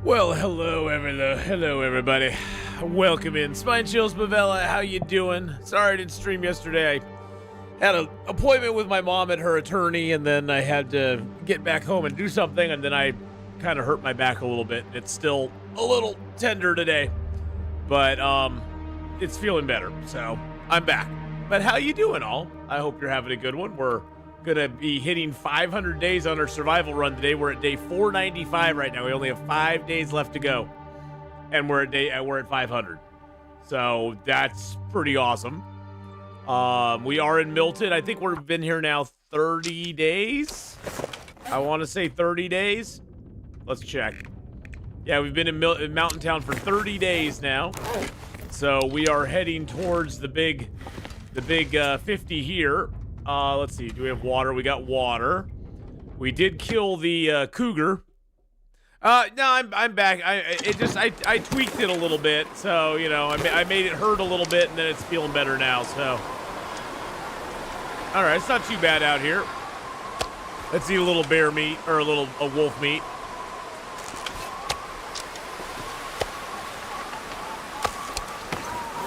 Well, hello, everybody. Welcome in. Spine Chills Bavella, how you doing? Sorry I didn't stream yesterday. I had an appointment with my mom at her attorney, and then I had to get back home and do something, and then I kind of hurt my back a little bit. It's still a little tender today, but it's feeling better, so I'm back. But how you doing, all? I hope you're having a good one. We're gonna be hitting 500 days on our survival run today. We're at day 495 right now. We only have 5 days left to go, and we're at 500. So that's pretty awesome. We are in Milton. I think we've been here now 30 days. I want to say 30 days. Let's check. Yeah, we've been in Mountain Town for 30 days now. So we are heading towards the big 50 here. Let's see. Do we have water? We got water. We did kill the cougar. No, I'm back. I tweaked it a little bit, so you know I made it hurt a little bit, and then it's feeling better now. So, all right, it's not too bad out here. Let's eat a little bear meat or a wolf meat.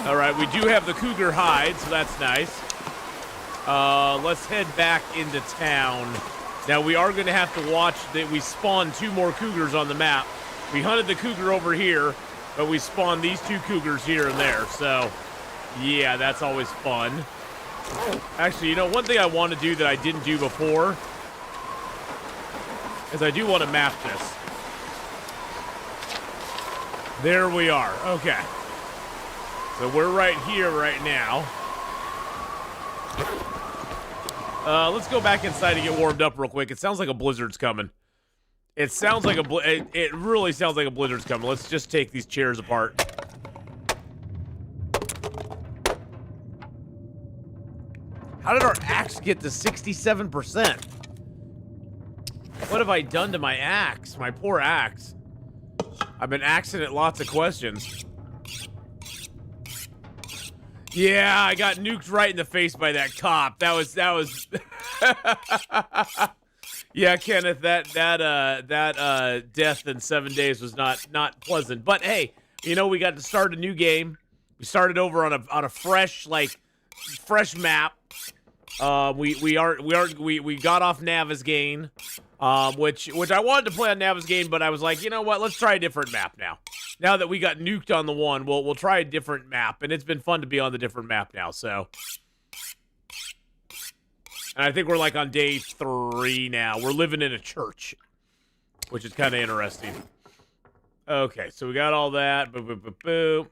All right, we do have the cougar hide, so that's nice. Let's head back into town. Now, we are going to have to watch that we spawn 2 more cougars on the map. We hunted the cougar over here, but we spawned these 2 cougars here and there. So, yeah, that's always fun. Actually, you know, one thing I want to do that I didn't do before is I do want to map this. There we are. Okay. So we're right here right now. Let's go back inside and get warmed up real quick. It sounds like a blizzard's coming. It sounds like it really sounds like a blizzard's coming. Let's just take these chairs apart. How did our axe get to 67%? What have I done to my axe? My poor axe. I've been axing it lots of questions. Yeah, I got nuked right in the face by that cop. That was Yeah, Kenneth, that death in 7 days was not pleasant. But hey, you know, we got to start a new game. We started over on a fresh map. We got off Navezgane, which I wanted to play on Navezgane, but I was like, you know what? Let's try a different map now. Now that we got nuked on the one, we'll try a different map, and it's been fun to be on the different map now. So, and I think we're like on day 3 now. We're living in a church, which is kind of interesting. Okay, so we got all that. Boom, boom, boom, boom.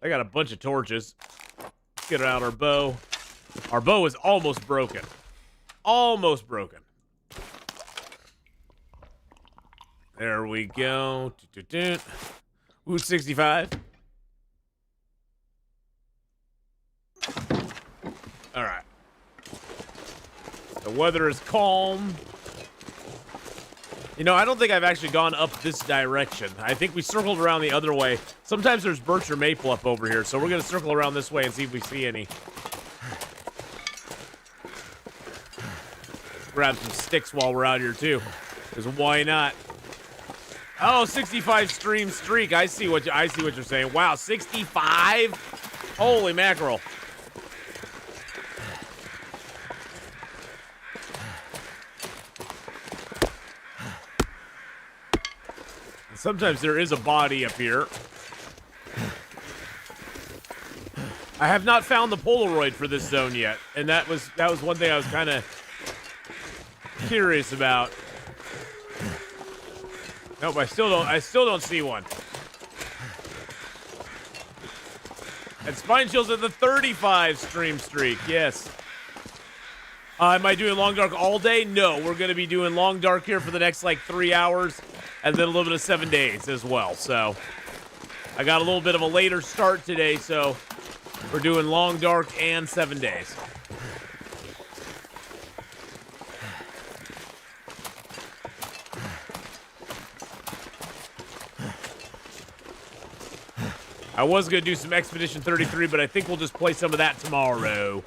I got a bunch of torches. Let's get out our bow. Our bow is almost broken. Almost broken. There we go. Ooh, 65. All right. The weather is calm. You know, I don't think I've actually gone up this direction. I think we circled around the other way. Sometimes there's birch or maple up over here, so we're going to circle around this way and see if we see any. Grab some sticks while we're out here, too. Because why not? Oh, 65 stream streak. I see what you're saying. Wow, 65? Holy mackerel. Sometimes there is a body up here. I have not found the Polaroid for this zone yet, and that was one thing I was kind of curious about. Nope, I still don't see one. And Spine Chills at the 35 stream streak. Yes. Am I doing Long Dark all day? No, we're going to be doing Long Dark here for the next like 3 hours, and then a little bit of 7 days as well. So I got a little bit of a later start today, so we're doing Long Dark and 7 days. I was going to do some Expedition 33, but I think we'll just play some of that tomorrow.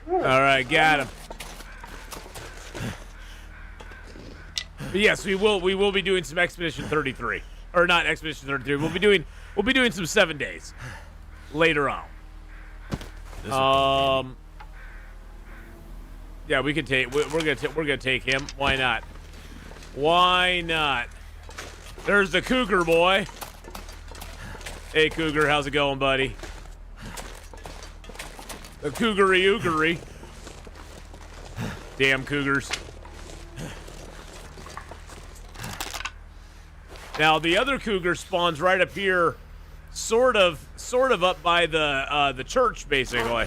All right, got him. But yes, we will be doing some Expedition 33, or not Expedition 33. We'll be doing some 7 days later on. Yeah, we can take. We're gonna take him. Why not? Why not? There's the Cougar boy. Hey, Cougar, how's it going, buddy? The Cougary-oogery. Damn Cougars. Now, the other Cougar spawns right up here, sort of up by the church, basically.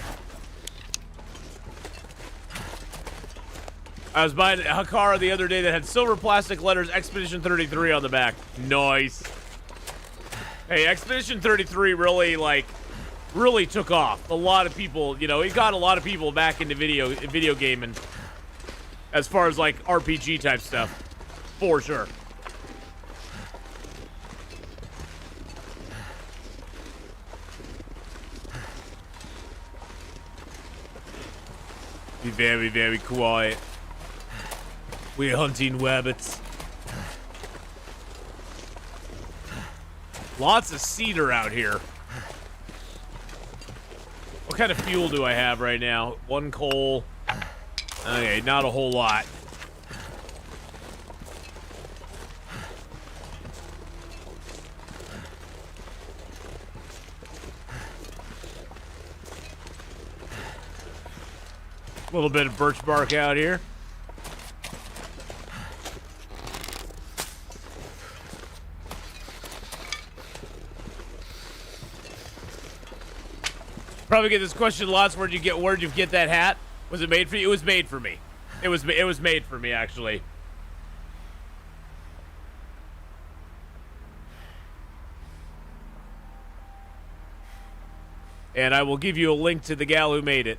I was buying a car the other day that had silver plastic letters Expedition 33 on the back. Nice. Hey, Expedition 33 really took off. A lot of people, it got a lot of people back into video gaming as far as like RPG type stuff. For sure. Be very, very quiet. We're hunting rabbits. Lots of cedar out here. What kind of fuel do I have right now? 1 coal. Okay, not a whole lot. A little bit of birch bark out here. Probably get this question lots. Where'd you get that hat? Was it made for you? It was made for me. It was made for me, actually. And I will give you a link to the gal who made it.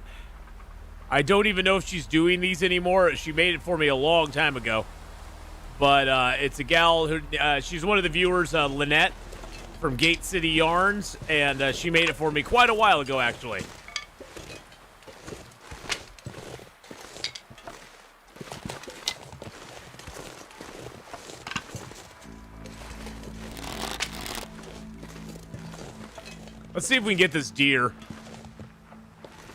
I don't even know if she's doing these anymore. She made it for me a long time ago. But it's a gal who, she's one of the viewers, Lynette from Gate City Yarns, and she made it for me quite a while ago, actually. Let's see if we can get this deer.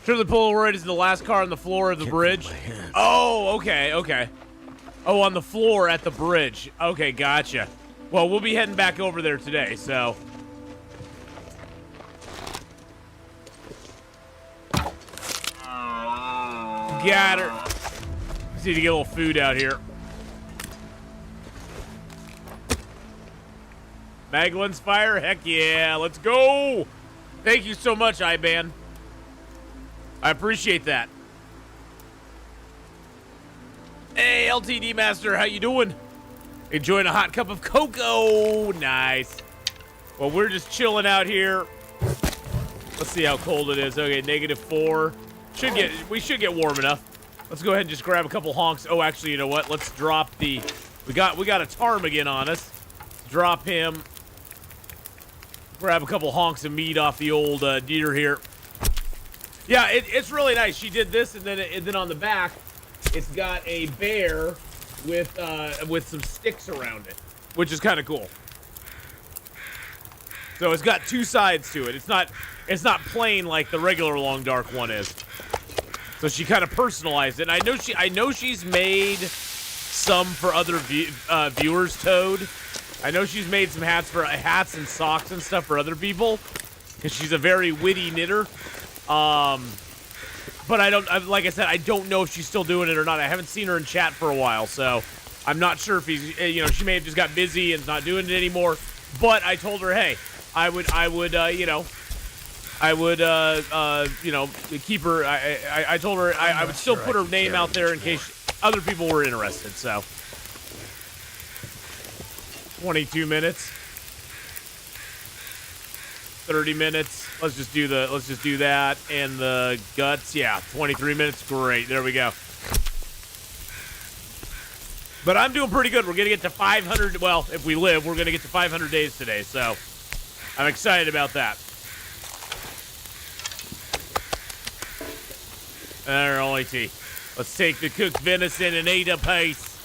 Sure, the Polaroid is the last car on the floor of the bridge. Oh, okay. Oh, on the floor at the bridge. Okay, gotcha. Well, we'll be heading back over there today, so. Got her. Just need to get a little food out here. Maglin's fire? Heck yeah, let's go. Thank you so much, Iban. I appreciate that. Hey, LTD Master, how you doing? Enjoying a hot cup of cocoa. Nice. Well, we're just chilling out here. Let's see how cold it is. Okay, -4. We should get warm enough. Let's go ahead and just grab a couple honks. Oh, actually, you know what? Let's drop the. We got a ptarmigan on us. Drop him. Grab a couple honks of meat off the old deer here. Yeah, it's really nice. She did this, and then on the back, it's got a bear with some sticks around it, which is kind of cool. So it's got two sides to it. It's not plain like the regular Long Dark one is. So she kind of personalized it. And I know she's made some for other viewers, Toad. I know she's made some hats and socks and stuff for other people, because she's a very witty knitter. But like I said, I don't know if she's still doing it or not. I haven't seen her in chat for a while, so I'm not sure if she may have just got busy and is not doing it anymore. But I told her, hey, I would keep her. I told her I would still put her name out there in case other people were interested. So 22 minutes, 30 minutes. Let's just do that and the guts. Yeah, 23 minutes. Great. There we go. But I'm doing pretty good. We're gonna get to 500. Well, if we live, we're gonna get to 500 days today. So I'm excited about that. Alrighty. Let's take the cooked venison and eat a piece.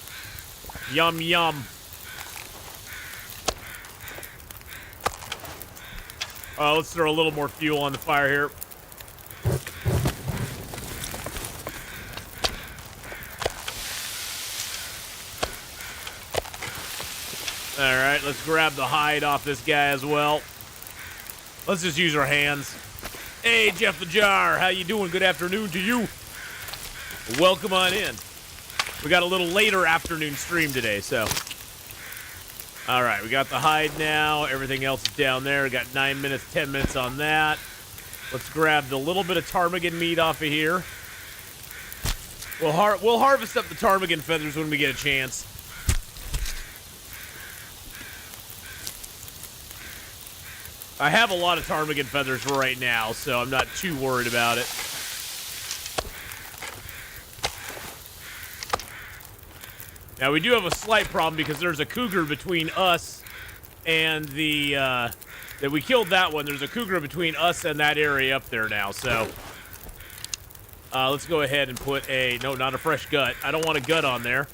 Yum, yum. Let's throw a little more fuel on the fire here. All right, let's grab the hide off this guy as well. Let's just use our hands. Hey, Jeff the Jar, how you doing? Good afternoon to you. Welcome on in. We got a little later afternoon stream today, so. All right, we got the hide now. Everything else is down there. We got 9 minutes, 10 minutes on that. Let's grab the little bit of ptarmigan meat off of here. We'll harvest up the ptarmigan feathers when we get a chance. I have a lot of ptarmigan feathers right now, so I'm not too worried about it. Now, we do have a slight problem because there's a cougar between us and the, that we killed that one. There's a cougar between us and that area up there now, so. Let's go ahead and put a, no, not a fresh gut. I don't want a gut on there.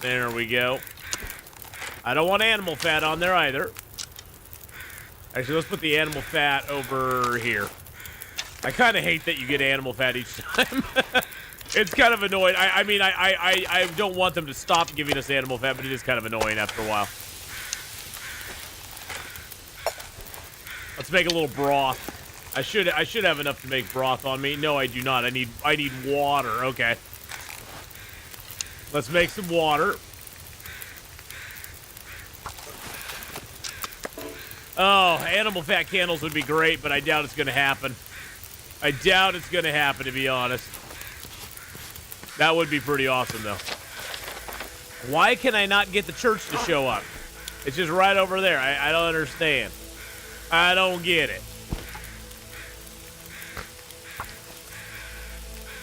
There we go. I don't want animal fat on there either. Actually, let's put the animal fat over here. I kind of hate that you get animal fat each time. It's kind of annoying. I mean, I don't want them to stop giving us animal fat, but it is kind of annoying after a while. Let's make a little broth. I should have enough to make broth on me. No, I do not. I need water. Okay. Let's make some water. Oh, animal fat candles would be great, but I doubt it's going to happen. I doubt it's going to happen, to be honest. That would be pretty awesome, though. Why can I not get the church to show up? It's just right over there. I don't understand. I don't get it.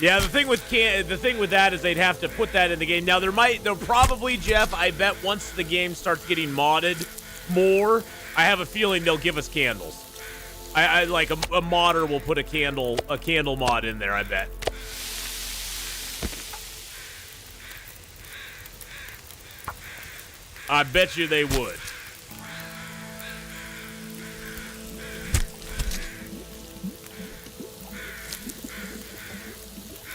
Yeah, the thing with that is they'd have to put that in the game. Now they'll probably, Jeff, I bet once the game starts getting modded more, I have a feeling they'll give us candles. I like a modder will put a candle mod in there, I bet. I bet you they would.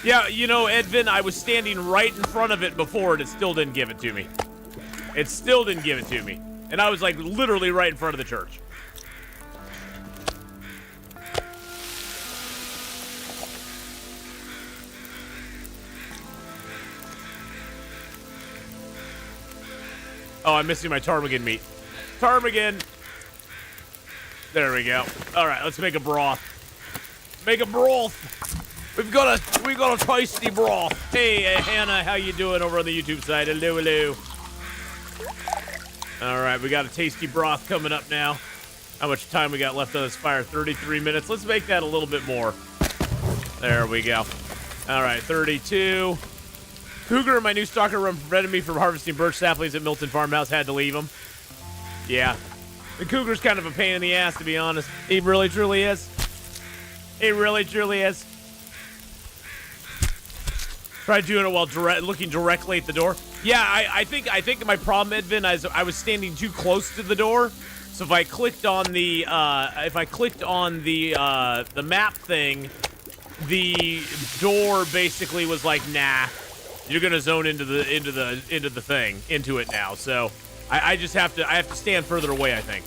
Yeah, you know, Edvin, I was standing right in front of it before and it still didn't give it to me. It still didn't give it to me. And I was like literally right in front of the church. Oh, I'm missing my ptarmigan meat. Ptarmigan! There we go. All right, let's make a broth. Make a broth! We've got a tasty broth. Hey, Hannah, how you doing over on the YouTube side? Hello, hello. All right, we got a tasty broth coming up now. How much time we got left on this fire? 33 minutes. Let's make that a little bit more. There we go. All right, 32. Cougar, my new stalker, prevented me from harvesting birch saplings at Milton Farmhouse. Had to leave them. Yeah. The cougar's kind of a pain in the ass, to be honest. He really, truly is. He really, truly is. Try doing it while looking directly at the door. Yeah, I think my problem, Edvin, is I was standing too close to the door. So if I clicked on the the map thing, the door basically was like, nah, you're gonna zone into it now. So I just have to stand further away, I think.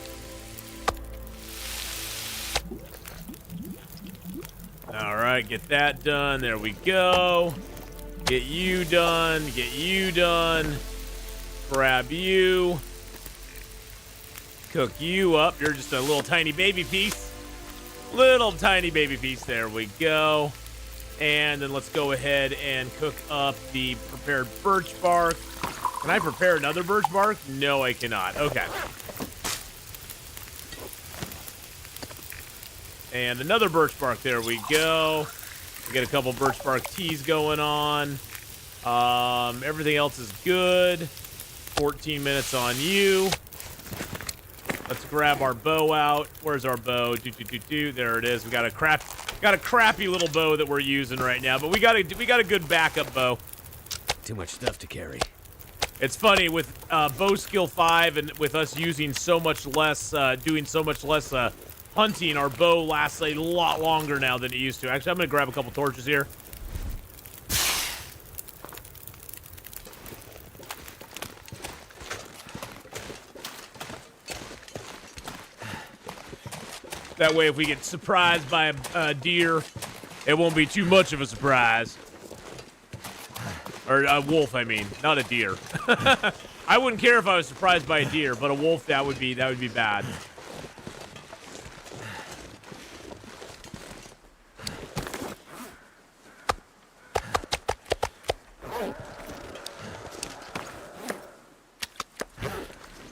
All right, get that done. There we go. Get you done. Get you done. Grab you. Cook you up. You're just a little tiny baby piece. Little tiny baby piece. There we go. And then let's go ahead and cook up the prepared birch bark. Can I prepare another birch bark? No, I cannot. Okay. And another birch bark. There we go. We got a couple birch bark teas going on. Everything else is good. 14 minutes on you. Let's grab our bow out. Where's our bow? There it is. We got a crappy little bow that we're using right now, but we got a good backup bow. Too much stuff to carry. It's funny with bow skill 5 and with us using so much less, doing so much less hunting, our bow lasts a lot longer now than it used to. Actually, I'm gonna grab a couple torches here. That way, if we get surprised by a deer, it won't be too much of a surprise. Or a wolf, I mean, not a deer. I wouldn't care if I was surprised by a deer, but a wolf, that would be bad.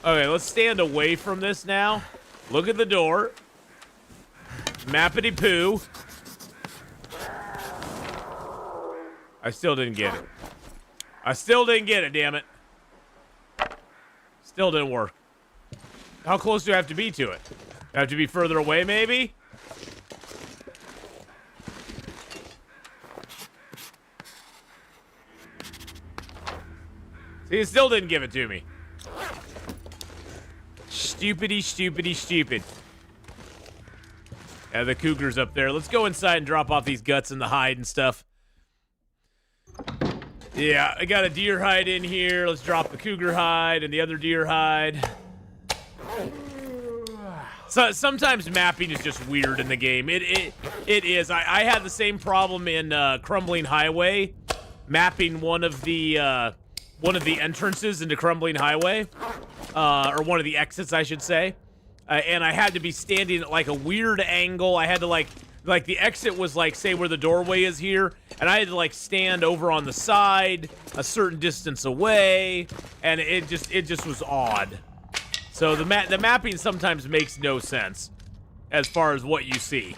Okay, let's stand away from this now. Look at the door. Mappity poo. I still didn't get it. I still didn't get it, damn it. Still didn't work. How close do I have to be to it? I have to be further away, maybe? See, it still didn't give it to me. Stupid. Yeah, the cougar's up there. Let's go inside and drop off these guts and the hide and stuff. Yeah, I got a deer hide in here. Let's drop the cougar hide and the other deer hide. So sometimes mapping is just weird in the game. It is. I had the same problem in Crumbling Highway, mapping one of the entrances into Crumbling Highway, or one of the exits, I should say. And I had to be standing at like a weird angle. I had to like the exit was like, say, where the doorway is here, and I had to like stand over on the side a certain distance away, and it just was odd. So the mapping sometimes makes no sense as far as what you see.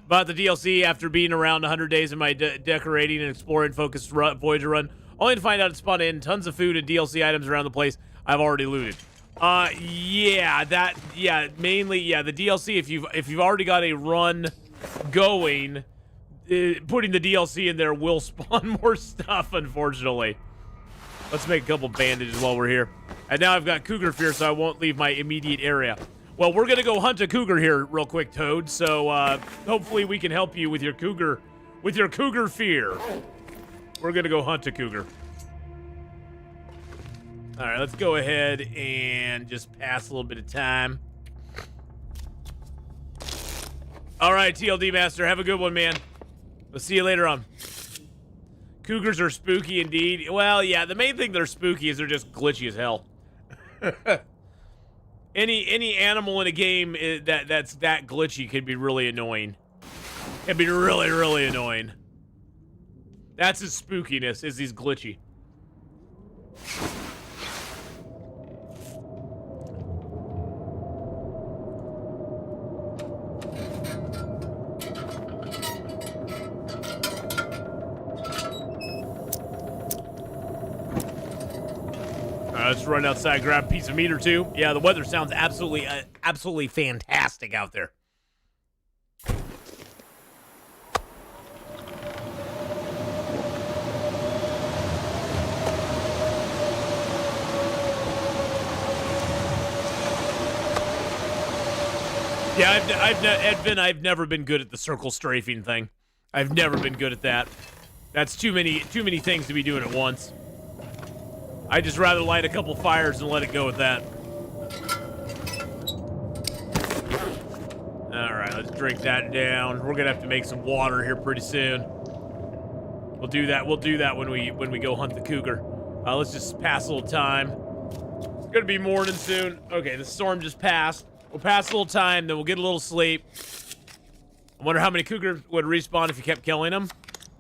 But the DLC, after being around 100 days in my decorating and exploring focused Voyager run, only to find out it spawned in tons of food and DLC items around the place I've already looted. Mainly, the DLC, if you've already got a run going, putting the DLC in there will spawn more stuff, unfortunately. Let's make a couple bandages while we're here. And now I've got cougar fear, so I won't leave my immediate area. Well, we're gonna go hunt a cougar here real quick, Toad, so hopefully we can help you with your cougar fear. We're gonna go hunt a cougar. All right, let's go ahead and just pass a little bit of time. All right, TLD Master, have a good one, man. We'll see you later on. Cougars are spooky indeed. Well, yeah, the main thing they're spooky is they're just glitchy as hell. Any animal in a game that's that glitchy can be really annoying. Can be really, really annoying. That's his spookiness, is he's glitchy. Let's run outside, grab a piece of meat or two. Yeah, the weather sounds absolutely fantastic out there. Yeah, I've never been good at the circle strafing thing. I've never been good at that. That's too many things to be doing at once. I'd just rather light a couple fires and let it go with that. Alright, let's drink that down. We're gonna have to make some water here pretty soon. We'll do that when we go hunt the cougar. Let's just pass a little time. It's gonna be morning soon. Okay, the storm just passed. We'll pass a little time, then we'll get a little sleep. I wonder how many cougars would respawn if you kept killing them.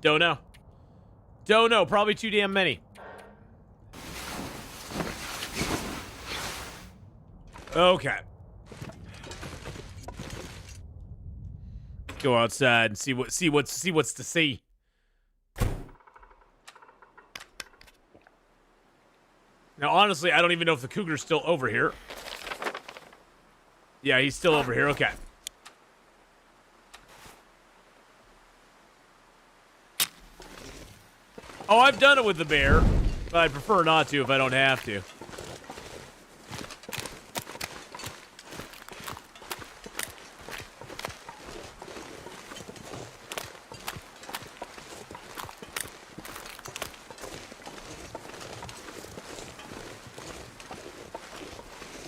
Don't know. Don't know. Probably too damn many. Okay. Go outside and see what's to see. Now, honestly, I don't even know if the cougar's still over here. Yeah, he's still over here. Okay. Oh, I've done it with the bear. But I'd prefer not to if I don't have to.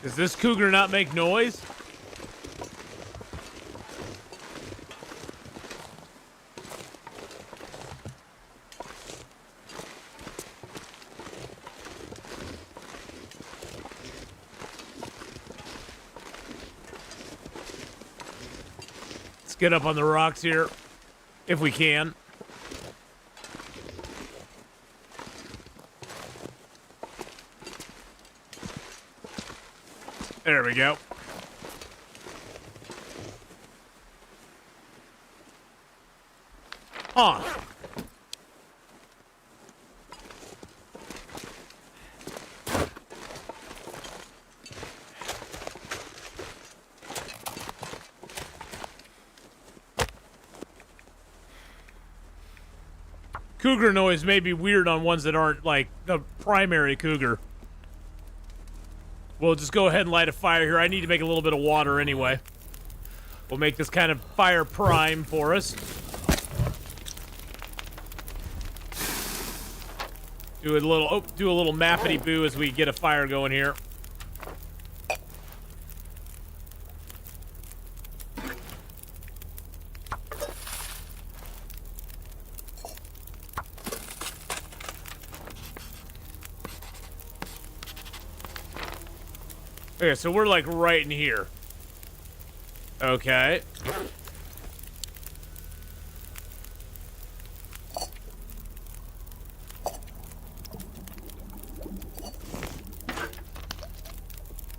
Does this cougar not make noise? Let's get up on the rocks here, if we can. There we go. Huh. Cougar noise may be weird on ones that aren't, like, the primary cougar. We'll just go ahead and light a fire here. I need to make a little bit of water anyway. We'll make this kind of fire prime for us. Do a little mappity boo as we get a fire going here. Okay, so we're like right in here. Okay.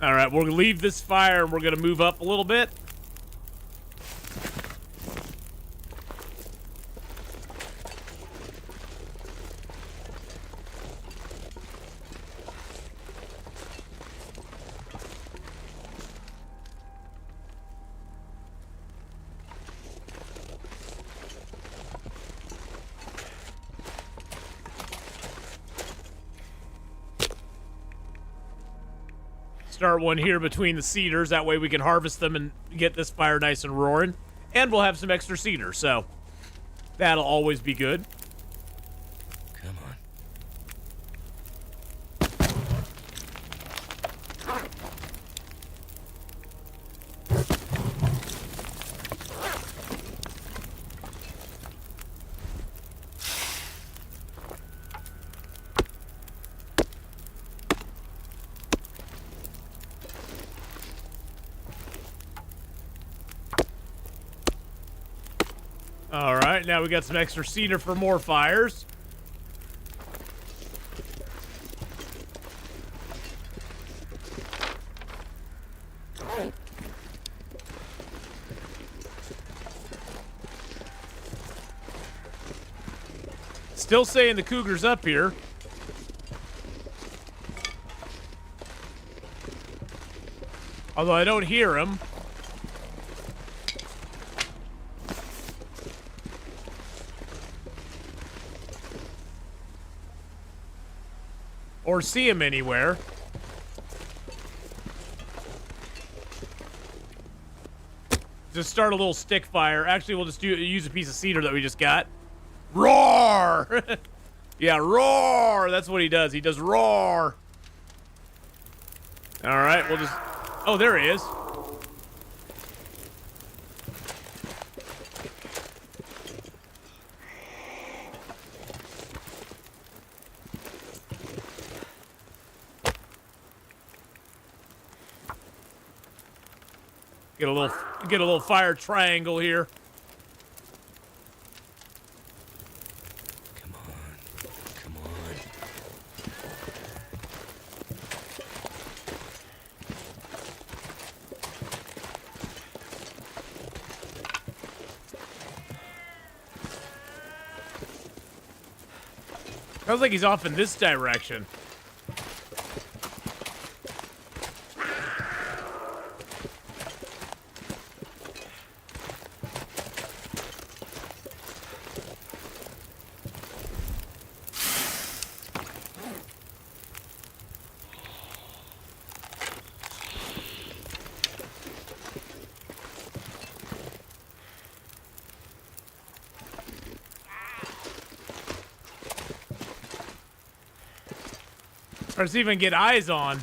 All right, we'll leave this fire and we're gonna move up a little bit. Start one here between the cedars. That way we can harvest them and get this fire nice and roaring. And we'll have some extra cedar, so that'll always be good. Come on. All right, now we got some extra cedar for more fires. Still saying the cougar's up here. Although I don't hear him. Or see him anywhere. Just start a little stick fire. Actually, we'll just use a piece of cedar that we just got. Roar! Yeah, roar! That's what he does. He does roar. All right, we'll just... Oh, there he is. Get a little fire triangle here. Come on. Come on. Sounds like he's off in this direction. Or see if I can get eyes on.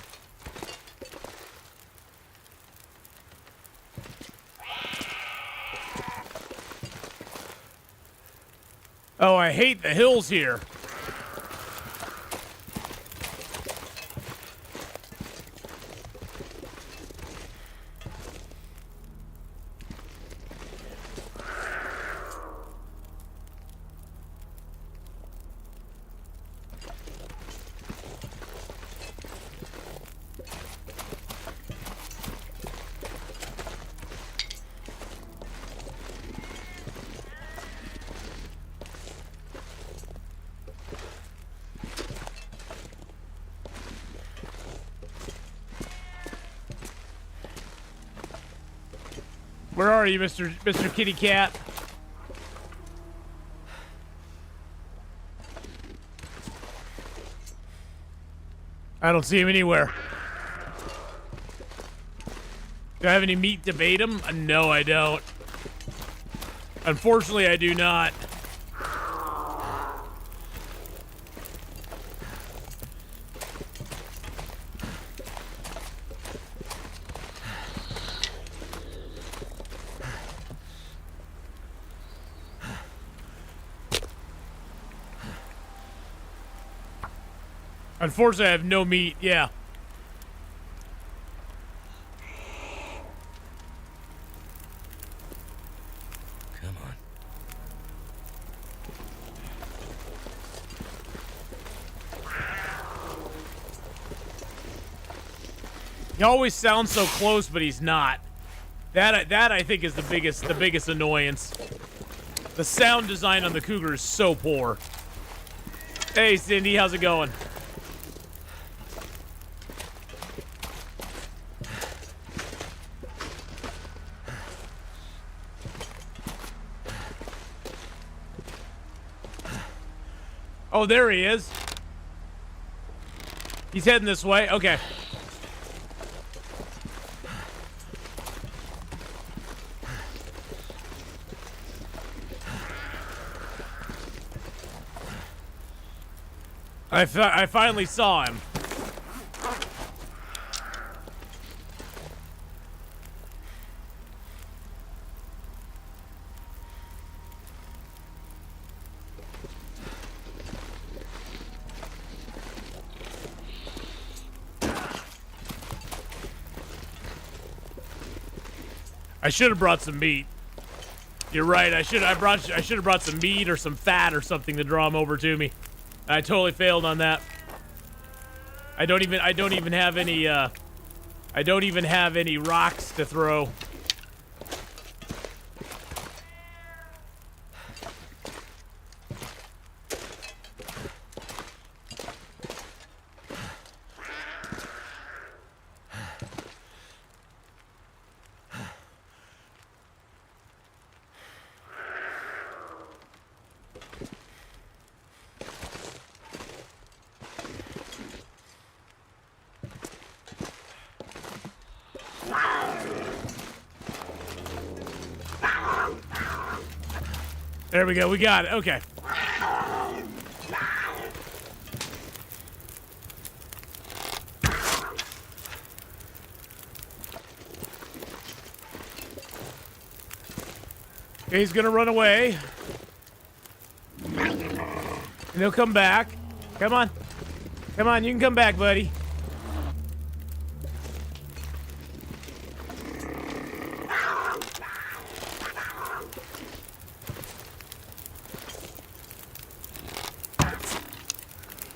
Oh, I hate the hills here. Where are you, Mr. Kitty Cat? I don't see him anywhere. Do I have any meat to bait him? No, I don't. Unfortunately, I do not. Unfortunately, I have no meat. Yeah. Come on. He always sounds so close, but he's not. That I think is the biggest annoyance. The sound design on the cougar is so poor. Hey, Cindy, how's it going? Oh, there he is. He's heading this way. Okay. I finally saw him. I should have brought some meat. You're right. I should have brought some meat or some fat or something to draw him over to me. I totally failed on that. I don't even have any rocks to throw. There we go. We got it. Okay. Okay, he's gonna run away. And he'll come back. Come on. Come on, you can come back, buddy.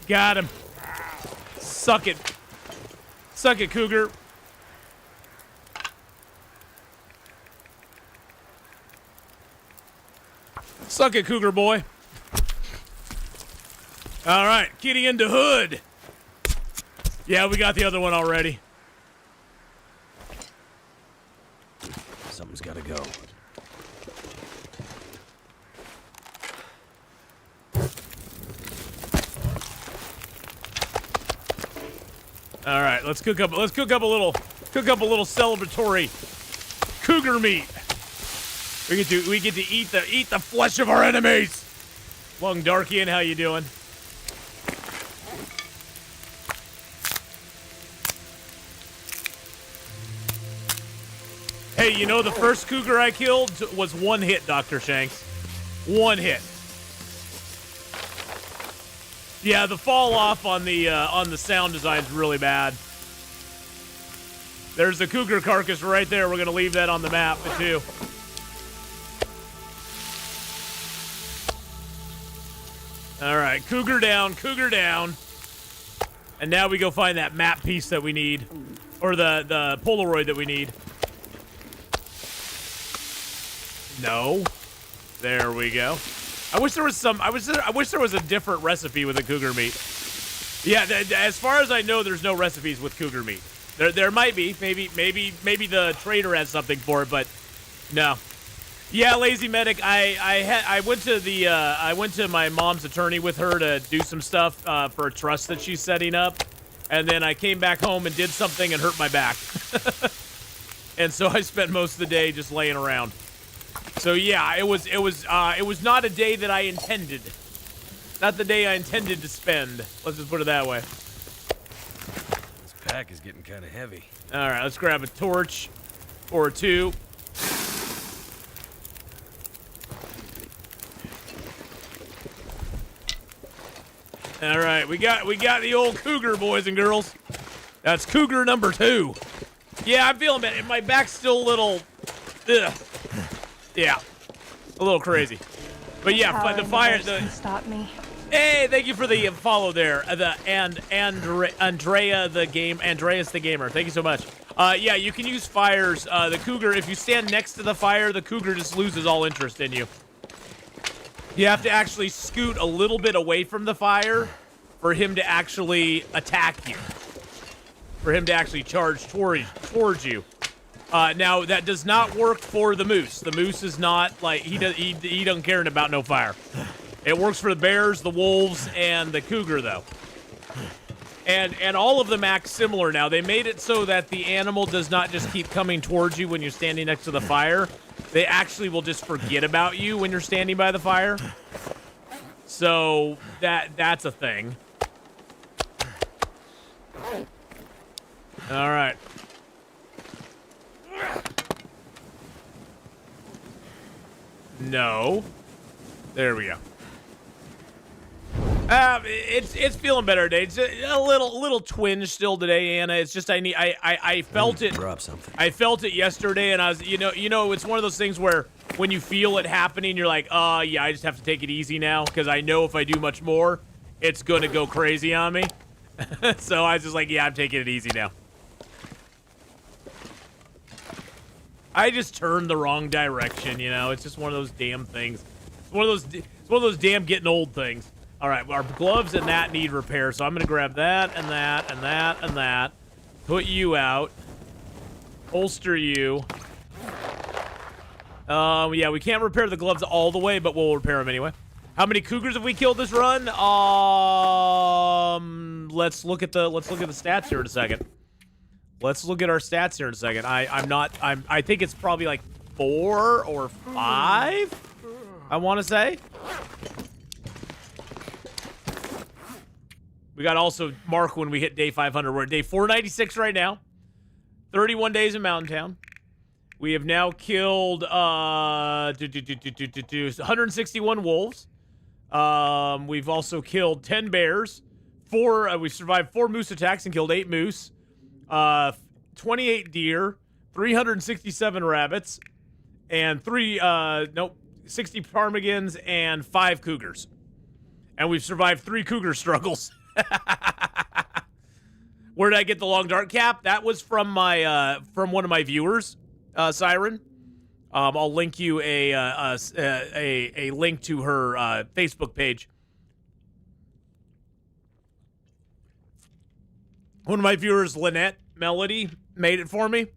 Got him. Suck it. Suck it, cougar. Suck it, cougar boy. All right, kitty into hood. Yeah, we got the other one already. Something's gotta go. All right, let's cook up a little celebratory cougar meat. We get to eat the flesh of our enemies. Lung Darkian, how you doing? Hey, you know the first cougar I killed was one hit, Dr. Shanks. One hit. Yeah, the fall off on the sound design is really bad. There's the cougar carcass right there. We're gonna leave that on the map too. All right, cougar down, cougar down. And now we go find that map piece that we need, or the Polaroid that we need. No. There we go. I wish there was some. I wish there was a different recipe with the cougar meat. Yeah, as far as I know, there's no recipes with cougar meat. There might be. Maybe the trader has something for it, but no. Yeah, Lazy Medic. I went to my mom's attorney with her to do some stuff for a trust that she's setting up, and then I came back home and did something and hurt my back, and so I spent most of the day just laying around. So yeah, it was not a day that I intended, not the day I intended to spend. Let's just put it that way. This pack is getting kind of heavy. All right, let's grab a torch or two. All right, we got the old cougar, boys and girls. That's cougar number 2. Yeah, I'm feeling it. My back's still a little, ugh. Yeah, a little crazy. But yeah, the fire. Stop me. Hey, thank you for the follow there. Andreas the gamer. Thank you so much. Yeah, you can use fires. The cougar, if you stand next to the fire, the cougar just loses all interest in you. You have to actually scoot a little bit away from the fire for him to actually attack you. For him to actually charge towards you. Now, that does not work for the moose. The moose is not, like, he doesn't care about no fire. It works for the bears, the wolves, and the cougar, though. And all of them act similar now. They made it so that the animal does not just keep coming towards you when you're standing next to the fire. They actually will just forget about you when you're standing by the fire. So that's a thing. All right. No. There we go. It's feeling better today. It's a little twinge still today, Anna. It's just I felt it. Drop something. I felt it yesterday, and I was you know it's one of those things where when you feel it happening, you're like, oh yeah, I just have to take it easy now because I know if I do much more, it's gonna go crazy on me. So I was just like, yeah, I'm taking it easy now. I just turned the wrong direction, you know. It's just one of those damn things. It's one of those damn getting old things. All right, our gloves and that need repair, so I'm gonna grab that and that and that and that. Put you out. Holster you. Yeah, we can't repair the gloves all the way, but we'll repair them anyway. How many cougars have we killed this run? Let's look at the stats here in a second. Let's look at our stats here in a second. I think it's probably like 4 or 5. I want to say. We got also mark when we hit day 500. We're at day 496 right now. 31 days in Mountain Town. We have now killed 161 wolves. We've also killed 10 bears. We've survived 4 moose attacks and killed 8 moose. 28 deer, 367 rabbits, and 60 ptarmigans and 5 cougars. And we've survived 3 cougar struggles. Where did I get the long dark cap? That was from my from one of my viewers, Siren. I'll link you a link to her Facebook page. One of my viewers, Lynette Melody, made it for me.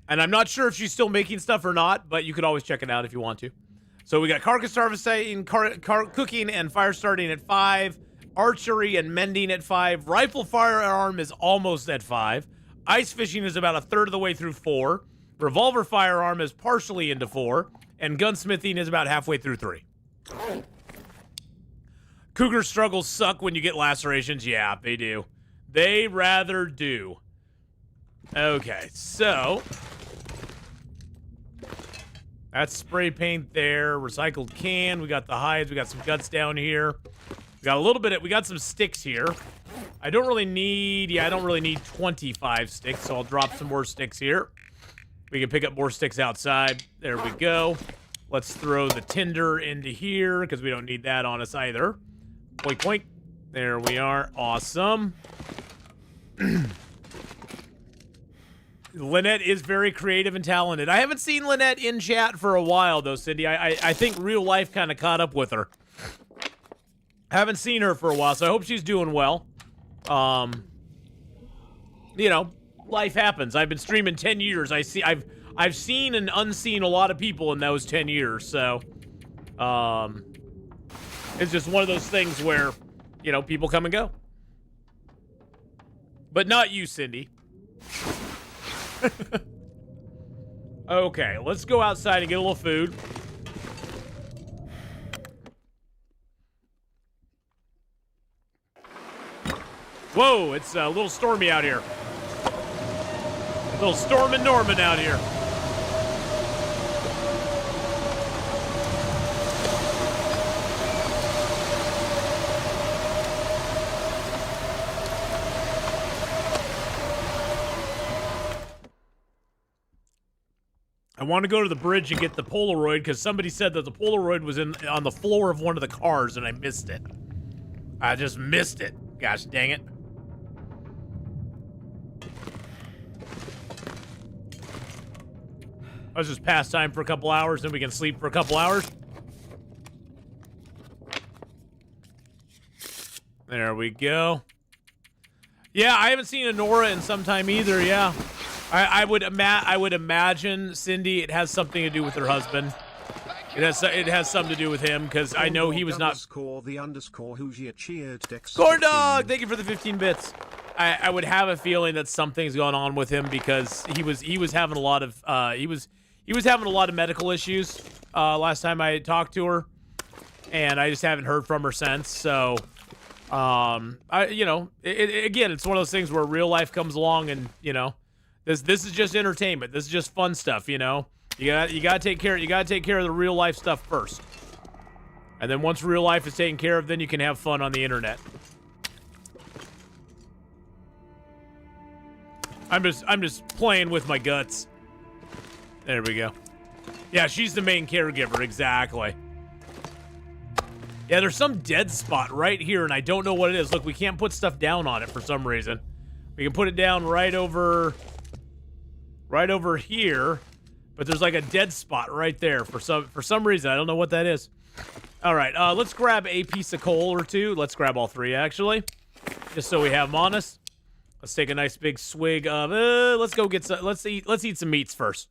And I'm not sure if she's still making stuff or not, but you could always check it out if you want to. So we got carcass harvesting, cooking, and fire starting at 5. Archery and mending at 5. Rifle firearm is almost at 5. Ice fishing is about a third of the way through 4. Revolver firearm is partially into 4. And gunsmithing is about halfway through 3. Cougar struggles suck when you get lacerations. Yeah, they do. They rather do. Okay, so that's spray paint there. Recycled can. We got the hides. We got some guts down here. We got a little bit of, we got some sticks here. I don't really need, I don't really need 25 sticks, so I'll drop some more sticks here. We can pick up more sticks outside. There we go. Let's throw the tinder into here because we don't need that on us either. Poink, poink. There we are. Awesome. Lynette is very creative and talented. I haven't seen Lynette in chat for a while, though, Cindy. I think real life kind of caught up with her. Haven't seen her for a while, so I hope she's doing well. You know, life happens. I've been streaming 10 years. I've seen and unseen a lot of people in those 10 years, so it's just one of those things where, you know, people come and go. But not you, Cindy. Okay, let's go outside and get a little food. Whoa, it's a little stormy out here. A little Storm and Norman out here. I want to go to the bridge and get the Polaroid because somebody said that the Polaroid was on the floor of one of the cars and I missed it. I just missed it. Gosh dang it. Let's just pass time for a couple hours, then we can sleep for a couple hours. There we go. Yeah, I haven't seen a Nora in some time either, yeah. I would imagine, Cindy, it has something to do with her husband. It has something to do with him, because I know he was not... Corn Dog! Thank you for the 15 bits. I would have a feeling that something's going on with him because he was having a lot of he was having a lot of medical issues last time I talked to her, and I just haven't heard from her since. So, you know, again, it's one of those things where real life comes along, and you know, this is just entertainment. This is just fun stuff. You know, you gotta take care of the real life stuff first, and then once real life is taken care of, then you can have fun on the internet. I'm just playing with my guts. There we go. Yeah, she's the main caregiver, exactly. Yeah, there's some dead spot right here, and I don't know what it is. Look, we can't put stuff down on it for some reason. We can put it down right over here, but there's like a dead spot right there for some reason. I don't know what that is. All right, let's grab a piece of coal or two. Let's grab all three, actually, just so we have them on us. Let's take a nice big swig of. Let's go get some. Let's eat some meats first.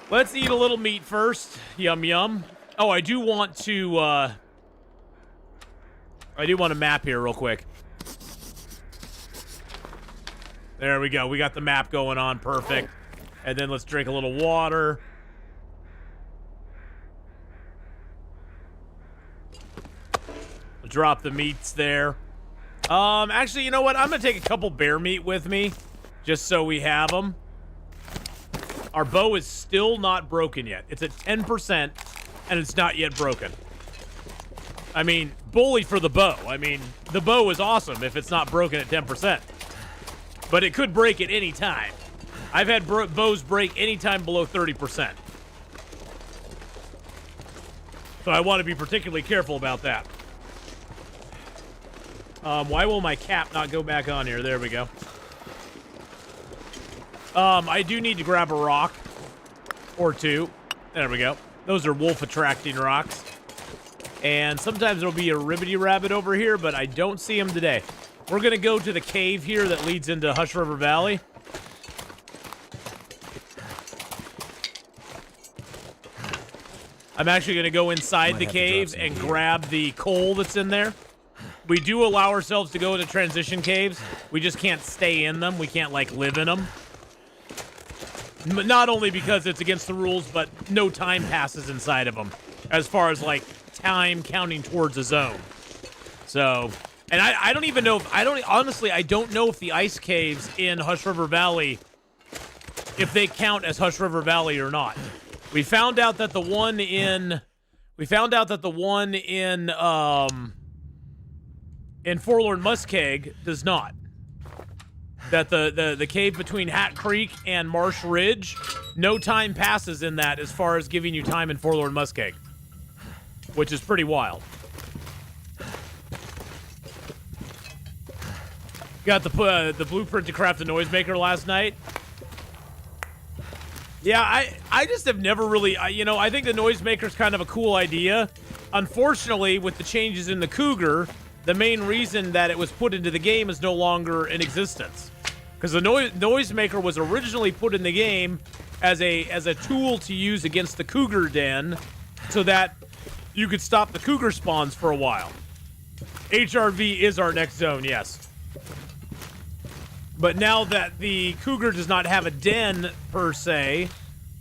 Let's eat a little meat first. Yum yum. Oh, I do want to map here real quick. There we go. We got the map going on. Perfect. And then let's drink a little water. Drop the meats there. Actually, you know what? I'm gonna take a couple bear meat with me, just so we have them. Our bow is still not broken yet. It's at 10%, and it's not yet broken. I mean, bully for the bow. I mean, the bow is awesome if it's not broken at 10%. But it could break at any time. I've had bows break any time below 30%. So I want to be particularly careful about that. Why will my cap not go back on here? There we go. I do need to grab a rock or two. There we go. Those are wolf-attracting rocks. And sometimes there'll be a ribbity rabbit over here, but I don't see him today. We're going to go to the cave here that leads into Hush River Valley. I'm actually going to go inside the cave and grab the coal that's in there. We do allow ourselves to go into transition caves. We just can't stay in them. We can't, like, live in them. Not only because it's against the rules, but no time passes inside of them. As far as, like, time counting towards a zone. So, And I don't even know if, honestly, I don't know if the ice caves in Hush River Valley, if they count as Hush River Valley or not. We found out that the one in Forlorn Muskeg does not. That the cave between Hat Creek and Marsh Ridge, no time passes in that as far as giving you time in Forlorn Muskeg, which is pretty wild. Got the blueprint to craft a noisemaker last night. Yeah, I just have never really, I think the noisemaker's kind of a cool idea. Unfortunately, with the changes in the Cougar, the main reason that it was put into the game is no longer in existence. Because the noisemaker was originally put in the game as a tool to use against the Cougar den so that you could stop the Cougar spawns for a while. HRV is our next zone, yes. But now that the Cougar does not have a den, per se,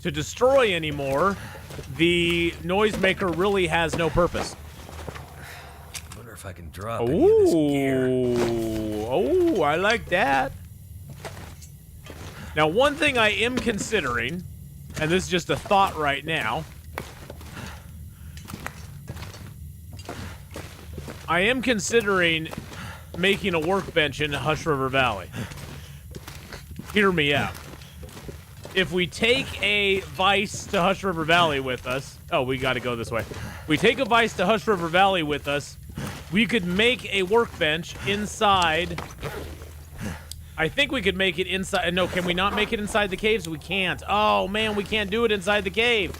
to destroy anymore, the noisemaker really has no purpose. I wonder if I can drop any of this gear. Oh, I like that. Now, one thing I am considering, and this is just a thought right now, I am considering making a workbench in Hush River Valley. Hear me out. If we take a Vice to Hush River Valley with us... Oh, we got to go this way. We take a Vice to Hush River Valley with us, we could make a workbench inside... I think we could make it inside... No, can we not make it inside the caves? We can't. Oh, man, we can't do it inside the cave.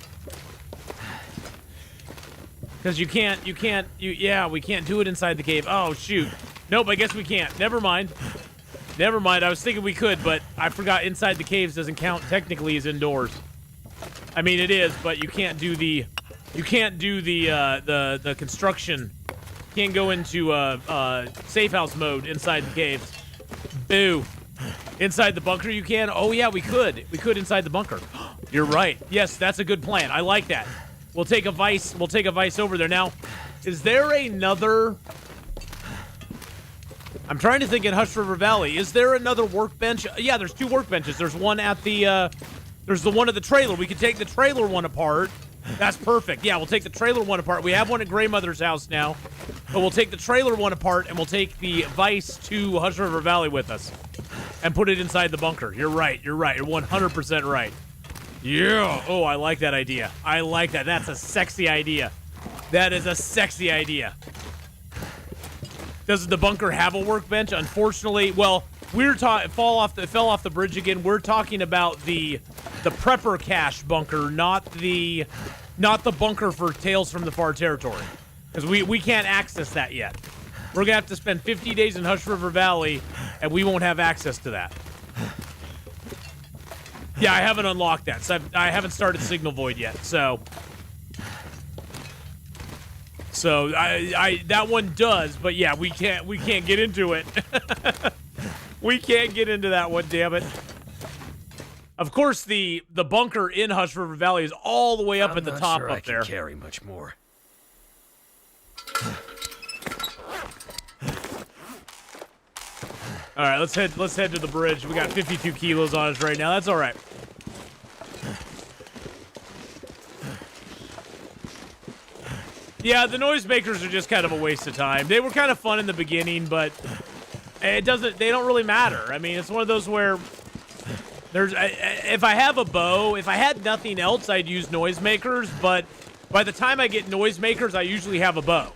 Because we can't do it inside the cave. Oh, shoot. Nope, I guess we can't. Never mind. Never mind. I was thinking we could, but I forgot inside the caves doesn't count technically as indoors. I mean, it is, but you can't do the construction. You can't go into safe house mode inside the caves. Boo. Inside the bunker you can? Oh yeah, we could. We could inside the bunker. You're right. Yes, that's a good plan. I like that. We'll take a Vice over there. Now, is there another... I'm trying to think in Hush River Valley. Is there another workbench? Yeah, there's two workbenches. There's one at the, there's the one at the trailer. We could take the trailer one apart. That's perfect. Yeah, we'll take the trailer one apart. We have one at Gray Mother's house now. But we'll take the trailer one apart, and we'll take the Vice to Hush River Valley with us. And put it inside the bunker. You're right. You're right. You're 100% right. Yeah. Oh, I like that idea. I like that. That's a sexy idea. That is a sexy idea. Does the bunker have a workbench? Unfortunately, well, we're fell off the bridge again. We're talking about the prepper cache bunker, not the bunker for Tales from the Far Territory, because we can't access that yet. We're gonna have to spend 50 days in Hush River Valley, and we won't have access to that. Yeah, I haven't unlocked that, so I haven't started Signal Void yet, so I that one does, but yeah, we can't get into it. We can't get into that one, damn it. Of course, the bunker in Hush River Valley is all the way up at the top up there. I can carry much more. All right, let's head to the bridge. We got 52 kilos on us right now. That's all right. Yeah, the noisemakers are just kind of a waste of time. They were kind of fun in the beginning, but they don't really matter. I mean, it's one of those where if I have a bow, if I had nothing else, I'd use noisemakers, but by the time I get noisemakers, I usually have a bow.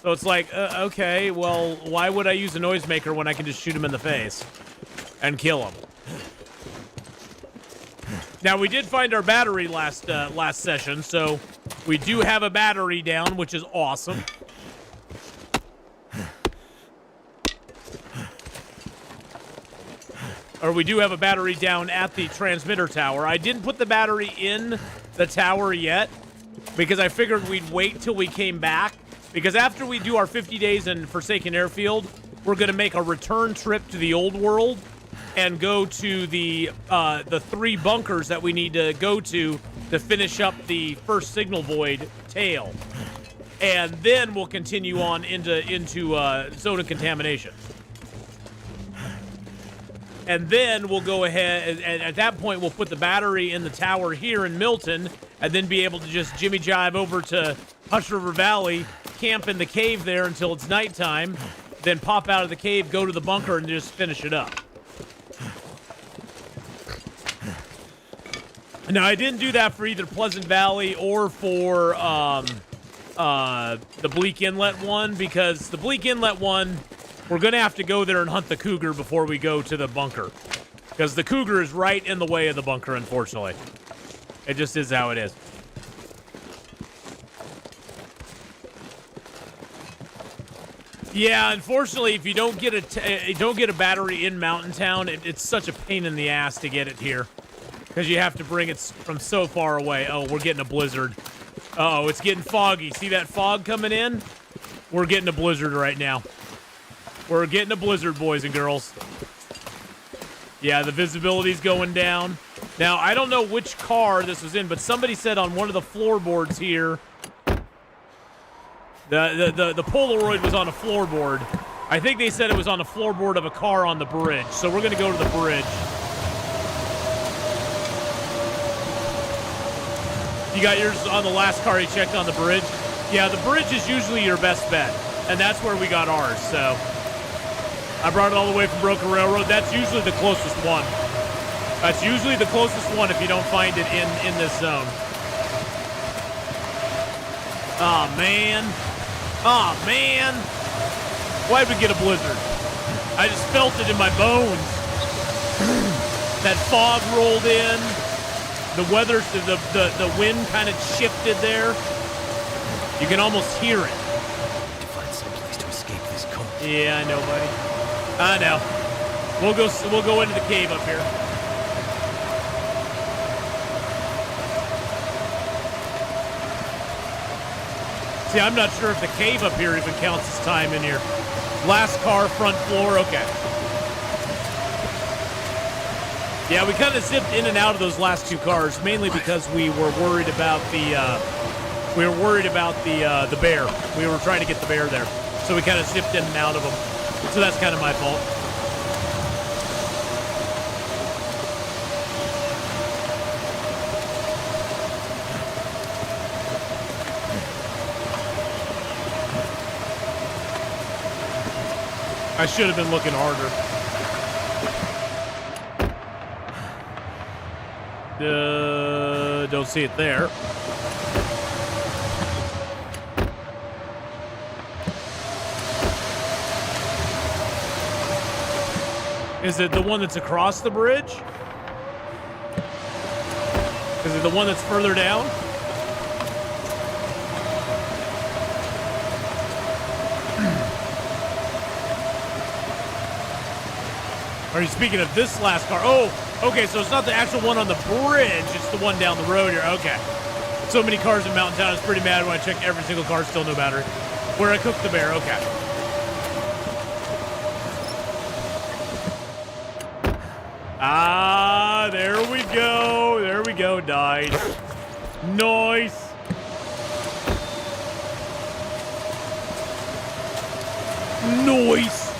So it's like, okay, well, why would I use a noisemaker when I can just shoot him in the face and kill him? Now, we did find our battery last session, so we do have a battery down, which is awesome. Or we do have a battery down at the transmitter tower. I didn't put the battery in the tower yet because I figured we'd wait till we came back. Because after we do our 50 days in Forsaken Airfield, we're going to make a return trip to the old world and go to the 3 bunkers that we need to go to finish up the first Signal Void tale. and then we'll continue on into zone of contamination. And then we'll go ahead, and at that point, we'll put the battery in the tower here in Milton, and then be able to just jimmy jive over to Hush River Valley, camp in the cave there until it's nighttime, then pop out of the cave, go to the bunker, and just finish it up. Now, I didn't do that for either Pleasant Valley or for the Bleak Inlet one, because the Bleak Inlet one, we're going to have to go there and hunt the cougar before we go to the bunker. Because the cougar is right in the way of the bunker, unfortunately. It just is how it is. Yeah, unfortunately, if you don't get a battery in Mountain Town, it's such a pain in the ass to get it here. Because you have to bring it from so far away. Oh, we're getting a blizzard. Uh-oh, it's getting foggy. See that fog coming in? We're getting a blizzard right now. We're getting a blizzard, boys and girls. Yeah, the visibility's going down. Now, I don't know which car this was in, but somebody said on one of the floorboards here, the Polaroid was on a floorboard. I think they said it was on a floorboard of a car on the bridge. So we're going to go to the bridge. You got yours on the last car you checked on the bridge? Yeah, the bridge is usually your best bet. And that's where we got ours, so. I brought it all the way from Broken Railroad. That's usually the closest one. That's usually the closest one if you don't find it in this zone. Aw, man. Aw, man. Why'd we get a blizzard? I just felt it in my bones. That fog rolled in. The weather, the wind kind of shifted there. You can almost hear it. To find some place to escape this cold. Yeah, I know, buddy. I know. We'll go into the cave up here. See, I'm not sure if the cave up here even counts as time in here. Last car, front floor, okay. Yeah, we kind of zipped in and out of those last two cars, mainly because we were worried about the bear. We were trying to get the bear there, so we kind of zipped in and out of them. So that's kind of my fault. I should have been looking harder. Don't see it there. Is it the one that's across the bridge? Is it the one that's further down? Are you speaking of this last car? Oh, okay, so it's not the actual one on the bridge, it's the one down the road here. Okay. So many cars in Mountain Town, it's pretty mad when I check every single car, still no battery. Where I cooked the bear, okay. Ah, there we go. There we go. Nice. Nice. Nice.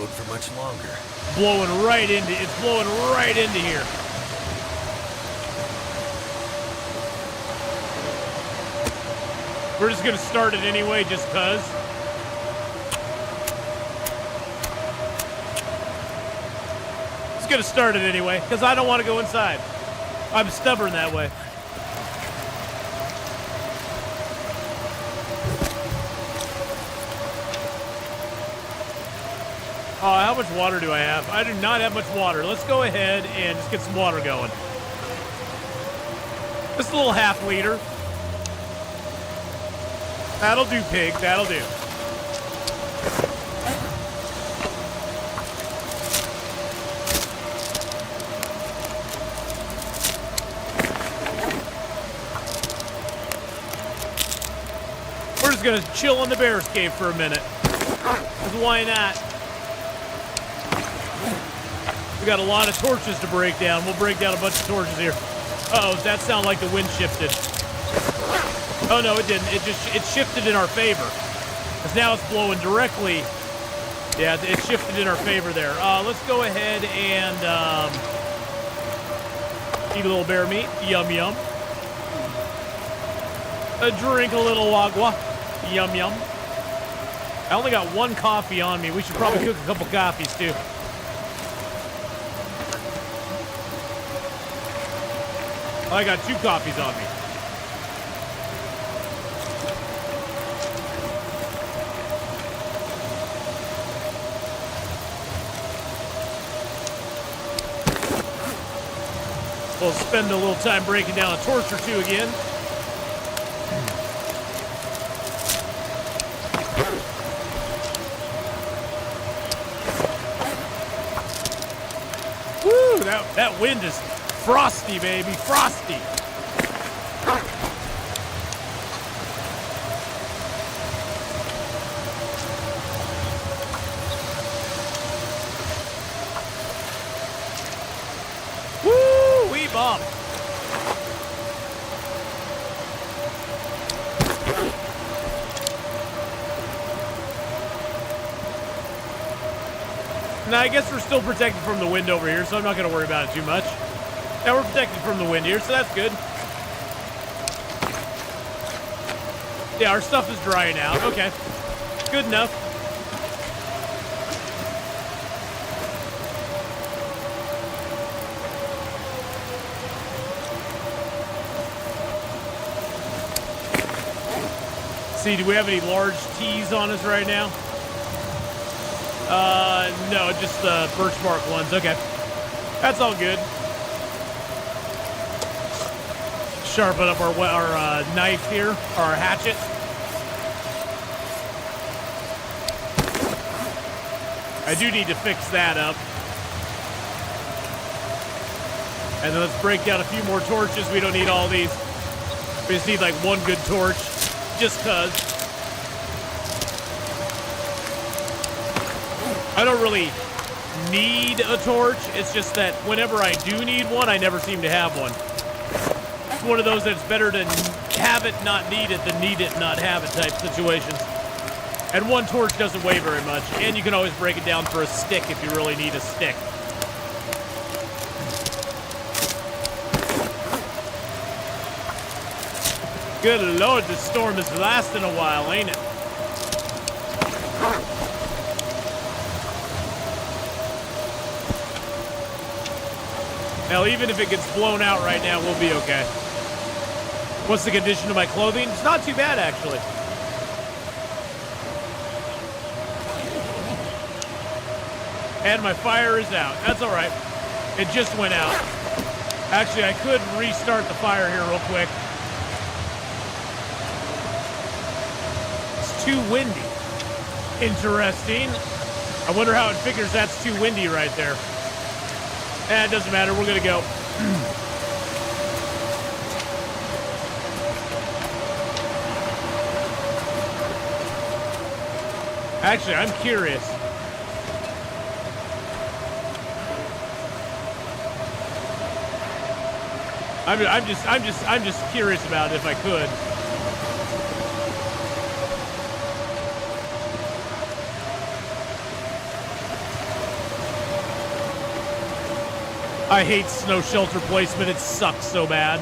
For much longer. It's blowing right into here. We're just gonna start it anyway, just cause. Just gonna start it anyway, cause I don't want to go inside. I'm stubborn that way. How much water do I have? I do not have much water. Let's go ahead and just get some water going. Just a little half liter. That'll do, pig. That'll do. just gonna chill in the bear's cave for a minute. Because why not? We got a lot of torches to break down. We'll break down a bunch of torches here. Uh-oh, does that sound like the wind shifted? Oh no, it didn't. It shifted in our favor. Because now it's blowing directly. Yeah, it shifted in our favor there. Let's go ahead and eat a little bear meat. Yum, yum. Drink a little agua. Yum, yum. I only got one coffee on me. We should probably cook a couple coffees, too. I got 2 coffees on me. We'll spend a little time breaking down a torch or 2 again. Woo, that wind is frosty, baby, frosty. Woo, wee bump. Now, I guess we're still protected from the wind over here, so I'm not going to worry about it too much. Now we're protected from the wind here, so that's good. Yeah, our stuff is drying out. Okay. Good enough. See, do we have any large teas on us right now? No, just the birch bark ones. Okay. That's all good. Sharpen up our knife here, or our hatchet. I do need to fix that up. And then let's break down a few more torches. We don't need all these. We just need like one good torch, just cause. I don't really need a torch. It's just that whenever I do need one, I never seem to have one. It's one of those that's better to have it, not need it, than need it, not have it type situations. And one torch doesn't weigh very much. And you can always break it down for a stick if you really need a stick. Good Lord, this storm is lasting a while, ain't it? Now, even if it gets blown out right now, we'll be okay. What's the condition of my clothing? It's not too bad, actually. And my fire is out. That's all right. It just went out. Actually, I could restart the fire here real quick. It's too windy. Interesting. I wonder how it figures that's too windy right there. It doesn't matter. We're going to go. Actually, I'm curious. I'm just curious about it if I could. I hate snow shelter placement. It sucks so bad.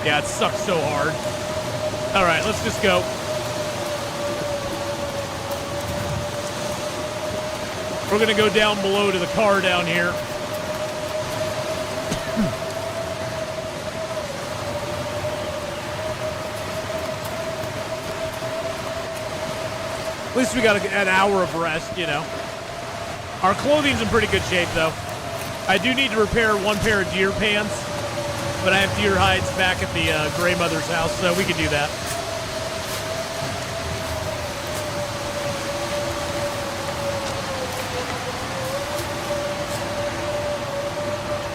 Yeah, it sucks so hard. All right, let's just go. We're going to go down below to the car down here. At least we got an hour of rest, you know. Our clothing's in pretty good shape, though. I do need to repair one pair of deer pants, but I have deer hides back at the Gray Mother's house, so we can do that.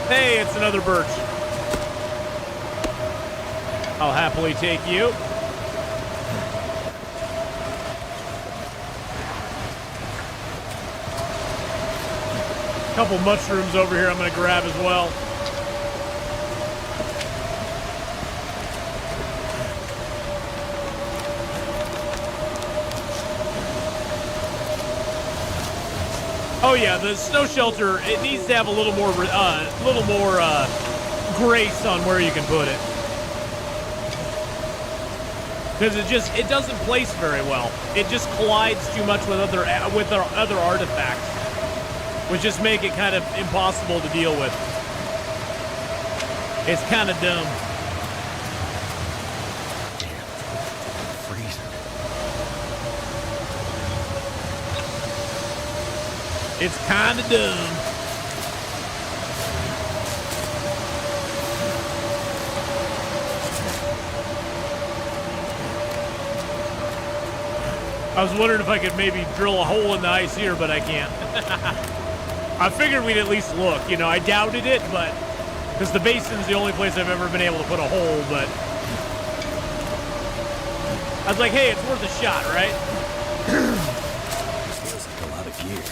Hey, it's another birch. I'll happily take you. Couple mushrooms over here I'm gonna grab as well. Oh yeah, the snow shelter, it needs to have a little more grace on where you can put it. Because it doesn't place very well. It just collides too much with our other artifacts, which just make it kind of impossible to deal with. It's kind of dumb. Freezer. It's kind of dumb. I was wondering if I could maybe drill a hole in the ice here, but I can't. I figured we'd at least look. You know, I doubted it, but because the basin's the only place I've ever been able to put a hole, but I was like, hey, it's worth a shot, right? Feels like a lot of gear.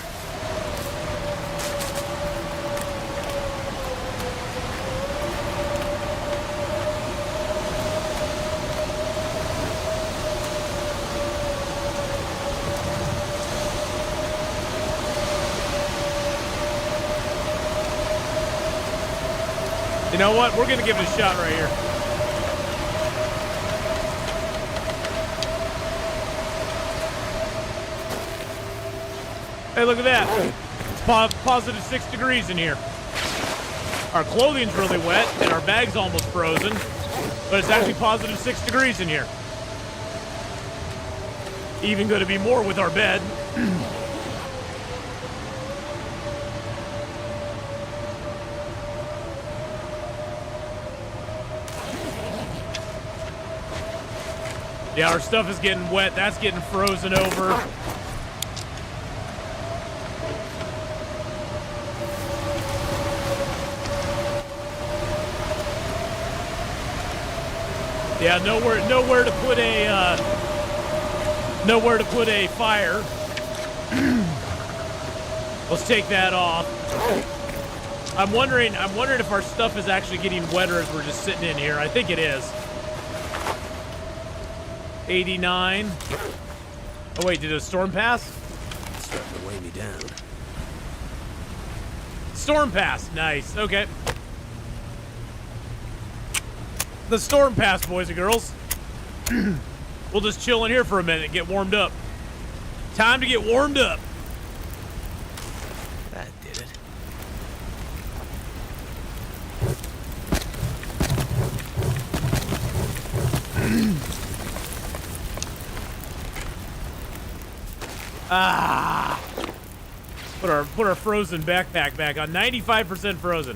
You know what? We're going to give it a shot right here. Hey, look at that. It's positive 6 degrees in here. Our clothing's really wet, and our bag's almost frozen, but it's actually positive 6 degrees in here. Even going to be more with our bed. Yeah, our stuff is getting wet. That's getting frozen over. Yeah, nowhere to put a fire. Let's take that off. I'm wondering if our stuff is actually getting wetter as we're just sitting in here. I think it is. 89. Oh wait, did a storm pass? It's starting to weigh me down. Storm pass, nice. Okay. The storm pass, boys and girls. We'll just chill in here for a minute and get warmed up. Time to get warmed up. That did it. Ah! Put our frozen backpack back on. 95% frozen.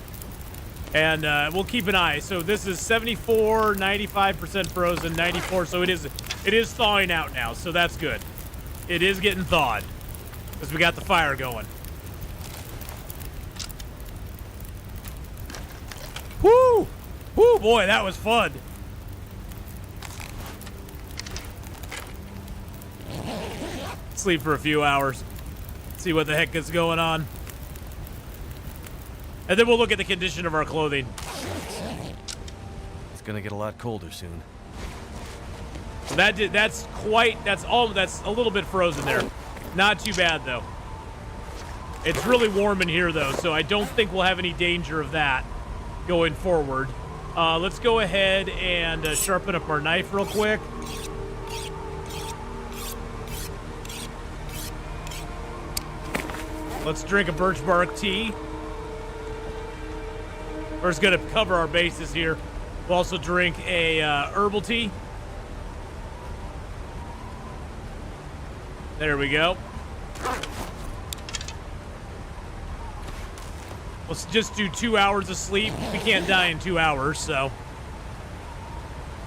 And we'll keep an eye. So this is 74, 95% frozen, 94. So it is thawing out now. So that's good. It is getting thawed because we got the fire going. Woo! Woo, boy, that was fun. Sleep for a few hours. See what the heck is going on. And then we'll look at the condition of our clothing. It's gonna get a lot colder soon. That's a little bit frozen there. Not too bad though. It's really warm in here though, so I don't think we'll have any danger of that going forward. Let's go ahead and sharpen up our knife real quick. Let's drink a birch bark tea. We're just gonna cover our bases here. We'll also drink a herbal tea. There we go. Let's just do 2 hours of sleep. We can't die in 2 hours, so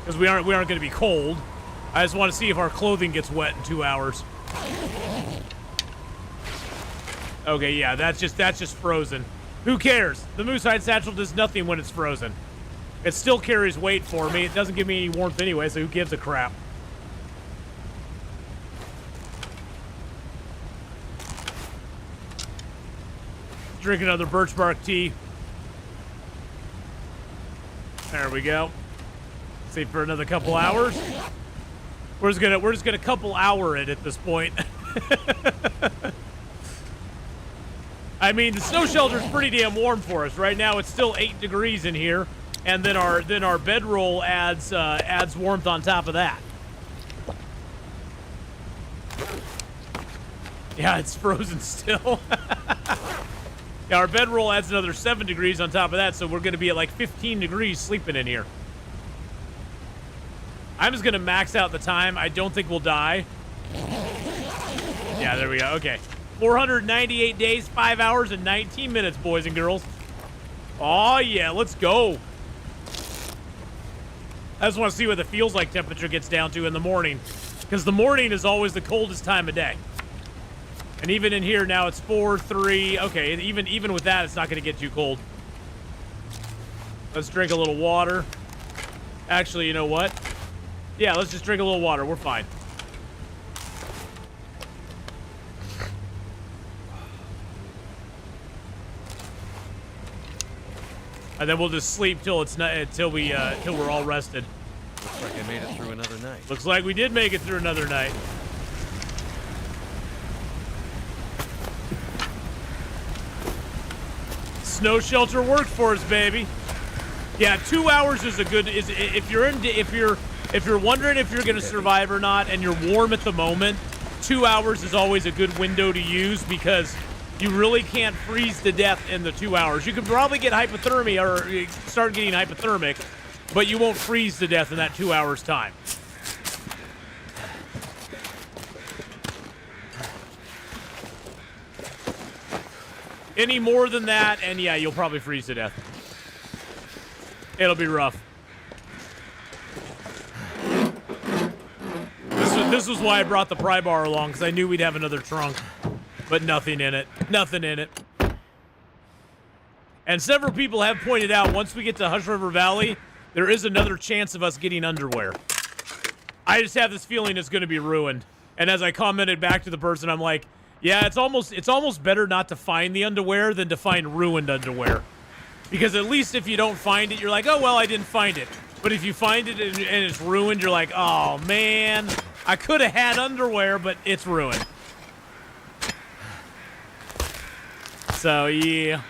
because we aren't going to be cold. I just want to see if our clothing gets wet in 2 hours. Okay, yeah, that's just frozen. Who cares? The moose hide satchel does nothing when it's frozen. It still carries weight for me. It doesn't give me any warmth anyway, so who gives a crap? drink another birch bark tea. There we go. See for another couple hours. We're just gonna couple hour it at this point. I mean, the snow shelter's pretty damn warm for us. Right now it's still 8 degrees in here, and then our bedroll adds warmth on top of that. Yeah, it's frozen still. Yeah, our bedroll adds another 7 degrees on top of that, so we're gonna be at like 15 degrees sleeping in here. I'm just gonna max out the time. I don't think we'll die. Yeah, there we go. Okay. 498 days, 5 hours, and 19 minutes, boys and girls. Oh, yeah, let's go. I just want to see what the feels like temperature gets down to in the morning, because the morning is always the coldest time of day. And even in here now, it's 4-3. Okay, even with that, it's not going to get too cold. Let's drink a little water. Actually, you know what? Yeah, let's just drink a little water. We're fine. And then we'll just sleep till it's not till we're all rested. Looks like I made it through another night. Looks like we did make it through another night. Snow shelter worked for us, baby. Yeah, 2 hours is a good. If you're wondering if you're gonna survive or not, and you're warm at the moment, 2 hours is always a good window to use because you really can't freeze to death in the 2 hours. You could probably get hypothermia or start getting hypothermic, but you won't freeze to death in that 2 hours time. Any more than that, and yeah, you'll probably freeze to death. It'll be rough. This was why I brought the pry bar along, because I knew we'd have another trunk. But nothing in it. Nothing in it. And several people have pointed out, once we get to Hush River Valley, there is another chance of us getting underwear. I just have this feeling it's going to be ruined. And as I commented back to the person, I'm like, yeah, it's almost better not to find the underwear than to find ruined underwear. Because at least if you don't find it, you're like, oh, well, I didn't find it. But if you find it and it's ruined, you're like, oh, man, I could have had underwear, but it's ruined. So, yeah.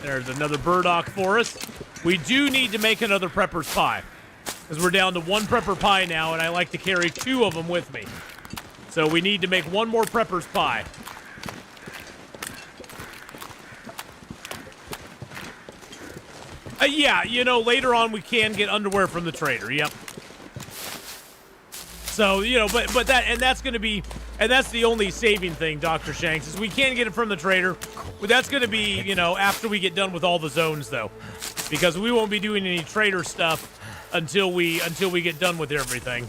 There's another burdock for us. We do need to make another prepper's pie, because we're down to 1 prepper pie now, and I like to carry 2 of them with me. So we need to make 1 more prepper's pie. Yeah, you know, later on we can get underwear from the trader. Yep. So, you know, but that's going to be, and that's the only saving thing, Dr. Shanks, is we can get it from the trader. But that's going to be, you know, after we get done with all the zones, though, because we won't be doing any trader stuff until we get done with everything.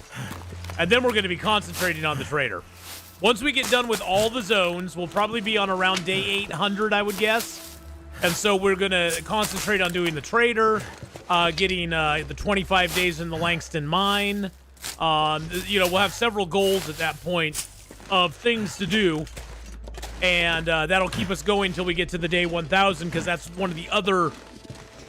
And then we're going to be concentrating on the trader. Once we get done with all the zones, we'll probably be on around day 800, I would guess. And so we're going to concentrate on doing the trader, getting the 25 days in the Langston mine. You know, we'll have several goals at that point of things to do. And that'll keep us going until we get to the day 1000, because that's one of the other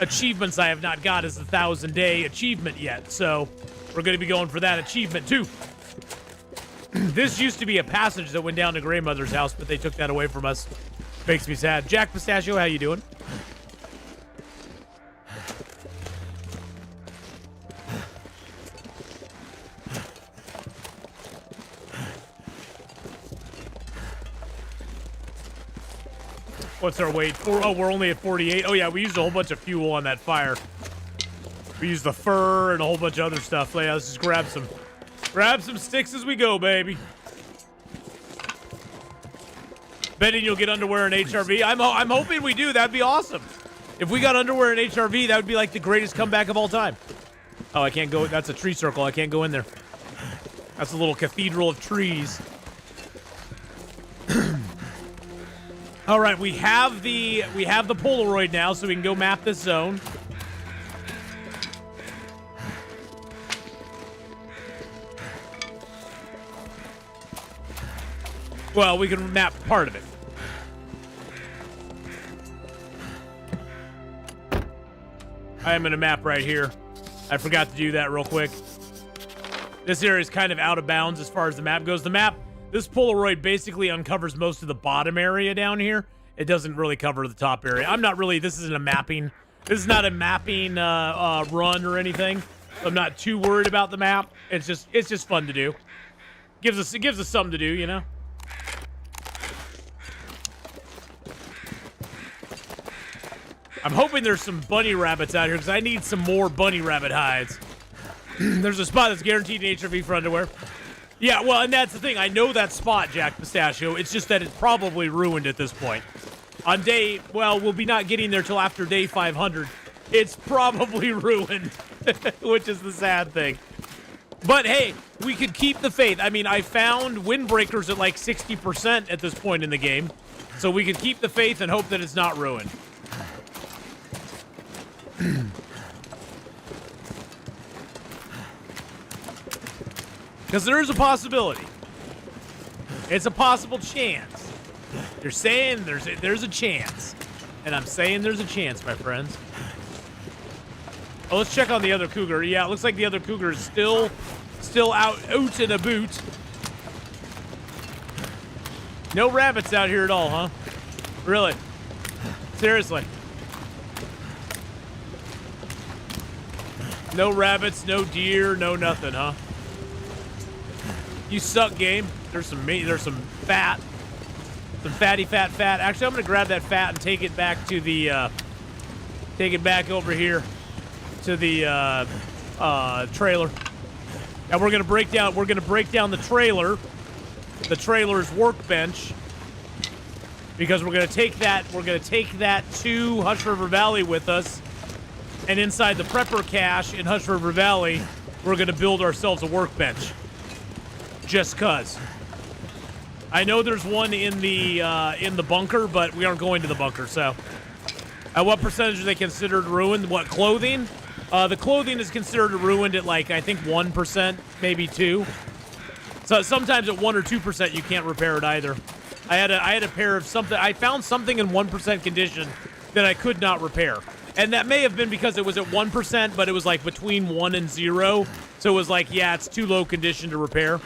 achievements I have not got is the 1,000-day achievement yet. So we're going to be going for that achievement, too. This used to be a passage that went down to Grandmother's house, but they took that away from us. Makes me sad. Jack Pistachio, how you doing? What's our weight? Oh, we're only at 48. Oh, yeah, we used a whole bunch of fuel on that fire. We used the fur and a whole bunch of other stuff. Yeah, let's just grab some sticks as we go, baby. Betting you'll get underwear and HRV. I'm hoping we do. That'd be awesome. If we got underwear and HRV, that would be like the greatest comeback of all time. Oh, I can't go. That's a tree circle. I can't go in there. That's a little cathedral of trees. All right, we have the Polaroid now, so we can go map this zone. Well, we can map part of it. I am in a map right here. I forgot to do that real quick. This area is kind of out of bounds as far as the map goes. The map, this Polaroid basically uncovers most of the bottom area down here. It doesn't really cover the top area. I'm not really, this isn't a mapping. This is not a mapping run or anything. I'm not too worried about the map. It's just fun to do. It gives us something to do, you know? I'm hoping there's some bunny rabbits out here because I need some more bunny rabbit hides. There's a spot that's guaranteed in HRV for underwear. Yeah, well, and that's the thing. I know that spot, Jack Pistachio. It's just that it's probably ruined at this point. On day, well, we'll be not getting there till after day 500. It's probably ruined, which is the sad thing. But hey, we could keep the faith. I mean, I found windbreakers at like 60% at this point in the game. So we could keep the faith and hope that it's not ruined. Because there is a possibility. It's a possible chance. You're saying there's a chance. And I'm saying there's a chance, my friends. Oh, let's check on the other cougar. Yeah, it looks like the other cougar is still out and a boot. No rabbits out here at all, huh? Really? Seriously. No rabbits, no deer, no nothing, huh? You suck, game. There's some meat. There's some fat. Some fatty fat. Actually, I'm gonna grab that fat and take it back to the. Take it back over here to the trailer. And we're gonna break down. We're gonna break down the trailer. The trailer's workbench. Because we're gonna take that. We're gonna take that to Hush River Valley with us. And inside the prepper cache in Hush River Valley, we're gonna build ourselves a workbench. Just cuz. I know there's one in the bunker, but we aren't going to the bunker, so. At what percentage are they considered ruined? What, clothing? The clothing is considered ruined at like, I think 1%, maybe 2. So sometimes at 1 or 2% you can't repair it either. I had a pair of something, I found something in 1% condition that I could not repair. And that may have been because it was at 1%, but it was like between 1 and 0. So it was like, yeah, it's too low condition to repair.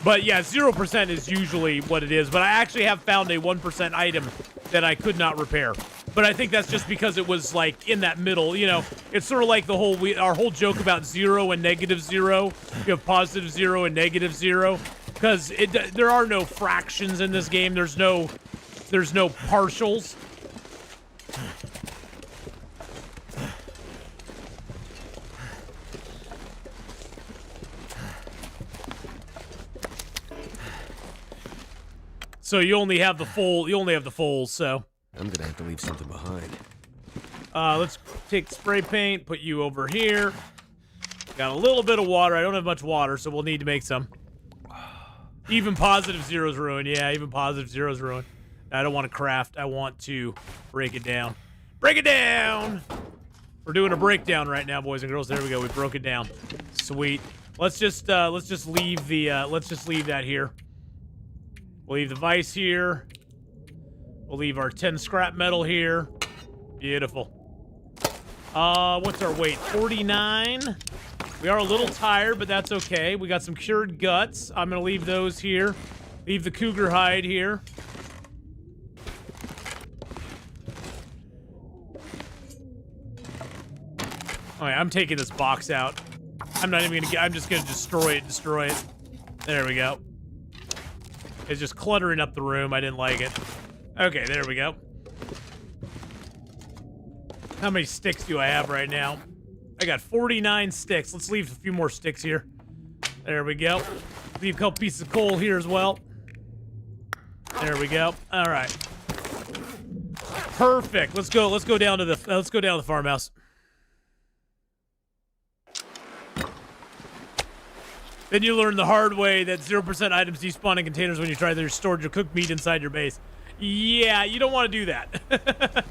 But yeah, 0% is usually what it is. But I actually have found a 1% item that I could not repair. But I think that's just because it was like in that middle, you know. It's sort of like the whole our whole joke about 0 and -0. You have positive 0 and -0 because there are no fractions in this game. There's no partials. So you only have the fulls, so. I'm gonna have to leave something behind. Let's take spray paint, put you over here. Got a little bit of water. I don't have much water, so we'll need to make some. Even positive 0's ruined. Yeah, even positive 0's ruined. I don't want to craft. I want to break it down. Break it down! We're doing a breakdown right now, boys and girls. There we go. We broke it down. Sweet. Let's just leave the let's just leave that here. We'll leave the vise here. We'll leave our 10 scrap metal here. Beautiful. What's our weight? 49. We are a little tired, but that's okay. We got some cured guts. I'm gonna leave those here. Leave the cougar hide here. Alright, I'm taking this box out. I'm not even gonna I'm just gonna destroy it. There we go. It's just cluttering up the room. I didn't like it. Okay, there we go. How many sticks do I have right now? I got 49 sticks. Let's leave a few more sticks here. There we go. Leave a couple pieces of coal here as well. There we go. All right. Perfect. Let's go down to the farmhouse. Then you learn the hard way that 0% items despawn in containers when you try to store your cooked meat inside your base. Yeah, you don't want to do that.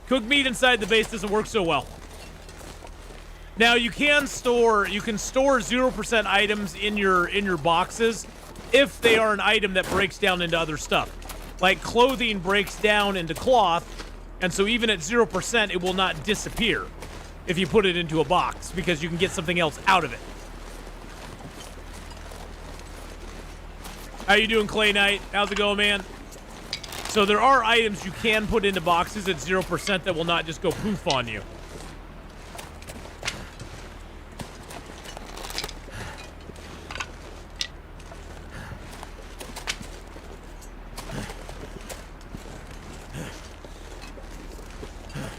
Cooked meat inside the base doesn't work so well. Now you can store 0% items in your boxes if they are an item that breaks down into other stuff. Like clothing breaks down into cloth, and so even at 0%, it will not disappear if you put it into a box, because you can get something else out of it. How you doing, Clay Knight? How's it going, man? So there are items you can put into boxes at 0% that will not just go poof on you.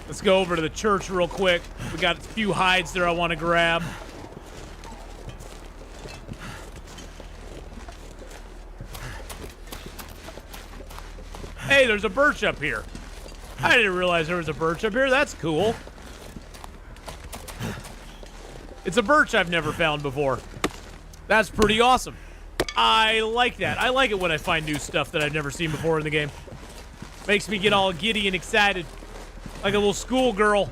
Let's go over to the church real quick. We got a few hides there I want to grab. Hey, there's a birch up here. I didn't realize there was a birch up here. That's cool. It's a birch I've never found before. That's pretty awesome. I like that. I like it when I find new stuff that I've never seen before in the game. Makes me get all giddy and excited. Like a little schoolgirl.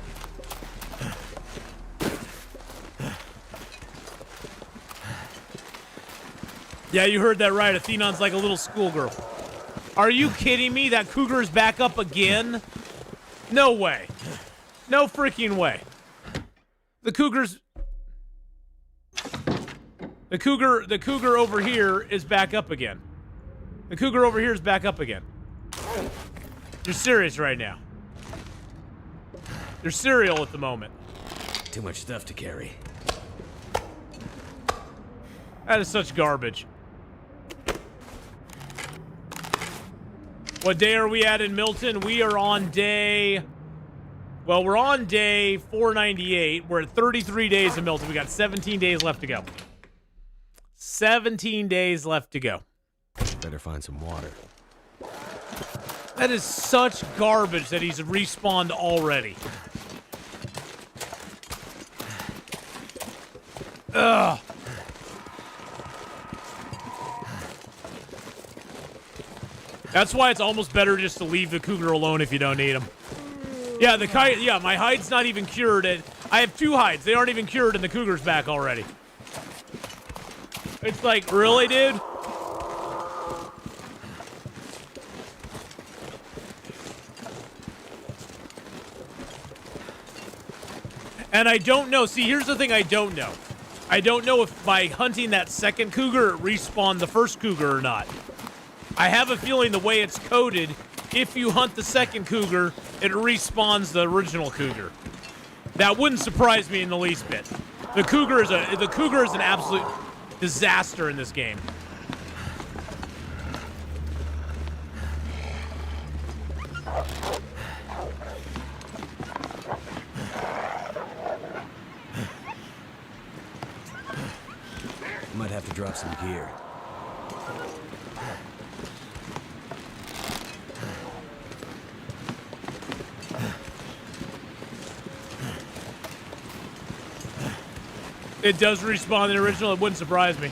Yeah, you heard that right. Atheenon's like a little schoolgirl. Are you kidding me? That cougar's back up again? No way. No freaking way. The cougar over here is back up again. The cougar over here is back up again. You're serious right now. You're cereal at the moment. Too much stuff to carry. That is such garbage. What day are we at in Milton? We are on day... Well, we're on day 498. We're at 33 days in Milton. We got 17 days left to go. 17 days left to go. Better find some water. That is such garbage that he's respawned already. Ugh. That's why it's almost better just to leave the cougar alone if you don't need him. Yeah, my hide's not even cured. I have 2 hides. They aren't even cured, and the cougar's back already. It's like, really, dude? And I don't know. See, here's the thing I don't know. I don't know if by hunting that second cougar, it respawned the first cougar or not. I have a feeling the way it's coded, if you hunt the second cougar, it respawns the original cougar. That wouldn't surprise me in the least bit. The cougar is an absolute disaster in this game. Might have to drop some gear. It does respawn the original. It wouldn't surprise me.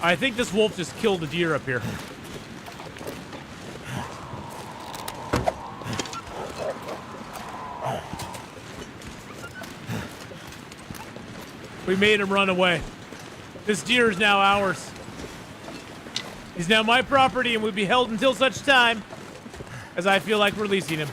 I think this wolf just killed a deer up here. We made him run away. This deer is now ours. He's now my property and will be held until such time as I feel like releasing him.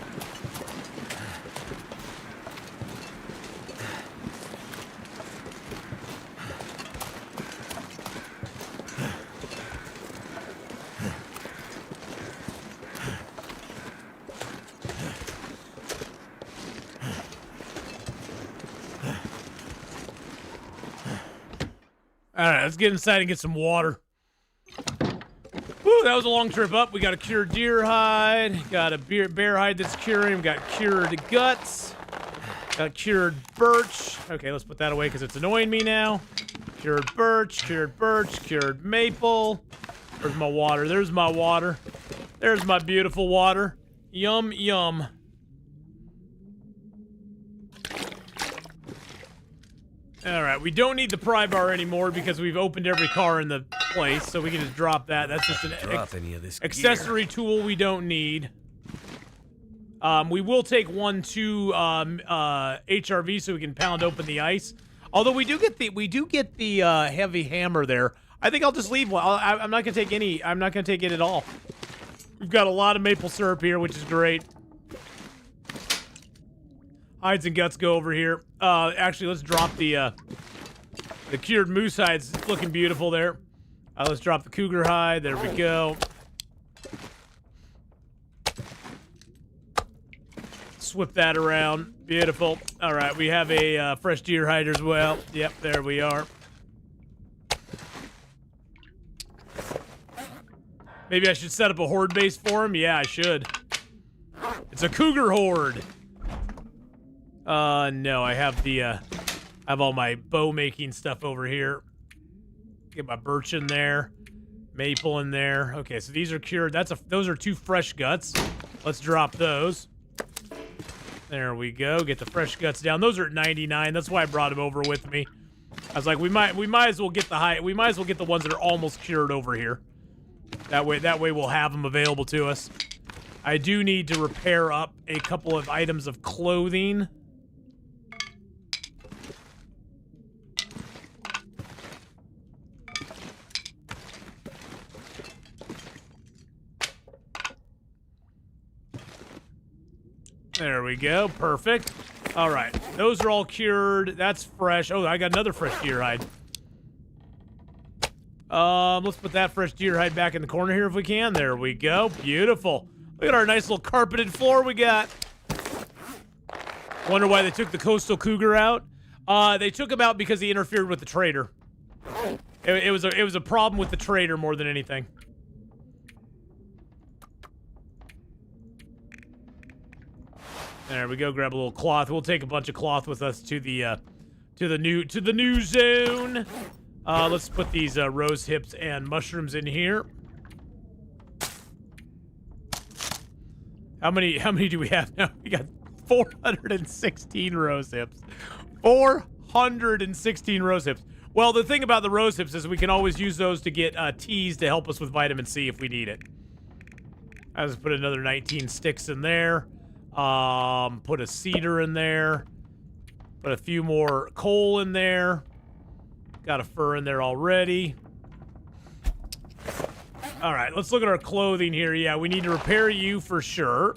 All right, let's get inside and get some water. Woo, that was a long trip up. We got a cured deer hide. Got a bear hide that's curing. We got cured guts. Got cured birch. Okay, let's put that away because it's annoying me now. Cured birch, cured maple. Where's my water? There's my water. There's my beautiful water. Yum, yum. All right, we don't need the pry bar anymore because we've opened every car in the place, so we can just drop that. That's just an accessory tool we don't need. We will take one to HRV so we can pound open the ice. Although we do get the heavy hammer there. I think I'll just leave one. I'm not gonna take any. I'm not gonna take it at all. We've got a lot of maple syrup here, which is great. Hides and guts go over here. Actually, let's drop the cured moose hides. Looking beautiful there. Let's drop the cougar hide. There we go. Swip that around. Beautiful. All right, we have a fresh deer hide as well. Yep, there we are. Maybe I should set up a horde base for him. Yeah, I should. It's a cougar horde. No, I have the, I have all my bow making stuff over here. Get my birch in there. Maple in there. Okay, so these are cured. Those are 2 fresh guts. Let's drop those. There we go. Get the fresh guts down. Those are at 99. That's why I brought them over with me. I was like, we might as well get we might as well get the ones that are almost cured over here. That way we'll have them available to us. I do need to repair up a couple of items of clothing. There we go. Perfect. All right. Those are all cured. That's fresh. Oh, I got another fresh deer hide. Let's put that fresh deer hide back in the corner here if we can. There we go. Beautiful. Look at our nice little carpeted floor we got. Wonder why they took the coastal cougar out. They took him out because he interfered with the trader. It was a problem with the trader more than anything. There we go. Grab a little cloth. We'll take a bunch of cloth with us to the new zone. Let's put these rose hips and mushrooms in here. How many do we have now? We got 416 rose hips. 416 rose hips. Well, the thing about the rose hips is we can always use those to get teas to help us with vitamin C if we need it. I'll just put another 19 sticks in there. Put a cedar in there. Put a few more coal in there. Got a fur in there already. All right, let's look at our clothing here. Yeah, we need to repair you for sure.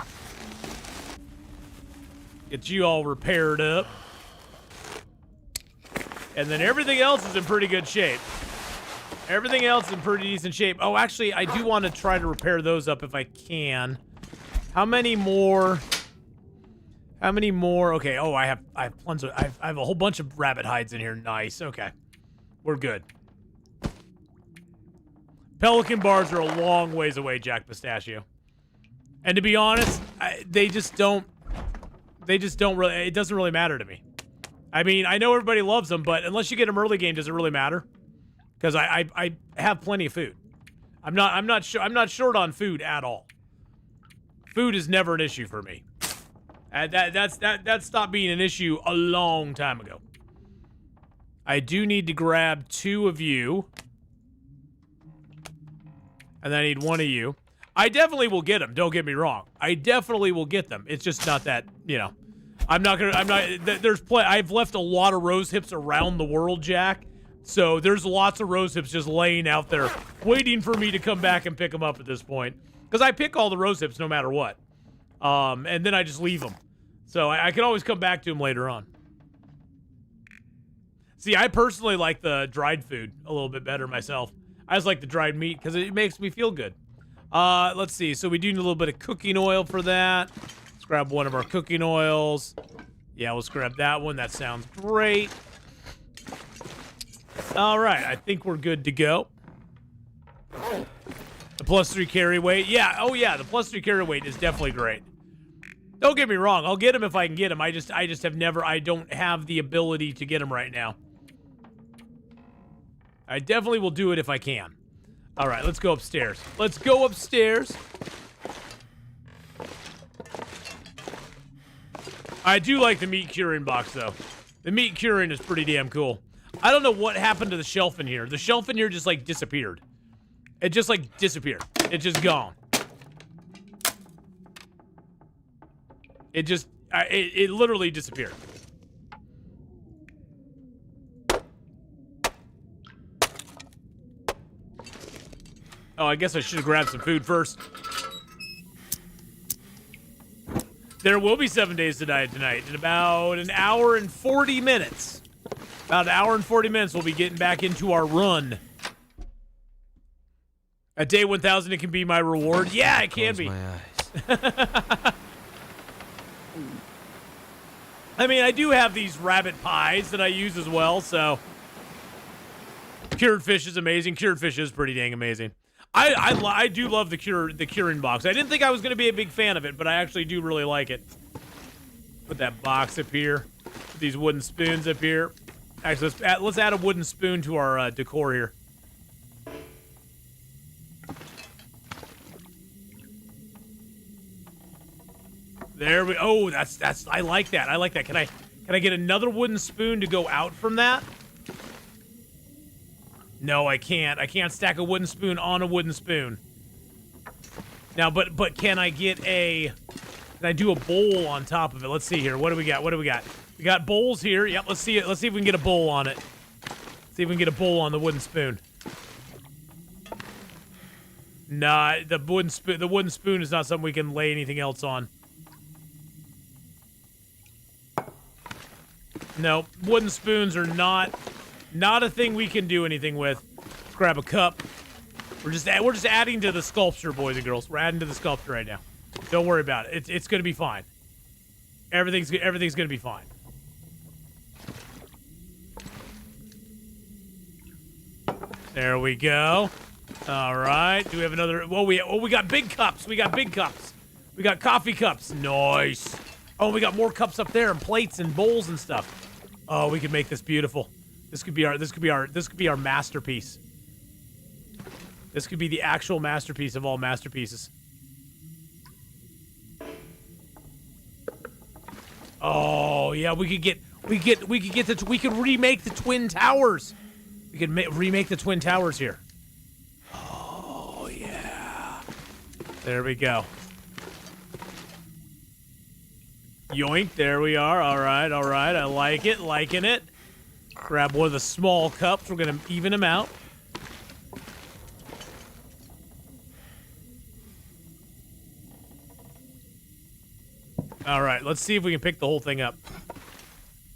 Get you all repaired up. And then everything else is in pretty good shape. Everything else is in pretty decent shape. Oh, actually, I do want to try to repair those up if I can. How many more? How many more? Okay. Oh, I have tons of. I have a whole bunch of rabbit hides in here. Nice. Okay, we're good. Pelican bars are a long ways away, Jack Pistachio. And to be honest, they just don't really. It doesn't really matter to me. I mean, I know everybody loves them, but unless you get them early game, does it really matter? Because I have plenty of food. I'm not short on food at all. Food is never an issue for me. That stopped being an issue a long time ago. I do need to grab 2 of you. And then I need 1 of you. I definitely will get them, don't get me wrong. I definitely will get them. It's just not that, you know. I've left a lot of rose hips around the world, Jack. So there's lots of rose hips just laying out there waiting for me to come back and pick them up at this point. Because I pick all the rose hips no matter what. And then I just leave them. So I can always come back to them later on. See, I personally like the dried food a little bit better myself. I just like the dried meat because it makes me feel good. Let's see. So we do need a little bit of cooking oil for that. Let's grab one of our cooking oils. Yeah, let's grab that one. That sounds great. All right. I think we're good to go. The +3 carry weight. Yeah. Oh, yeah. The +3 carry weight is definitely great. Don't get me wrong. I'll get them if I can get them. I just have never. I don't have the ability to get them right now. I definitely will do it if I can. All right, let's go upstairs. Let's go upstairs. I do like the meat curing box, though. The meat curing is pretty damn cool. I don't know what happened to the shelf in here. The shelf in here just, like, disappeared. It just, like, disappeared. It's just gone. It just, it literally disappeared. Oh, I guess I should have grabbed some food first. There will be 7 days to die tonight. In about an hour and 40 minutes. About an hour and 40 minutes, we'll be getting back into our run. At day 1000, it can be my reward. Yeah, it can be. My eyes. I mean, I do have these rabbit pies that I use as well, so. Cured fish is amazing. Cured fish is pretty dang amazing. I do love the curing box. I didn't think I was going to be a big fan of it, but I actually do really like it. Put that box up here. Put these wooden spoons up here. Actually, let's add a wooden spoon to our decor here. There we. Oh, that's. I like that. I like that. Can I get another wooden spoon to go out from that? No, I can't. I can't stack a wooden spoon on a wooden spoon. Now, but can I get a? Can I do a bowl on top of it? Let's see here. What do we got? What do we got? We got bowls here. Yep. Let's see it. Let's see if we can get a bowl on it. See if we can get a bowl on the wooden spoon. Nah, the wooden spoon is not something we can lay anything else on. No, wooden spoons are not a thing we can do anything with. Let's grab a cup. We're just adding to the sculpture, boys and girls. We're adding to the sculpture right now. Don't worry about it. It's gonna be fine. Everything's gonna be fine. There we go. All right. Do we have another? Well, we got big cups. We got big cups. We got coffee cups. Nice. Oh, we got more cups up there and plates and bowls and stuff. Oh, we could make this beautiful. This could be our masterpiece. This could be the actual masterpiece of all masterpieces. Oh, yeah, we could remake the Twin Towers. We could remake the Twin Towers here. Oh, yeah. There we go. Yoink, there we are. All right. I like it, liking it. Grab one of the small cups. We're going to even them out. All right, let's see if we can pick the whole thing up.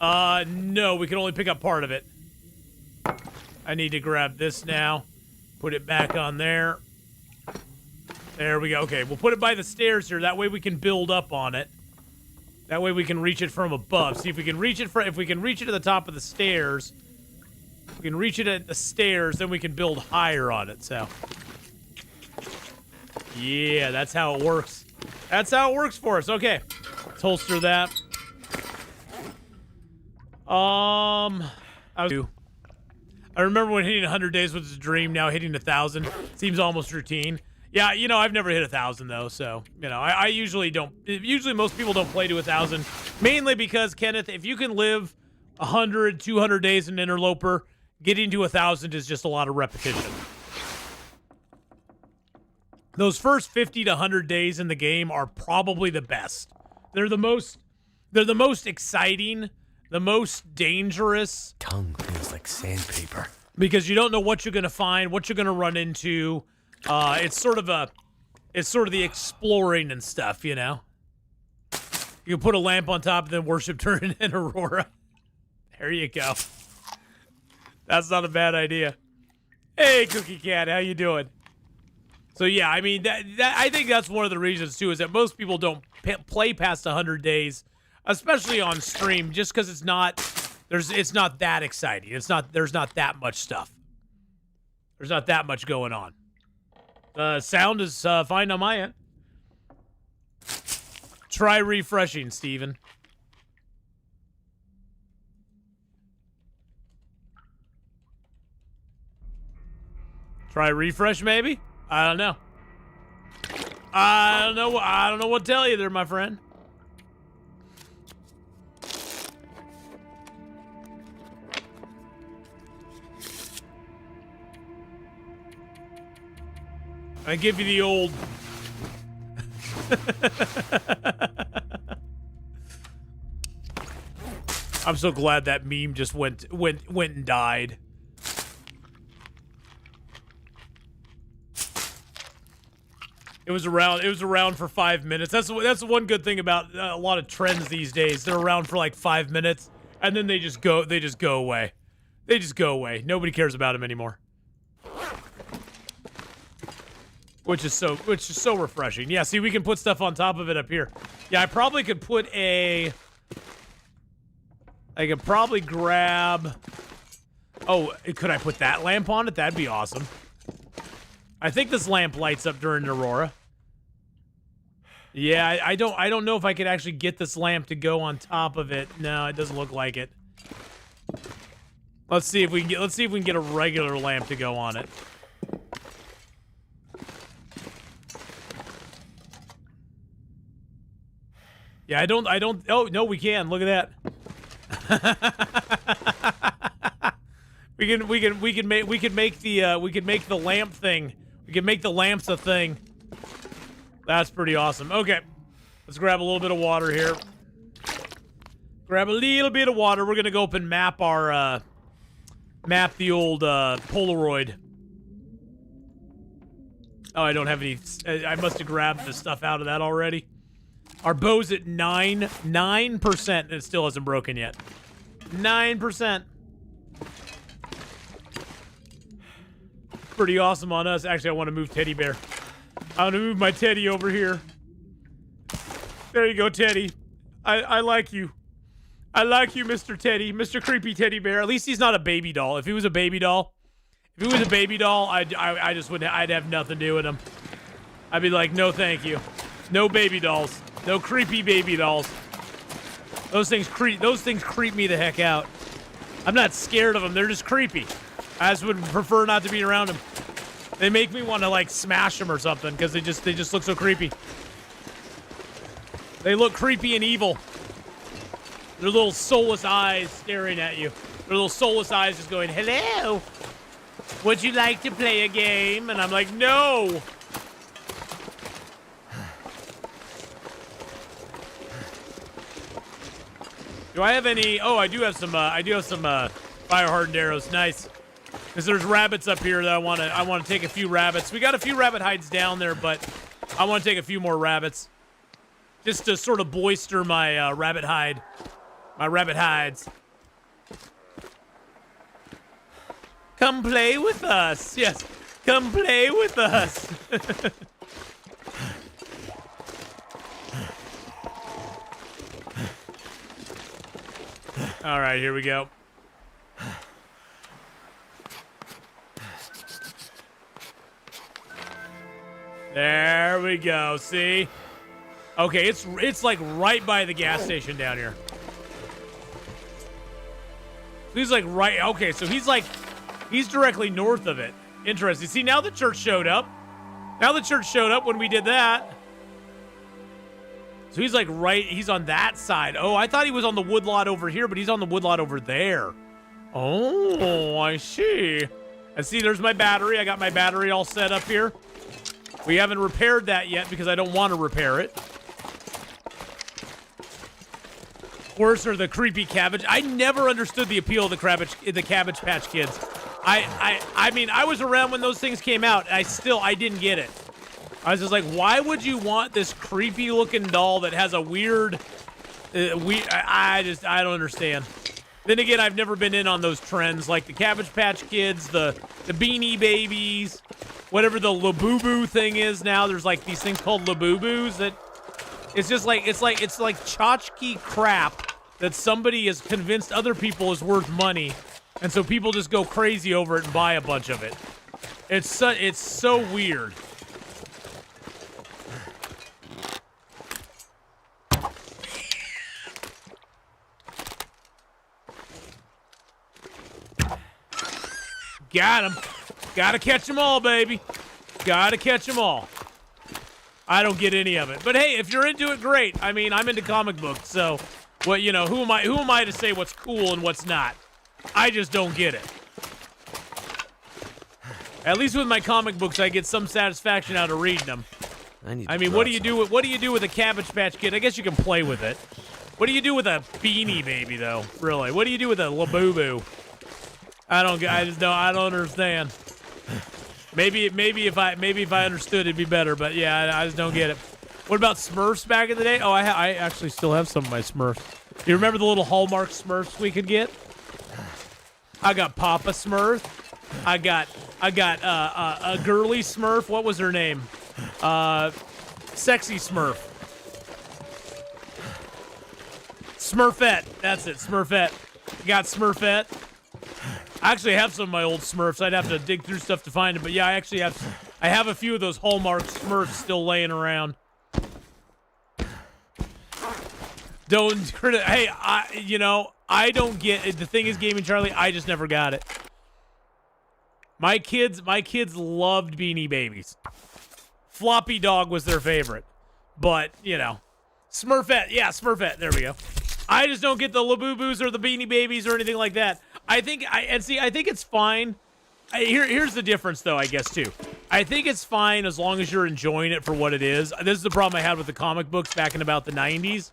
No, we can only pick up part of it. I need to grab this now. Put it back on there. There we go. Okay, we'll put it by the stairs here. That way we can build up on it. That way we can reach it from above. See if we can reach it if we can reach it at the top of the stairs. If we can reach it at the stairs, then we can build higher on it. So, yeah, that's how it works. That's how it works for us. Okay, let's holster that. I remember when hitting 100 days was a dream. Now hitting 1,000 seems almost routine. Yeah, you know, I've never hit 1,000 though, so, you know, I usually don't. Usually most people don't play to 1,000, mainly because, Kenneth, if you can live 100, 200 days in Interloper, getting to 1,000 is just a lot of repetition. Those first 50 to 100 days in the game are probably the best. They're the most exciting, the most dangerous. Tongue feels like sandpaper. Because you don't know what you're going to find, what you're going to run into. It's sort of the exploring and stuff, you know. You can put a lamp on top and then worship turn in Aurora. There you go. That's not a bad idea. Hey, Cookie Cat, how you doing? So yeah, I mean, I think that's one of the reasons too, is that most people don't play past 100 days, especially on stream, just because it's not that exciting. There's not that much stuff. There's not that much going on. Sound is fine on my end. Try refreshing, Steven. Try refresh, maybe? I don't know. I don't know what to tell you there, my friend. I give you the old. I'm so glad that meme just went and died. It was around for 5 minutes. That's the one good thing about a lot of trends these days. They're around for like 5 minutes, and then they just go away. They just go away. Nobody cares about them anymore. Which is so refreshing. Yeah, see, we can put stuff on top of it up here. Yeah, I probably could put I could probably grab... Oh, could I put that lamp on it? That'd be awesome. I think this lamp lights up during Aurora. Yeah, I don't know if I could actually get this lamp to go on top of it. No, it doesn't look like it. Let's see if we can get a regular lamp to go on it. Yeah, I don't oh no, we can. Look at that. we can make the lamp thing. We can make the lamps a thing. That's pretty awesome. Okay. Let's grab a little bit of water here. Grab a little bit of water. We're gonna go up and map our map the old Polaroid. Oh, I don't have any. I must have grabbed the stuff out of that already. Our bow's at 9%, and it still hasn't broken yet. 9%. Pretty awesome on us. Actually, I want to move Teddy Bear. I want to move my Teddy over here. There you go, Teddy. I like you. I like you, Mr. Teddy. Mr. Creepy Teddy Bear. At least he's not a baby doll. If he was a baby doll, I just wouldn't. I'd have nothing to do with him. I'd be like, no, thank you. No baby dolls. No creepy baby dolls. Those things creep me the heck out. I'm not scared of them. They're just creepy. I just would prefer not to be around them. They make me want to like smash them or something because they just look so creepy. They look creepy and evil. Their little soulless eyes staring at you. Their little soulless eyes just going, hello. Would you like to play a game? And I'm like, no. Do I have any? Oh, I do have some fire hardened arrows. Nice. Because there's rabbits up here that I want to take a few rabbits. We got a few rabbit hides down there, but I want to take a few more rabbits. Just to sort of bolster my rabbit hides. Come play with us. Yes. Come play with us. All right, here we go. There we go. See? Okay, it's like right by the gas station down here. He's like right. Okay, so he's directly north of it. Interesting. See, now the church showed up. Now the church showed up when we did that. So he's like right. He's on that side. Oh, I thought he was on the woodlot over here, but he's on the woodlot over there. Oh, I see. And see, there's my battery. I got my battery all set up here. We haven't repaired that yet because I don't want to repair it. Worse are the creepy cabbage. I never understood the appeal of the Cabbage Patch Kids. I mean, I was around when those things came out. I didn't get it. I was just like, why would you want this creepy looking doll that has a weird, I don't understand. Then again, I've never been in on those trends like the Cabbage Patch Kids, the Beanie Babies, whatever the Labubu thing is now. There's like these things called Labubus that it's just like it's like tchotchke crap that somebody has convinced other people is worth money, and so people just go crazy over it and buy a bunch of it. It's so weird. Got him. Gotta catch them all, baby. Gotta catch them all. I don't get any of it. But hey, if you're into it, great. I mean, I'm into comic books, so what, you know, who am I to say what's cool and what's not? I just don't get it. At least with my comic books, I get some satisfaction out of reading them. I mean, what do you do with a Cabbage Patch Kid? I guess you can play with it. What do you do with a Beanie Baby, though? Really? What do you do with a Labubu? I don't understand. Maybe if I understood, it'd be better. But yeah, I just don't get it. What about Smurfs back in the day? Oh, I actually still have some of my Smurfs. You remember the little Hallmark Smurfs we could get? I got Papa Smurf. I got a girly Smurf. What was her name? Sexy Smurf. Smurfette. That's it. Smurfette. Got Smurfette. I actually have some of my old Smurfs. I'd have to dig through stuff to find them, but yeah, I have a few of those Hallmark Smurfs still laying around. Hey, I don't get it. The thing is, Gaming Charlie, I just never got it. My kids loved Beanie Babies. Floppy Dog was their favorite. But, Smurfette. Yeah, Smurfette. There we go. I just don't get the Labubu's or the Beanie Babies or anything like that. I think it's fine. Here's the difference, though, I guess, too. I think it's fine as long as you're enjoying it for what it is. This is the problem I had with the comic books back in about the 90s.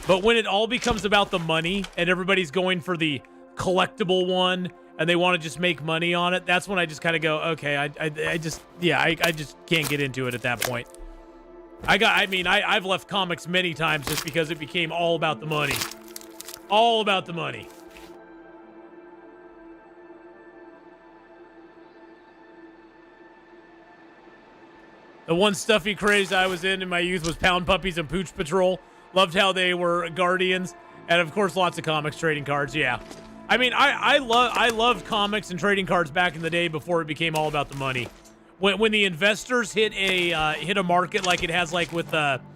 But when it all becomes about the money and everybody's going for the collectible one and they want to just make money on it, that's when I just kind of go, okay, I just can't get into it at that point. I've left comics many times just because it became all about the money. All about the money. The one stuffy craze I was in my youth was Pound Puppies and Pooch Patrol. Loved how they were guardians. And, of course, lots of comics, trading cards, yeah. I mean, I loved comics and trading cards back in the day before it became all about the money. When the investors hit a market like it has, like with Pokemon,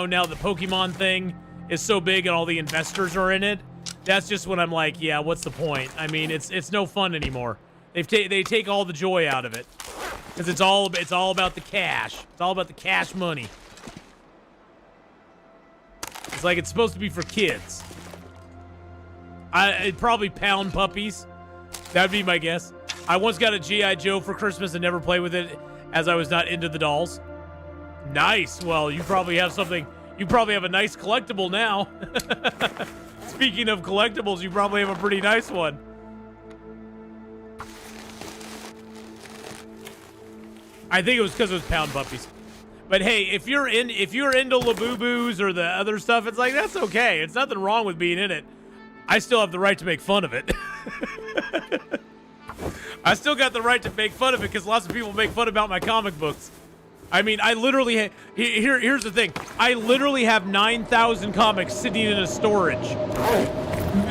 now the Pokemon thing is so big and all the investors are in it, that's just when I'm like, yeah, what's the point? I mean, it's no fun anymore. They take all the joy out of it. Because it's all about the cash. It's all about the cash money. It's like it's supposed to be for kids. It'd probably Pound Puppies. That'd be my guess. I once got a G.I. Joe for Christmas and never played with it as I was not into the dolls. Nice. Well, you probably have something. You probably have a nice collectible now. Speaking of collectibles, you probably have a pretty nice one. I think it was because it was Pound Puppies. But hey, if you're into Labubu's or the other stuff, it's like, that's okay. It's nothing wrong with being in it. I still have the right to make fun of it. I still got the right to make fun of it because lots of people make fun about my comic books. I mean, I literally here's the thing. I literally have 9,000 comics sitting in a storage.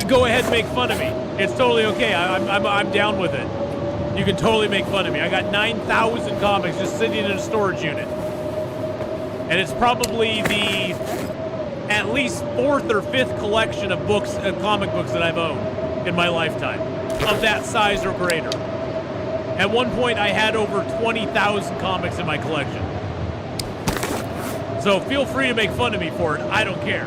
Go ahead and make fun of me. It's totally okay. I'm down with it. You can totally make fun of me. I got 9,000 comics just sitting in a storage unit. And it's probably the at least 4th or 5th collection of comic books that I've owned in my lifetime, of that size or greater. At one point, I had over 20,000 comics in my collection. So feel free to make fun of me for it. I don't care.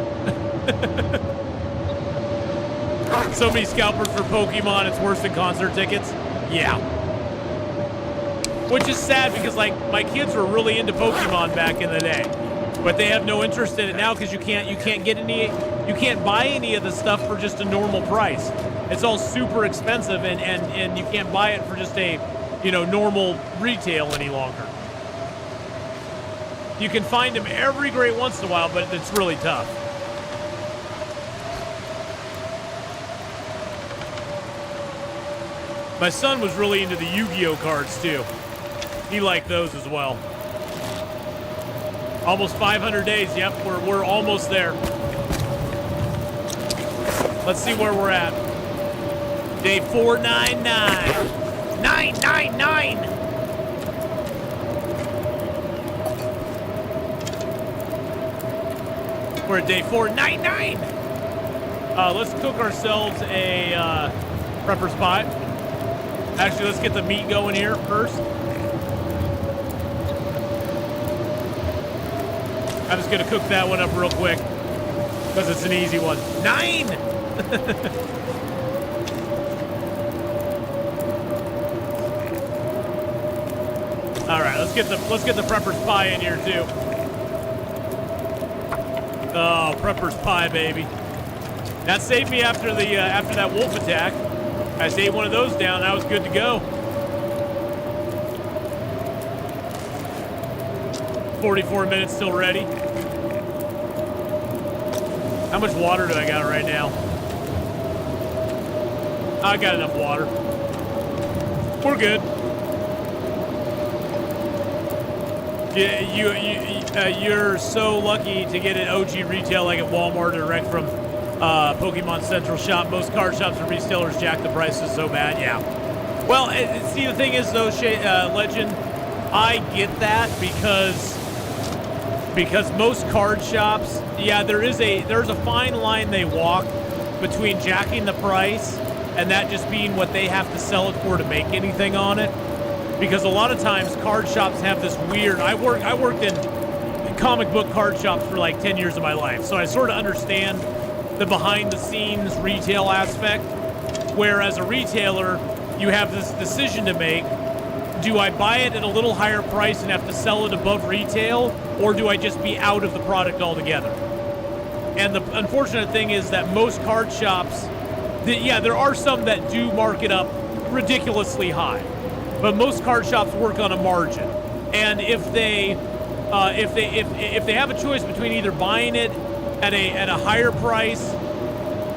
So many scalpers for Pokemon, it's worse than concert tickets. Yeah. Which is sad because, like, my kids were really into Pokemon back in the day. But they have no interest in it now because you can't buy any of the stuff for just a normal price. It's all super expensive and you can't buy it for just a, normal retail any longer. You can find them every great once in a while, but it's really tough. My son was really into the Yu-Gi-Oh cards too. He liked those as well. Almost 500 days. Yep, we're almost there. Let's see where we're at. Day 499. 999. We're at day 499. Let's cook ourselves a prepper's pie. Actually, let's get the meat going here first. I'm just gonna cook that one up real quick because it's an easy one. 9. All right, let's get the prepper's pie in here too. Oh, prepper's pie, baby. That saved me after that wolf attack. I just ate one of those down. I was good to go. 44 minutes still ready. How much water do I got right now? I got enough water. We're good. Yeah, you're so lucky to get an OG retail like at Walmart direct from Pokemon Central Shop. Most card shops and retailers jack the prices so bad. Yeah. Well, see, the thing is though, Legend, I get that because most card shops, yeah, there's a fine line they walk between jacking the price and that just being what they have to sell it for to make anything on it. Because a lot of times card shops have this weird, I worked in comic book card shops for like 10 years of my life, so I sort of understand the behind the scenes retail aspect, where as a retailer, you have this decision to make. Do I buy it at a little higher price and have to sell it above retail, or do I just be out of the product altogether? And the unfortunate thing is that most card shops, there are some that do mark it up ridiculously high, but most card shops work on a margin. And if they have a choice between either buying it at a higher price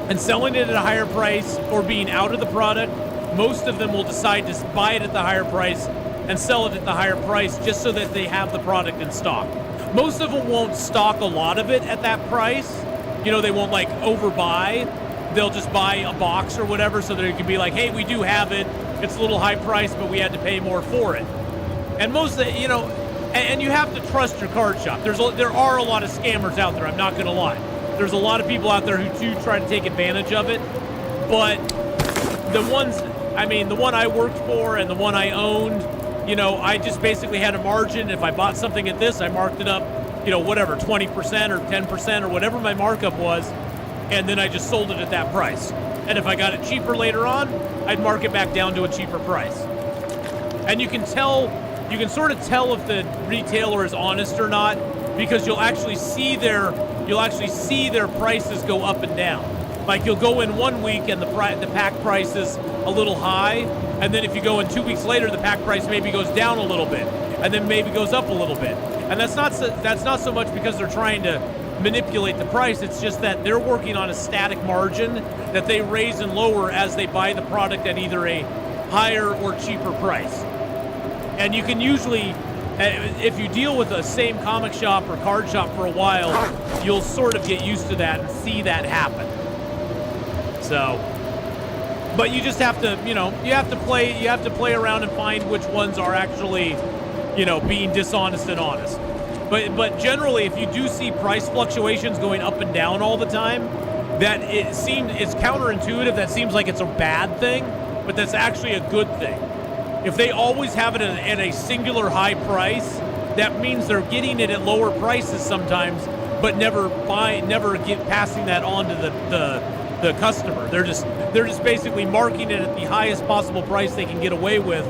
and selling it at a higher price or being out of the product, most of them will decide to buy it at the higher price and sell it at the higher price just so that they have the product in stock. Most of them won't stock a lot of it at that price. You know, they won't like overbuy. They'll just buy a box or whatever so that it can be like, hey, we do have it. It's a little high price, but we had to pay more for it. And most of the, and you have to trust your card shop. There are a lot of scammers out there, I'm not gonna lie. There's a lot of people out there who do try to take advantage of it, but the one I worked for and the one I owned, I just basically had a margin. If I bought something at this, I marked it up, whatever, 20% or 10% or whatever my markup was, and then I just sold it at that price. And if I got it cheaper later on, I'd mark it back down to a cheaper price. And you can sort of tell if the retailer is honest or not, because you'll actually see their prices go up and down. Like you'll go in 1 week and the pack price is a little high, and then if you go in 2 weeks later, the pack price maybe goes down a little bit, and then maybe goes up a little bit. And that's not so much because they're trying to manipulate the price. It's just that they're working on a static margin that they raise and lower as they buy the product at either a higher or cheaper price. And you can usually, if you deal with the same comic shop or card shop for a while, you'll sort of get used to that and see that happen. So, but you just have to, you have to play around and find which ones are actually, being dishonest and honest. But generally, if you do see price fluctuations going up and down all the time, it's counterintuitive. That seems like it's a bad thing, but that's actually a good thing. If they always have it at a singular high price, that means they're getting it at lower prices sometimes, but never passing that on to the customer. They're just basically marking it at the highest possible price they can get away with,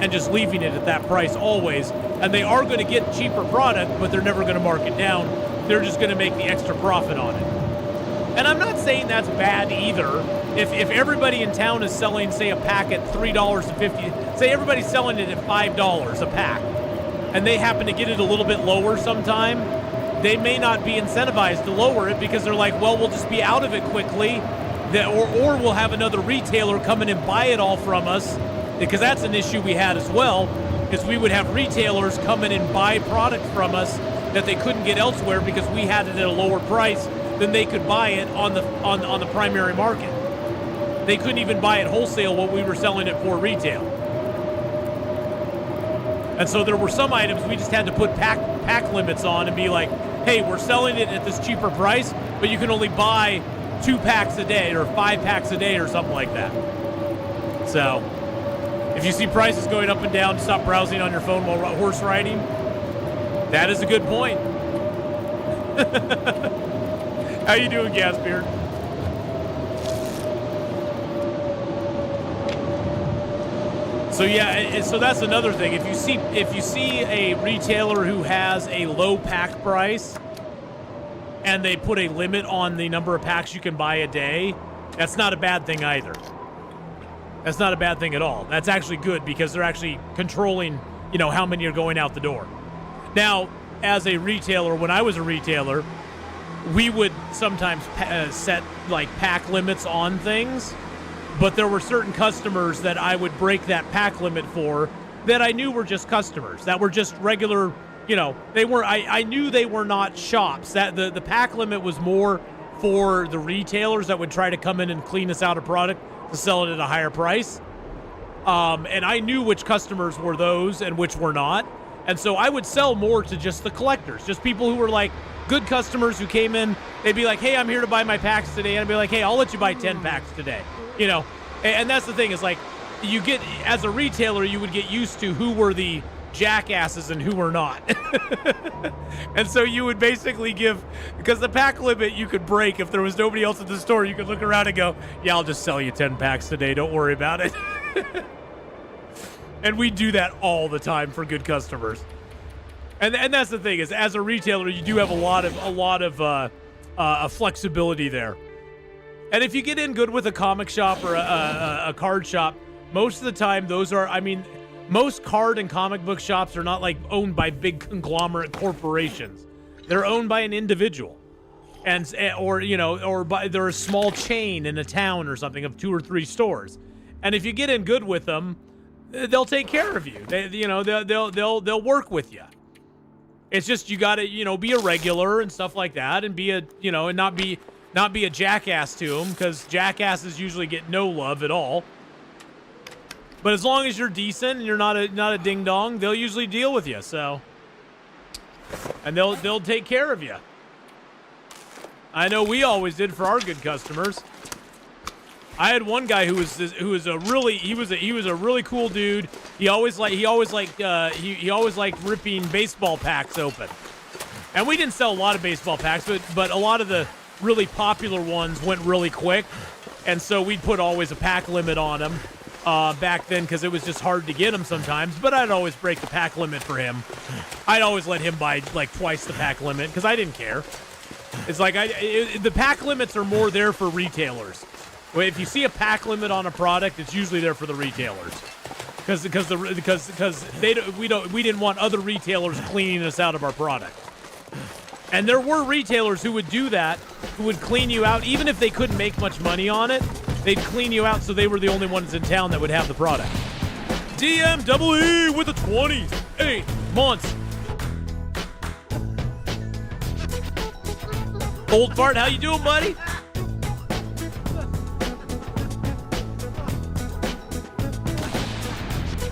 and just leaving it at that price always. And they are going to get cheaper product, but they're never going to mark it down. They're just going to make the extra profit on it. And I'm not saying that's bad either. If everybody in town is selling, say, a pack at $3.50, say everybody's selling it at $5 a pack, and they happen to get it a little bit lower sometime, they may not be incentivized to lower it because they're like, well, we'll just be out of it quickly, or we'll have another retailer come in and buy it all from us, because that's an issue we had as well, is we would have retailers come in and buy product from us that they couldn't get elsewhere because we had it at a lower price than they could buy it on the primary market. They couldn't even buy it wholesale what we were selling it for retail. And so there were some items we just had to put pack limits on and be like, hey, we're selling it at this cheaper price, but you can only buy 2 packs a day or 5 packs a day or something like that. So if you see prices going up and down, stop browsing on your phone while horse riding. That is a good point. How you doing, Gasbeard? So yeah, so that's another thing. If you see a retailer who has a low pack price and they put a limit on the number of packs you can buy a day, that's not a bad thing either. That's not a bad thing at all. That's actually good because they're actually controlling, you know, how many are going out the door. Now, as a retailer, when I was a retailer, we would sometimes set like pack limits on things, but there were certain customers that I would break that pack limit for that I knew were just customers, that were just regular, you know, they were, I knew they were not shops. That the pack limit was more for the retailers that would try to come in and clean us out a product to sell it at a higher price. And I knew which customers were those and which were not. And so I would sell more to just the collectors, just people who were like good customers who came in. They'd be like, hey, I'm here to buy my packs today. And I'd be like, hey, I'll let you buy 10 packs today. You know, and that's the thing is like, you get, as a retailer, you would get used to who were the jackasses and who were not. And so you would basically give, because the pack limit you could break if there was nobody else at the store, you could look around and go, yeah, I'll just sell you 10 packs today. Don't worry about it. And we do that all the time for good customers. And that's the thing is, as a retailer, you do have a lot of flexibility there. And if you get in good with a comic shop or a card shop, most of the time those are, I mean, most card and comic book shops are not like owned by big conglomerate corporations. They're owned by an individual, or you know, or by, they're a small chain in a town or something of 2 or 3 stores. And if you get in good with them, they'll take care of you. They'll work with you. It's just you got to, you know, be a regular and stuff like that, and be a, you know, and not be a jackass to them, because jackasses usually get no love at all. But as long as you're decent and you're not a ding dong, they'll usually deal with you. So, and they'll take care of you. I know we always did for our good customers. I had one guy who was a really cool dude. He always liked ripping baseball packs open. And we didn't sell a lot of baseball packs, but a lot of the really popular ones went really quick. And so we'd put always a pack limit on them back then, because it was just hard to get them sometimes. But I'd always break the pack limit for him. I'd always let him buy like twice the pack limit because I didn't care. It's like the pack limits are more there for retailers. If you see a pack limit on a product, it's usually there for the retailers, because we didn't want other retailers cleaning us out of our product. And there were retailers who would do that, who would clean you out even if they couldn't make much money on it. They'd clean you out so they were the only ones in town that would have the product. DMEE with the 28 months. Old fart, how you doing, buddy?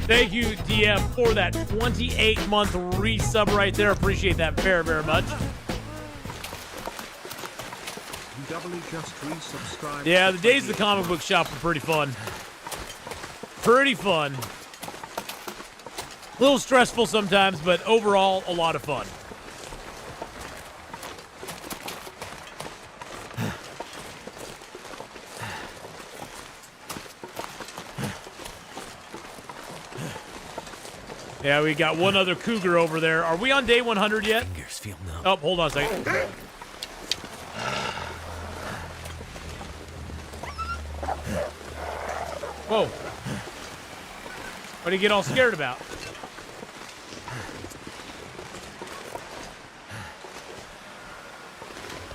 Thank you, DM, for that 28-month resub right there. Appreciate that very, very much. Yeah, the days of the comic book shop were pretty fun. Pretty fun. A little stressful sometimes, but overall, a lot of fun. Yeah, we got one other cougar over there. Are we on day 100 yet? Fingers feel numb. Oh, hold on a second. Whoa. What do you get all scared about?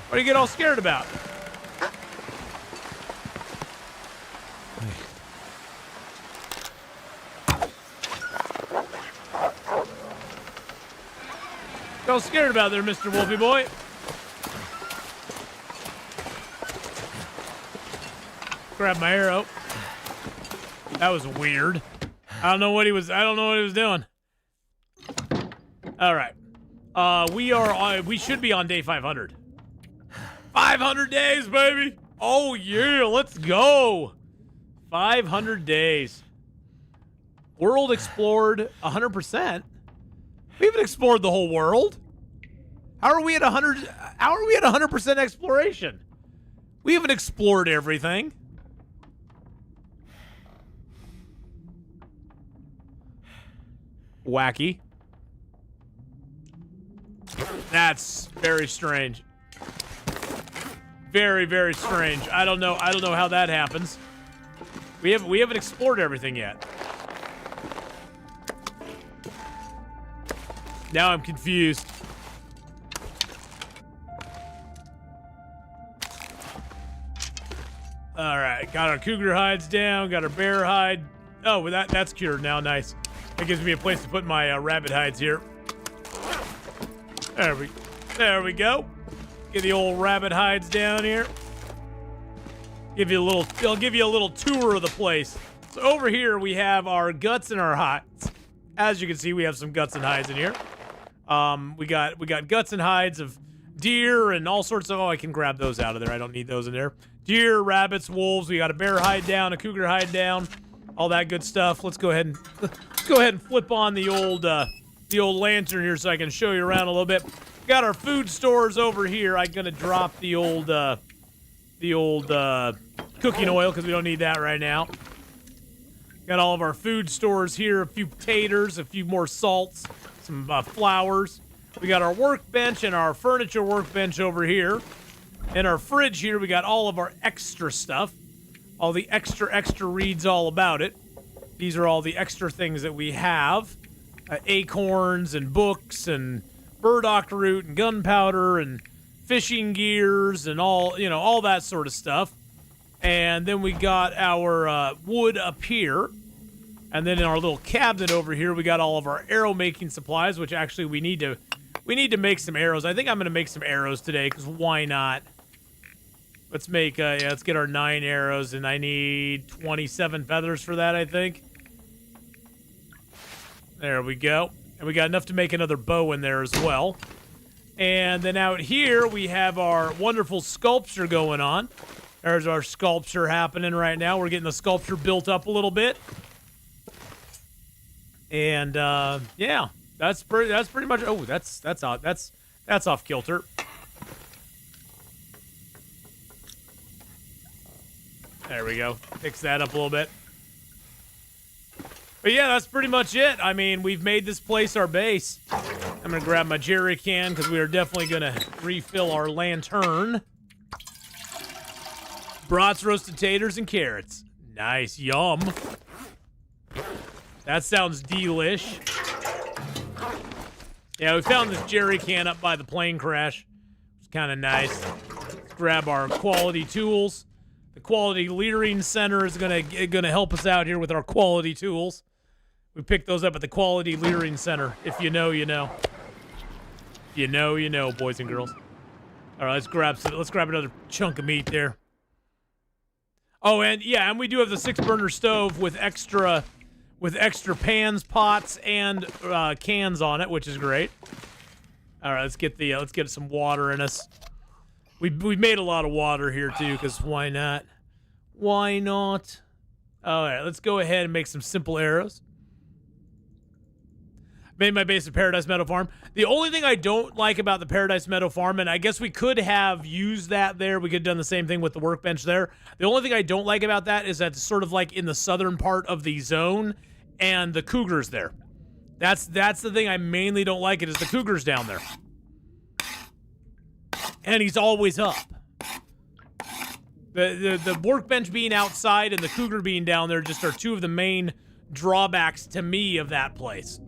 What do you get all scared about? All scared about there, Mr. Wolfie boy. Grab my arrow. That was weird. I don't know what he was doing. All right. We should be on day 500. 500 days, baby. Oh yeah, let's go. 500 days. World explored 100%. We haven't explored the whole world. How are we at 100? How are we at 100% exploration? We haven't explored everything. Wacky. That's very strange. Very, very strange. I don't know how that happens. We haven't explored everything yet. Now I'm confused. All right, got our cougar hides down, got our bear hide. Oh, well, that's cured now. Nice. That gives me a place to put my rabbit hides here. There we go. Get the old rabbit hides down here. I'll give you a little tour of the place. So over here we have our guts and our hides. As you can see, we have some guts and hides in here. We got guts and hides of deer and all sorts of. Oh, I can grab those out of there. I don't need those in there. Deer, rabbits, wolves. We got a bear hide down, a cougar hide down, all that good stuff. Let's go ahead and flip on the old lantern here so I can show you around a little bit. Got our food stores over here. I'm gonna drop the old cooking oil because we don't need that right now. Got all of our food stores here. A few potatoes, a few more salts, some flours. We got our workbench and our furniture workbench over here. In our fridge here, we got all of our extra stuff. All the extra reads all about it. These are all the extra things that we have. Acorns and books and burdock root and gunpowder and fishing gears and all that sort of stuff. And then we got our wood up here. And then in our little cabinet over here, we got all of our arrow making supplies, which actually we need to make some arrows. I think I'm going to make some arrows today, because why not? Let's make, let's get our 9 arrows, and I need 27 feathers for that, I think. There we go. And we got enough to make another bow in there as well. And then out here, we have our wonderful sculpture going on. There's our sculpture happening right now. We're getting the sculpture built up a little bit. And, yeah, that's pretty much, oh, that's off kilter. There we go. Fix that up a little bit. But yeah, that's pretty much it. I mean, we've made this place our base. I'm going to grab my jerry can because we are definitely going to refill our lantern. Brats, roasted taters, and carrots. Nice. Yum. That sounds delish. Yeah, we found this jerry can up by the plane crash. It's kind of nice. Let's grab our quality tools. The Quality Leering Center is gonna help us out here with our quality tools. We picked those up at the Quality Leering Center. If you know, you know. If you know, you know, boys and girls. All right, let's grab another chunk of meat there. Oh, and yeah, and we do have the 6-burner stove with extra pans, pots, and cans on it, which is great. All right, let's get some water in us. We made a lot of water here too, because why not? Why not? All right, let's go ahead and make some simple arrows. Made my base at Paradise Meadow Farm. The only thing I don't like about the Paradise Meadow Farm, and I guess we could have used that there. We could have done the same thing with the workbench there. The only thing I don't like about that is that it's sort of like in the southern part of the zone, and the cougars there. That's the thing I mainly don't like. It is the cougars down there. And he's always up. The workbench being outside and the cougar being down there just are two of the main drawbacks to me of that place.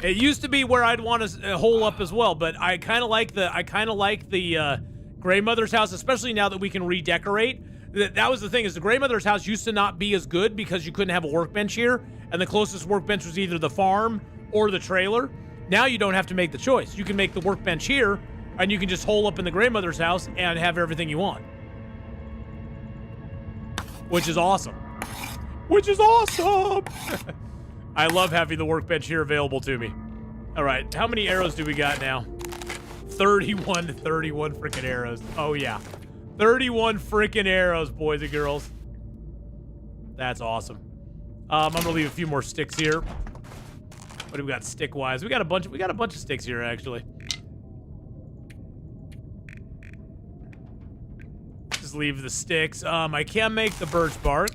It used to be where I'd want to hole up as well, but I kind of like the Grey Mother's house, especially now that we can redecorate. That was the thing, is the Grey Mother's house used to not be as good because you couldn't have a workbench here, and the closest workbench was either the farm or the trailer. Now you don't have to make the choice. You can make the workbench here, and you can just hole up in the Grey Mother's house and have everything you want. Which is awesome. Which is awesome! I love having the workbench here available to me. All right, how many arrows do we got now? 31 freaking arrows. Oh, yeah. 31 freaking arrows, boys and girls. That's awesome. I'm gonna leave a few more sticks here. What do we got stick-wise? We got a bunch of sticks here, actually. Just leave the sticks. I can make the birch bark.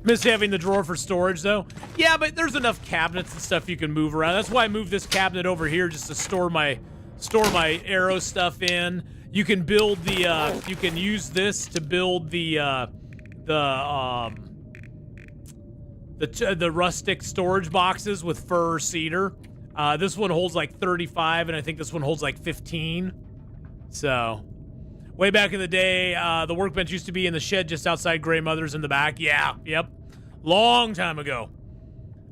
Miss having the drawer for storage, though. Yeah, but there's enough cabinets and stuff you can move around. That's why I moved this cabinet over here, just to store my arrow stuff in. You can build the, you can use this to build the the rustic storage boxes with fir cedar. This one holds like 35, and I think this one holds like 15. So, way back in the day, the workbench used to be in the shed just outside Grey Mother's in the back. Yeah, yep. Long time ago.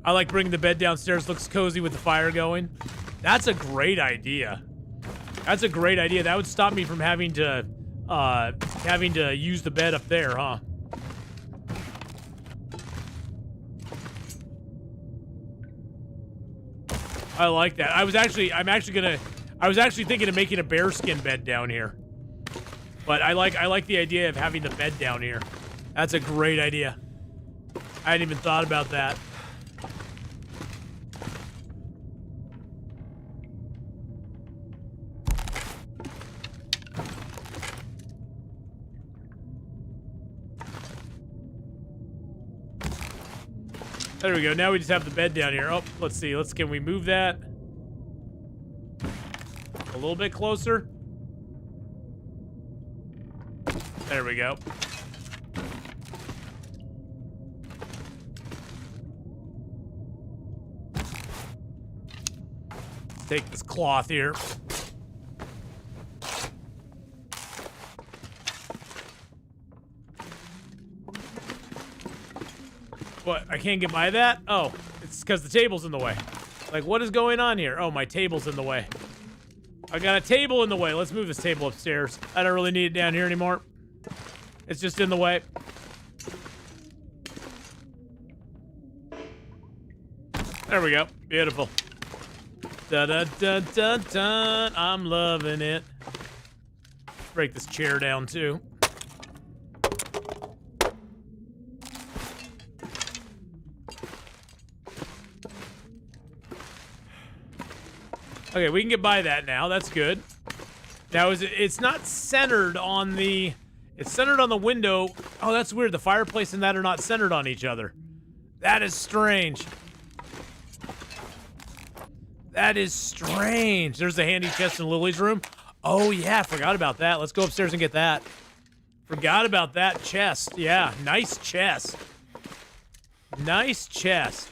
I like bringing the bed downstairs. Looks cozy with the fire going. That's a great idea. That's a great idea. That would stop me from having to use the bed up there, huh? I like that. I was actually thinking of making a bearskin bed down here. But I like the idea of having the bed down here. That's a great idea. I hadn't even thought about that. There we go. Now we just have the bed down here. Oh, let's see. Can we move that a little bit closer? There we go. Take this cloth here. What? I can't get by that? Oh, it's because the table's in the way. Like, what is going on here? Oh, my table's in the way. I got a table in the way. Let's move this table upstairs. I don't really need it down here anymore. It's just in the way. There we go. Beautiful. Da-da-da-da-da. I'm loving it. Break this chair down, too. Okay, we can get by that now. That's good. Now, it's not centered on the... It's centered on the window. Oh, that's weird. The fireplace and that are not centered on each other. That is strange. That is strange. There's the handy chest in Lily's room. Oh, yeah. Forgot about that. Let's go upstairs and get that. Forgot about that chest. Yeah, nice chest. Nice chest.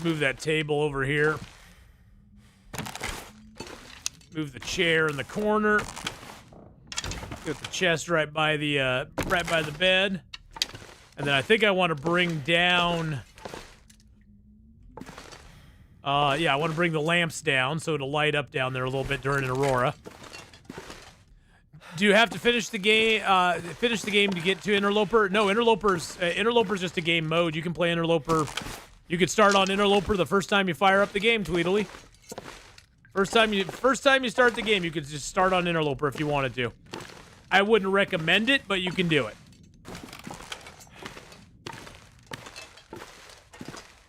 Move that table over here. Move the chair in the corner. Get the chest right by the bed. And then I think I want to bring down... yeah, I want to bring the lamps down so it'll light up down there a little bit during an aurora. Do you have to finish the game? To get to Interloper? No, Interloper's just a game mode. You can play Interloper. You could start on Interloper the first time you fire up the game, Tweedly. First time you start the game, you could just start on Interloper if you wanted to. I wouldn't recommend it, but you can do it.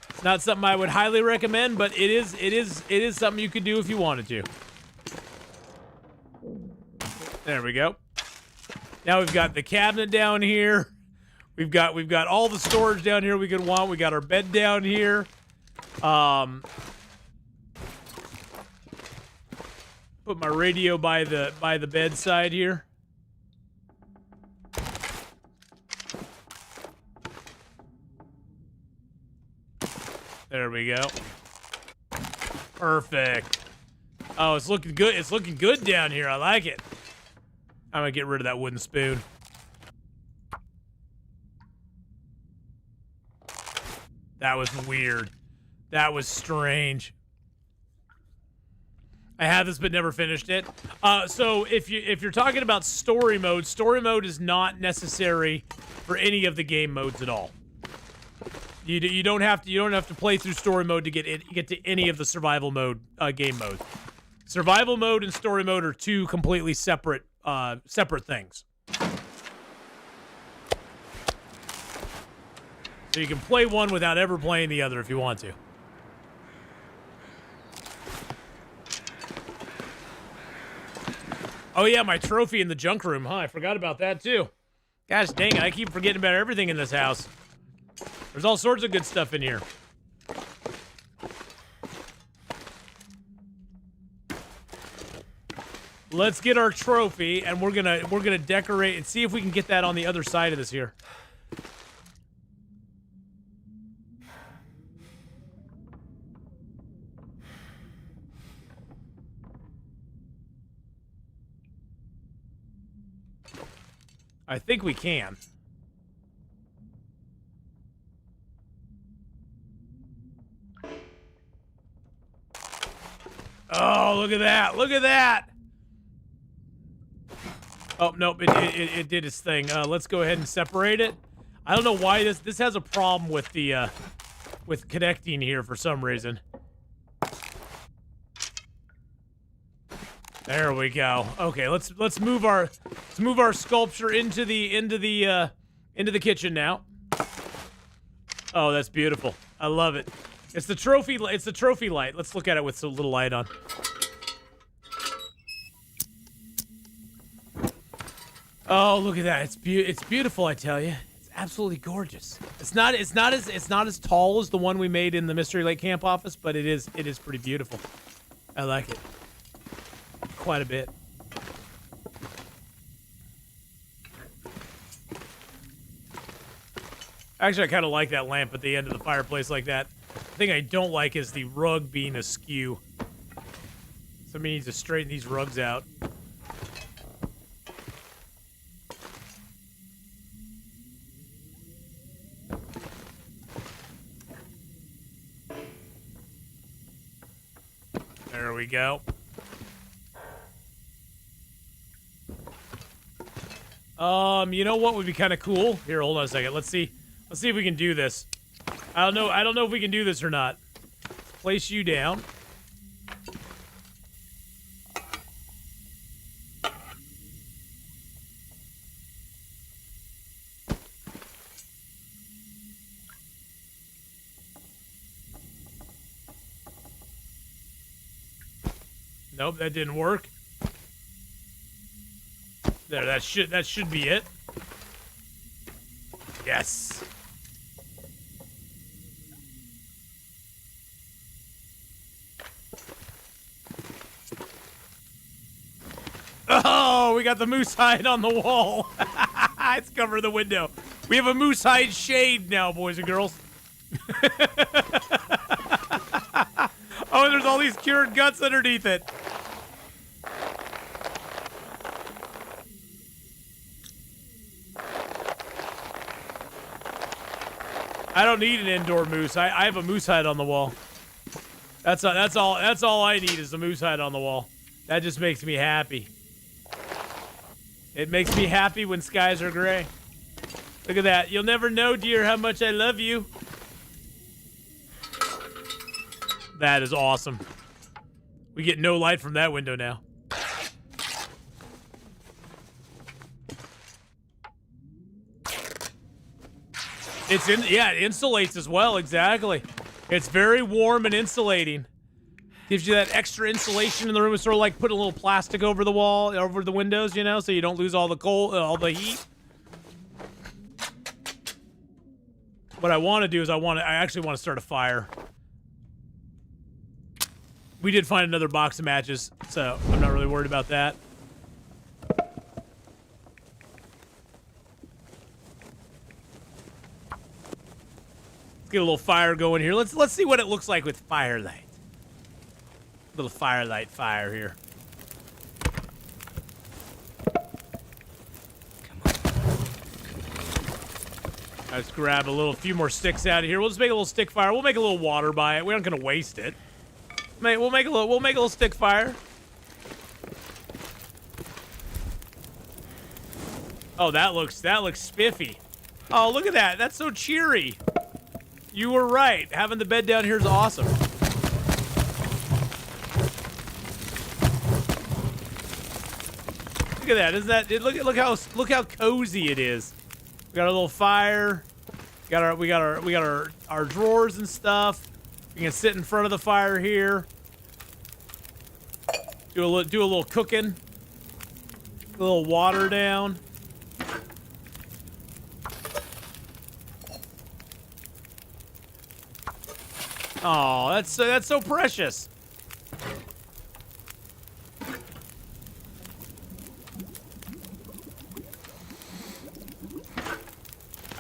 It's not something I would highly recommend, but it is something you could do if you wanted to. There we go. Now we've got the cabinet down here. We've got all the storage down here we could want. We got our bed down here. Put my radio by the bedside here. There we go. Perfect. Oh, it's looking good. It's looking good down here. I like it. I'm gonna get rid of that wooden spoon. That was weird. That was strange. I have this but never finished it. So if you're talking about story mode is not necessary for any of the game modes at all. You don't have to play through story mode to get to any of the survival mode game modes. Survival mode and story mode are two completely separate things. So you can play one without ever playing the other if you want to. Oh yeah, my trophy in the junk room, huh? I forgot about that too. Gosh dang it, I keep forgetting about everything in this house. There's all sorts of good stuff in here. Let's get our trophy, and we're gonna decorate and see if we can get that on the other side of this here. I think we can. Oh, look at that! Look at that! Oh, nope, it did its thing. Let's go ahead and separate it. I don't know why this has a problem with the, with connecting here for some reason. There we go. Okay, let's move our sculpture into the kitchen now. Oh, that's beautiful. I love it. It's the trophy light. Let's look at it with a little light on. Oh, look at that. It's beautiful, I tell you. It's absolutely gorgeous. It's not as tall as the one we made in the Mystery Lake Camp office, but it is pretty beautiful. I like it quite a bit. Actually, I kind of like that lamp at the end of the fireplace like that. The thing I don't like is the rug being askew. Somebody needs to straighten these rugs out. There we go. You know what would be kind of cool? Here, hold on a second. Let's see if we can do this. I don't know if we can do this or not. Place you down. Nope, that didn't work. There, that should be it. Yes. Oh, we got the moose hide on the wall. It's covering the window. We have a moose hide shade now, boys and girls. Oh, and there's all these cured guts underneath it. I don't need an indoor moose. I have a moose hide on the wall. That's all I need is a moose hide on the wall. That just makes me happy. It makes me happy when skies are gray. Look at that. You'll never know, dear, how much I love you. That is awesome. We get no light from that window now. Yeah, it insulates as well, exactly. It's very warm and insulating. Gives you that extra insulation in the room. It's sort of like putting a little plastic over the wall, over the windows, you know, so you don't lose all the cold, all the heat. What I want to do is I actually want to start a fire. We did find another box of matches, so I'm not really worried about that. Let's get a little fire going here. Let's see what it looks like with firelight. Little firelight fire here. Come on. Let's grab a few more sticks out of here. We'll just make a little stick fire. We'll make a little water by it. We aren't gonna waste it. We'll make a little stick fire. Oh, that looks spiffy. Oh, look at that. That's so cheery. You were right. Having the bed down here is awesome. Look at that. Isn't that look how cozy it is. We got a little fire. We got our drawers and stuff. We can sit in front of the fire here. Do a little cooking. A little water down. Oh, that's so precious.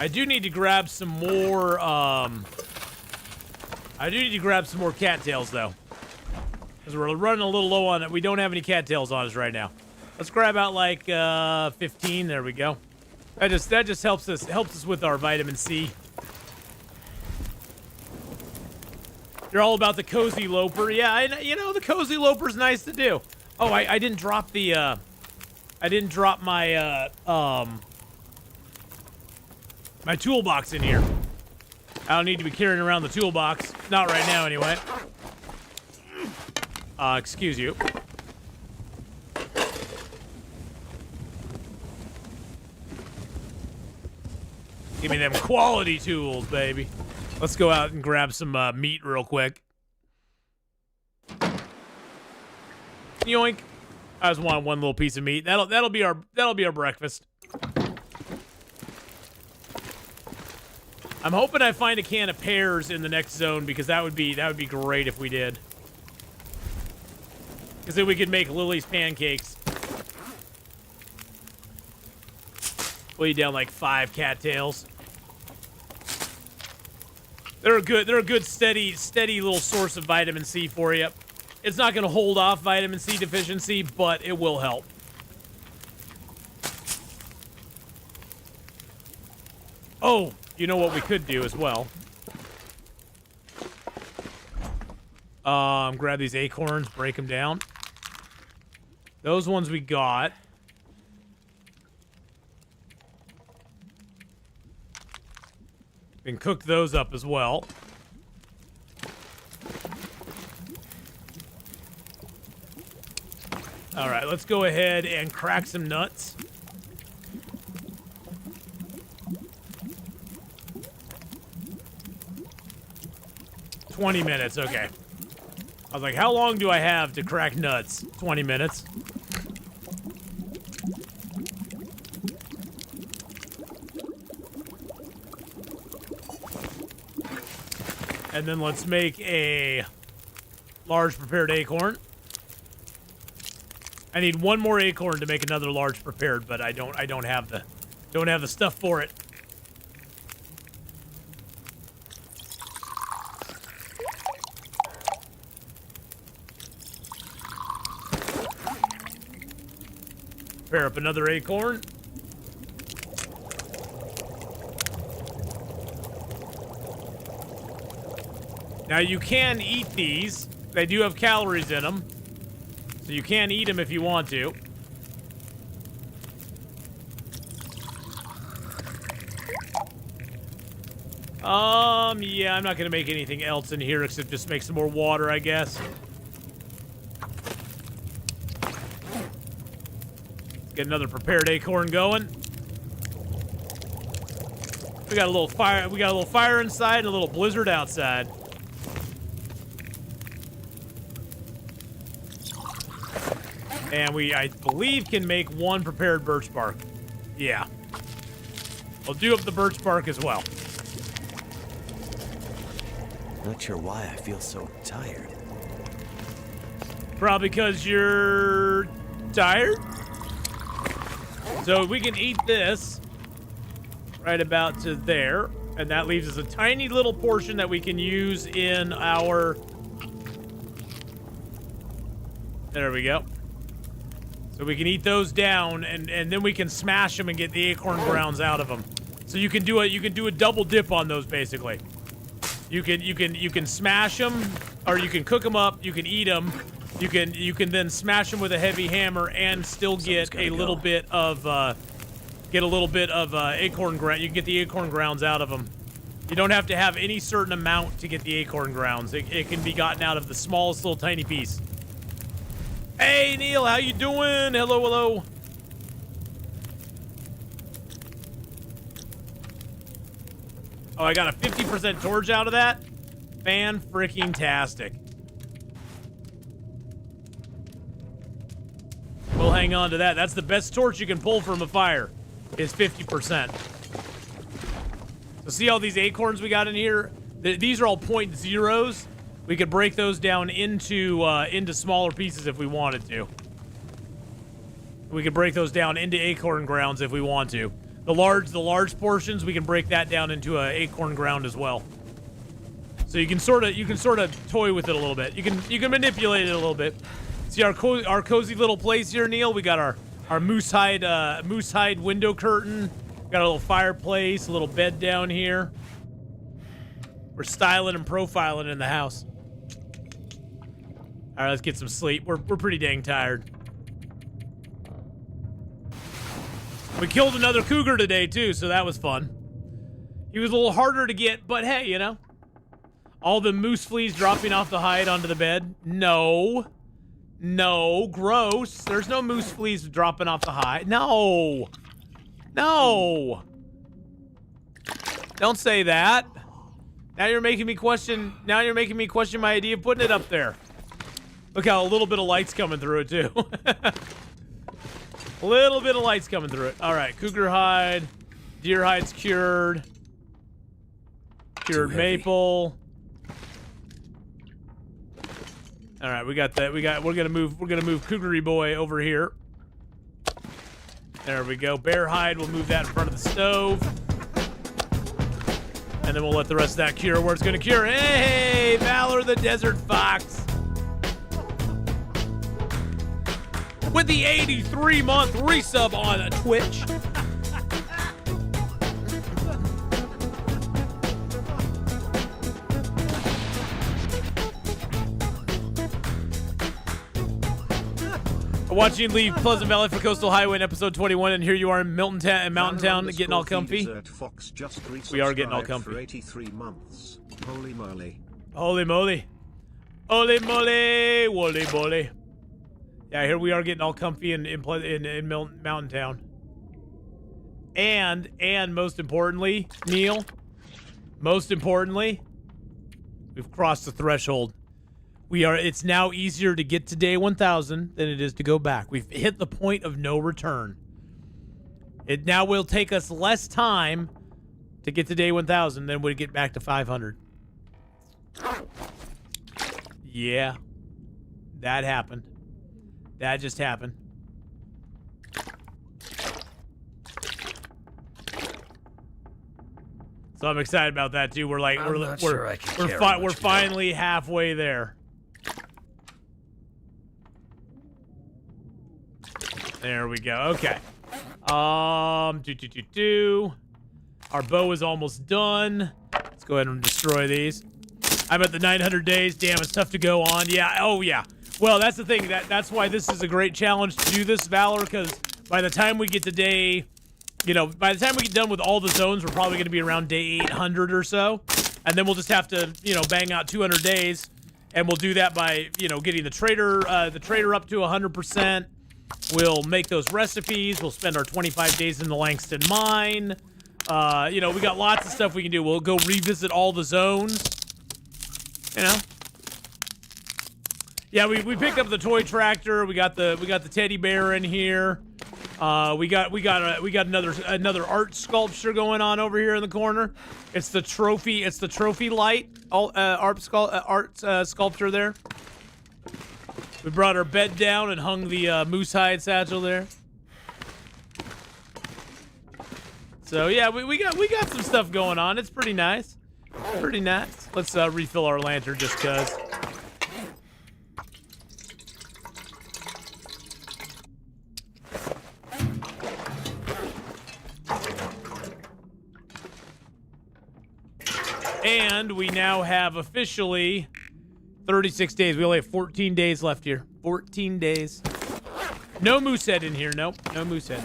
I do need to grab some more, cattails, though. Because we're running a little low on it. We don't have any cattails on us right now. Let's grab out, like, 15. There we go. That just helps us with our vitamin C. You're all about the cozy loper. Yeah, you know, the cozy loper's nice to do. Oh, I didn't drop the, I didn't drop my, my toolbox in here. I don't need to be carrying around the toolbox. Not right now, anyway. Excuse you. Give me them quality tools, baby. Let's go out and grab some meat real quick. Yoink! I just want one little piece of meat. That'll be our breakfast. I'm hoping I find a can of pears in the next zone because that would be great if we did. Because then we could make Lily's pancakes. We'll eat down like 5 cattails. They're a good steady little source of vitamin C for you. It's not going to hold off vitamin C deficiency, but it will help. Oh, you know what we could do as well? Grab these acorns, break them down. Those ones we got. We can cook those up as well. All right, let's go ahead and crack some nuts. "20 minutes, okay. I was like, how long do I have to crack nuts? 20 minutes. And then let's make a large prepared acorn. I need one more acorn to make another large prepared, but I don't have the stuff for it. Prepare up another acorn. Now you can eat these. They do have calories in them. So you can eat them if you want to. Yeah, I'm not gonna make anything else in here except just make some more water, I guess. Get another prepared acorn going. We got a little fire. We got a little fire inside and a little blizzard outside. And I believe, can make one prepared birch bark. Yeah. I'll do up the birch bark as well. Not sure why I feel so tired. Probably because you're tired. So we can eat this right about to there. And that leaves us a tiny little portion that we can use in our... There we go. So we can eat those down, and then we can smash them and get the acorn grounds out of them. So you can do a double dip on those, basically. You can smash them, or you can cook them up. You can eat them. You can then smash them with a heavy hammer and still get a little bit of acorn ground. You can get the acorn grounds out of them. You don't have to have any certain amount to get the acorn grounds. It can be gotten out of the smallest little tiny piece. Hey, Neil, how you doing? Hello, hello. Oh, I got a 50% torch out of that? Fan-freaking-tastic. We'll hang on to that. That's the best torch you can pull from a fire, is 50%. So see all these acorns we got in here? These are all 0.0s. We could break those down into smaller pieces if we wanted to. We could break those down into acorn grounds if we want to. The large portions, we can break that down into a acorn ground as well. So you can sort of toy with it a little bit. You can manipulate it a little bit. See our cozy little place here, Neil. We got our moose hide window curtain. Got a little fireplace, a little bed down here. We're styling and profiling in the house. All right, let's get some sleep. We're pretty dang tired. We killed another cougar today too, so that was fun. He was a little harder to get, but hey, you know. All the moose fleas dropping off the hide onto the bed. No, gross. There's no moose fleas dropping off the hide. No. Don't say that. Now you're making me question my idea of putting it up there. Look how a little bit of light's coming through it too. A little bit of light's coming through it. All right, cougar hide, deer hide's cured. Cured maple. All right, we got that. We're gonna move Cougary boy over here. There we go. Bear hide. We'll move that in front of the stove, and then we'll let the rest of that cure where it's gonna cure. Hey, Valor the Desert Fox with the 83-month resub on Twitch. Watching leave Pleasant Valley for Coastal Highway in episode 21, and here you are in Mountain Town getting all comfy. We are getting all comfy. For 83 months. Holy moly. Holy moly. Holy moly. Woly moly. Yeah, here we are getting all comfy in Mountain Town. And most importantly, Neil, we've crossed the threshold. It's now easier to get to day 1000 than it is to go back. We've hit the point of no return. It now will take us less time to get to day 1000 than we get back to 500. Yeah. That happened. That just happened. So I'm excited about that too. We're like we're finally halfway there. There we go. Okay. Our bow is almost done. Let's go ahead and destroy these. I'm at the 900 days. Damn, it's tough to go on. Yeah. Oh yeah. Well, that's the thing. That's why this is a great challenge to do this, Valor, because by the time we get to day, by the time we get done with all the zones, we're probably going to be around day 800 or so. And then we'll just have to, bang out 200 days. And we'll do that by, getting the trader up to 100%. We'll make those recipes. We'll spend our 25 days in the Langston mine. We got lots of stuff we can do. We'll go revisit all the zones. Yeah, we picked up the toy tractor. We got the teddy bear in here. We got another art sculpture going on over here in the corner. It's the trophy light art sculpture there. We brought our bed down and hung the moose hide satchel there. So yeah, we got some stuff going on. It's pretty nice. Pretty nice. Let's refill our lantern just cause. And we now have officially 36 days. We only have 14 days left here. 14 days. No moose head in here. Nope. No moose head.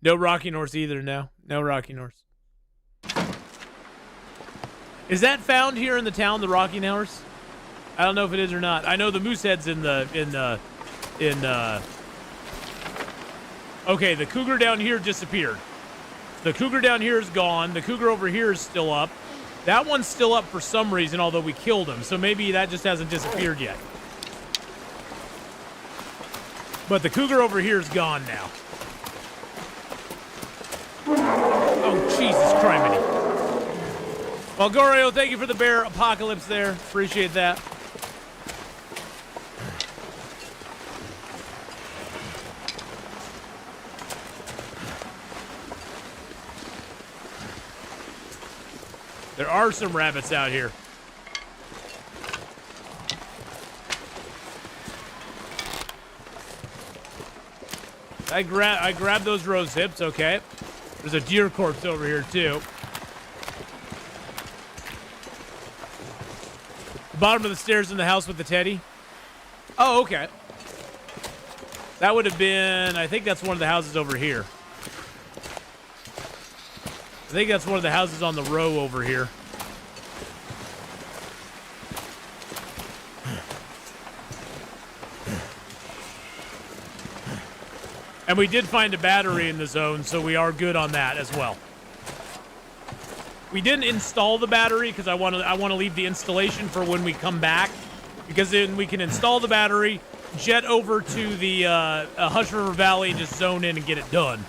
No rocking horse either. No. No rocking horse. Is that found here in the town, the rocking horse? I don't know if it is or not. I know the moose head's Okay, the cougar down here disappeared. The cougar down here is gone. The cougar over here is still up. That one's still up for some reason, although we killed him. So maybe that just hasn't disappeared yet. But the cougar over here is gone now. Oh, Jesus criminy. Well, Gorio, thank you for the bear apocalypse there. Appreciate that. There are some rabbits out here. I grabbed those rose hips, okay. There's a deer corpse over here, too. The bottom of the stairs in the house with the teddy. Oh, okay. That would have been, I think that's one of the houses over here. I think that's one of the houses on the row over here. And we did find a battery in the zone, so we are good on that as well. We didn't install the battery because I want to leave the installation for when we come back, because then we can install the battery, jet over to the Hush River Valley, and just zone in and get it done.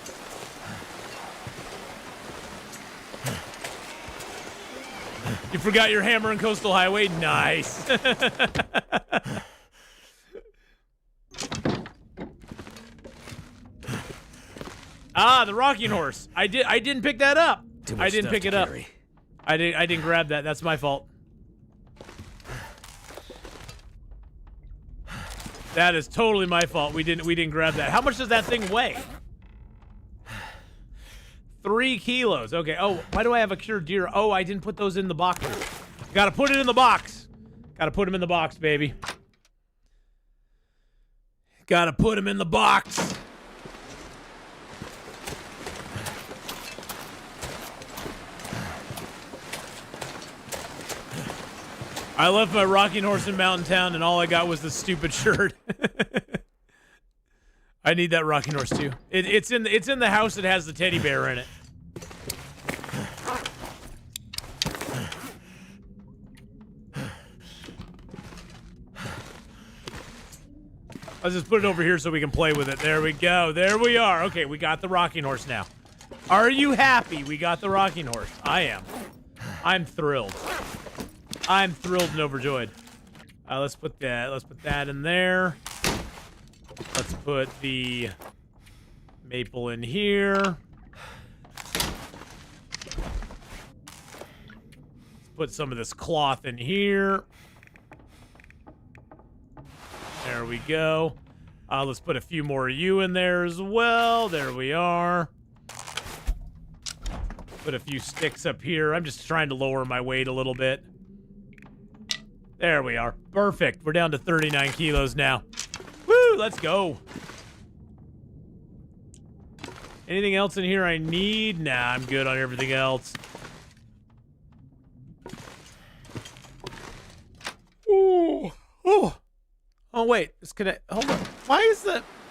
You forgot your hammer in Coastal Highway? Nice. Ah, the rocking horse. I didn't pick that up. I didn't pick it up. I didn't grab that. That's my fault. That is totally my fault. We didn't grab that. How much does that thing weigh? 3 kilos. Okay. Oh, why do I have a cured deer? Oh, I didn't put those in the box. Gotta put it in the box. Gotta put them in the box, baby. Gotta put them in the box. I left my rocking horse in Mountain Town, and all I got was the stupid shirt. I need that rocking horse too. It's in the house that has the teddy bear in it. Let's just put it over here so we can play with it. There we go. There we are. Okay, we got the rocking horse now. Are you happy we got the rocking horse? I am. I'm thrilled. I'm thrilled and overjoyed. Let's put that in there. Let's put the maple in here. Let's put some of this cloth in here. There we go. Let's put a few more of you in there as well. There we are. Put a few sticks up here. I'm just trying to lower my weight a little bit. There we are. Perfect. We're down to 39 kilos now. Woo, let's go. Anything else in here I need? Nah, I'm good on everything else. Ooh. Ooh. Oh, wait. Hold on.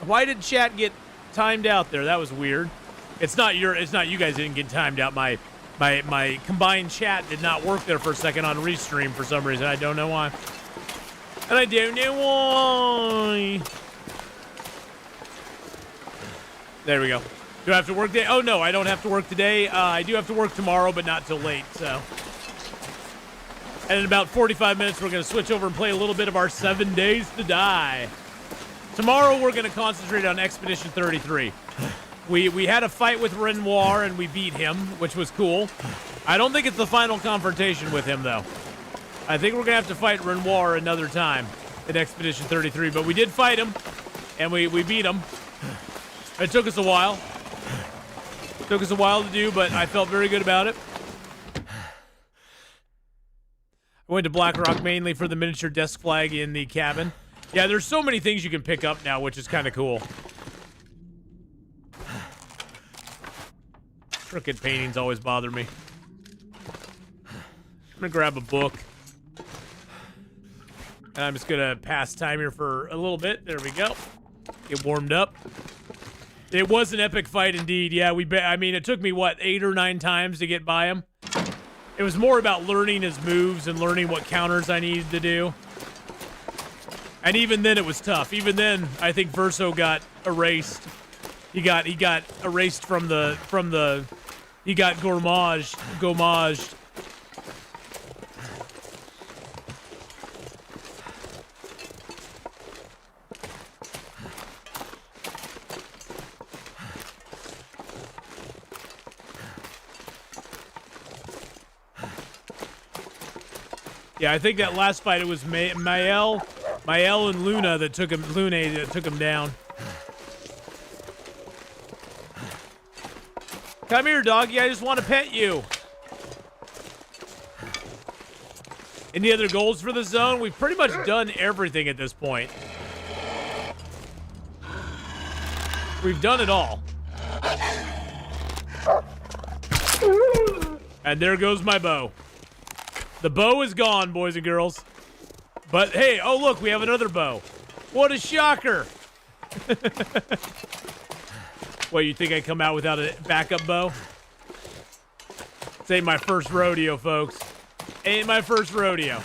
Why did chat get timed out there? That was weird. It's not you guys didn't get timed out. My combined chat did not work there for a second on Restream for some reason. I don't know why. And I don't know why. There we go. Do I have to work today? Oh, no, I don't have to work today. I do have to work tomorrow, but not till late, so. And in about 45 minutes, we're going to switch over and play a little bit of our 7 Days to Die. Tomorrow, we're going to concentrate on Expedition 33. We had a fight with Renoir, and we beat him, which was cool. I don't think it's the final confrontation with him, though. I think we're going to have to fight Renoir another time in Expedition 33, but we did fight him, and we beat him. It took us a while. It took us a while to do, but I felt very good about it. I went to Black Rock mainly for the miniature desk flag in the cabin. Yeah, there's so many things you can pick up now, which is kind of cool. Crooked paintings always bother me. I'm gonna grab a book. And I'm just gonna pass time here for a little bit. There we go. Get warmed up. It was an epic fight indeed. Yeah, I mean, it took me, what, 8 or 9 times to get by him? It was more about learning his moves and learning what counters I needed to do. And even then, it was tough. Even then, I think Verso got erased. He got erased from the. He got gourmaged. Yeah, I think that last fight it was Mael and Luna that took him down. Come here, doggy. I just want to pet you. Any other goals for the zone? We've pretty much done everything at this point. We've done it all. And there goes my bow. The bow is gone, boys and girls. But hey, oh look, we have another bow. What a shocker. What, you think I come out without a backup bow? This ain't my first rodeo, folks. Ain't my first rodeo.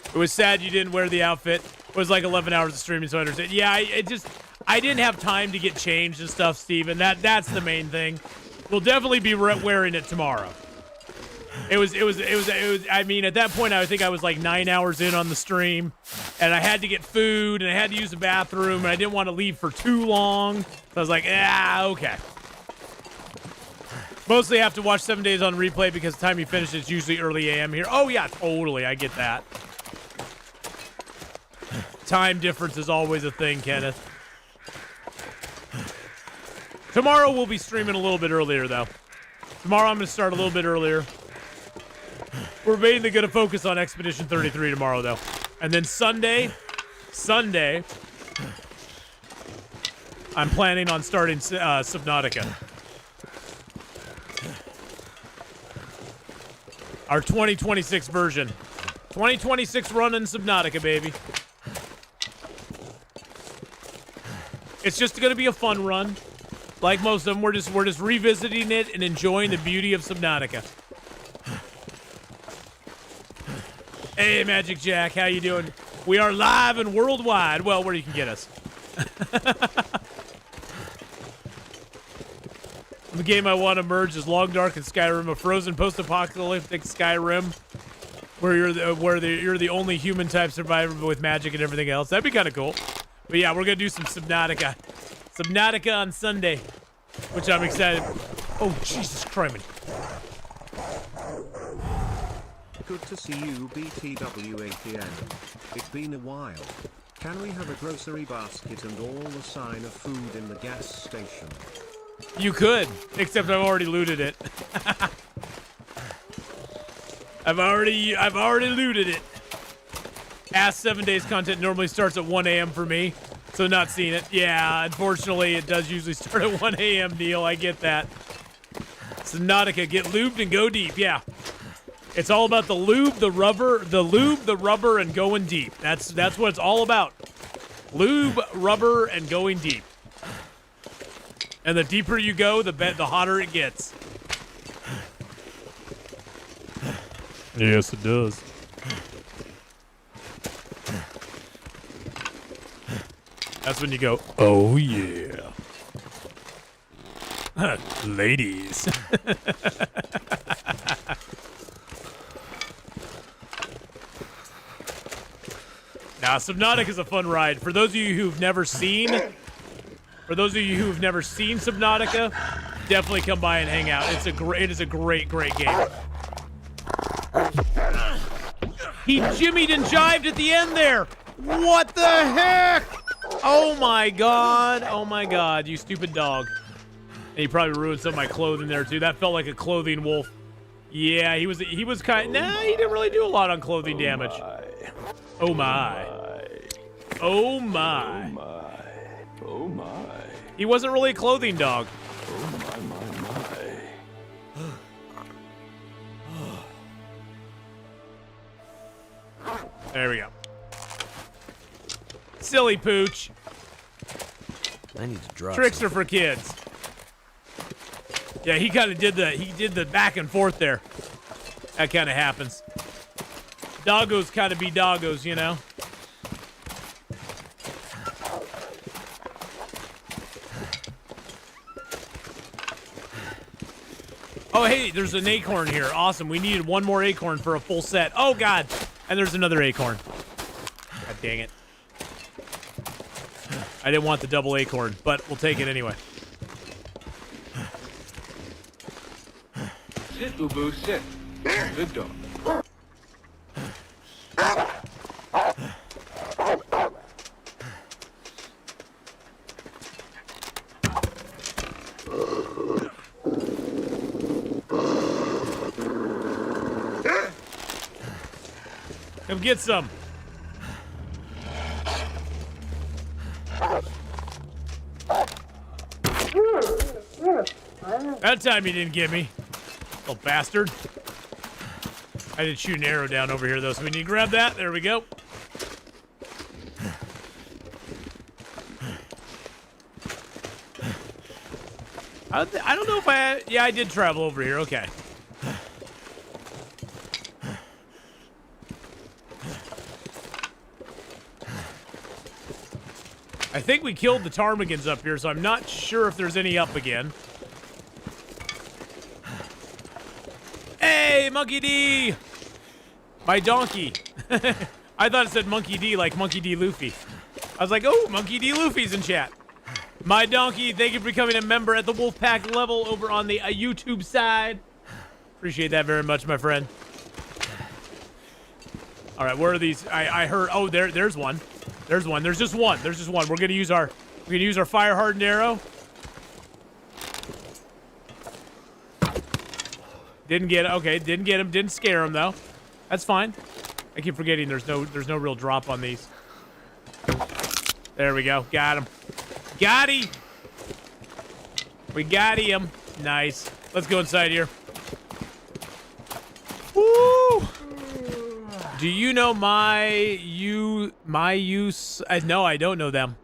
It was sad you didn't wear the outfit. It was like 11 hours of streaming, so I understand. Yeah, I didn't have time to get changed and stuff, Steven. That's the main thing. We'll definitely be wearing it tomorrow. It was, I mean, at that point, I think I was like 9 hours in on the stream, and I had to get food, and I had to use the bathroom, and I didn't want to leave for too long. So I was like, okay. Mostly have to watch 7 days on replay because the time you finish, it's usually early AM here. Oh, yeah, totally. I get that. Time difference is always a thing, Kenneth. Tomorrow we'll be streaming a little bit earlier, though. Tomorrow I'm going to start a little bit earlier. We're mainly going to focus on Expedition 33 tomorrow, though. And then Sunday, I'm planning on starting Subnautica. Our 2026 version. 2026 run in Subnautica, baby. It's just going to be a fun run. Like most of them, we're just revisiting it and enjoying the beauty of Subnautica. Hey, Magic Jack, how you doing? We are live and worldwide. Well, where you can get us. The game I want to merge is Long Dark and Skyrim, a frozen post-apocalyptic Skyrim, where you're the only human-type survivor with magic and everything else. That'd be kind of cool. But yeah, we're gonna do some Subnautica. Subnautica on Sunday, which I'm excited. Oh, Jesus Christ. Good to see you, BTW Atheenon. It's been a while. Can we have a grocery basket and all the sign of food in the gas station? You could, except I've already looted it. I've already looted it. Ask 7 days content normally starts at 1 a.m. for me, so not seeing it. Yeah, unfortunately, it does usually start at 1 a.m., Neil. I get that. Subnautica, get lubed and go deep. Yeah. It's all about the lube, the rubber, and going deep. That's what it's all about. Lube, rubber, and going deep. And the deeper you go, the hotter it gets. Yes, it does. That's when you go, oh yeah. Ladies. Now, Subnautica is a fun ride. For those of you who've never seen Subnautica, definitely come by and hang out. It is a great game. He jimmied and jived at the end there. What the heck? Oh my god, you stupid dog. And he probably ruined some of my clothing there too. That felt like a clothing wolf. Yeah, he was kind. Nah, he didn't really do a lot on clothing damage. Oh my. Oh my. Oh my. Oh my. He wasn't really a clothing dog. Oh my. There we go. Silly pooch. I need to drop Tricks are for kids. Yeah, he kind of did the back and forth there. That kind of happens. Doggos kind of be doggos, you know? Oh, hey, there's an acorn here. Awesome. We needed one more acorn for a full set. Oh, God. And there's another acorn. God dang it. I didn't want the double acorn, but we'll take it anyway. Sit, Boo-Boo, sit. Good dog. Come get some. That time you didn't get me, little bastard. I did shoot an arrow down over here, though, so we need to grab that. There we go. I don't know if I... Yeah, I did travel over here. Okay. I think we killed the ptarmigans up here, so I'm not sure if there's any up again. Hey, Monkey D! My donkey. I thought it said Monkey D, like Monkey D. Luffy. I was like, oh, Monkey D. Luffy's in chat. My donkey, thank you for becoming a member at the Wolfpack level over on the YouTube side. Appreciate that very much, my friend. All right, where are these? I heard. Oh, there's one. There's one. There's just one. There's just one. We're gonna use our fire hardened arrow. Didn't get it. Okay, didn't get him. Didn't scare him though. That's fine. I keep forgetting there's no real drop on these. There we go. Got him. Got him. We got him. Nice. Let's go inside here. Woo! Do you know my use? No, I don't know them.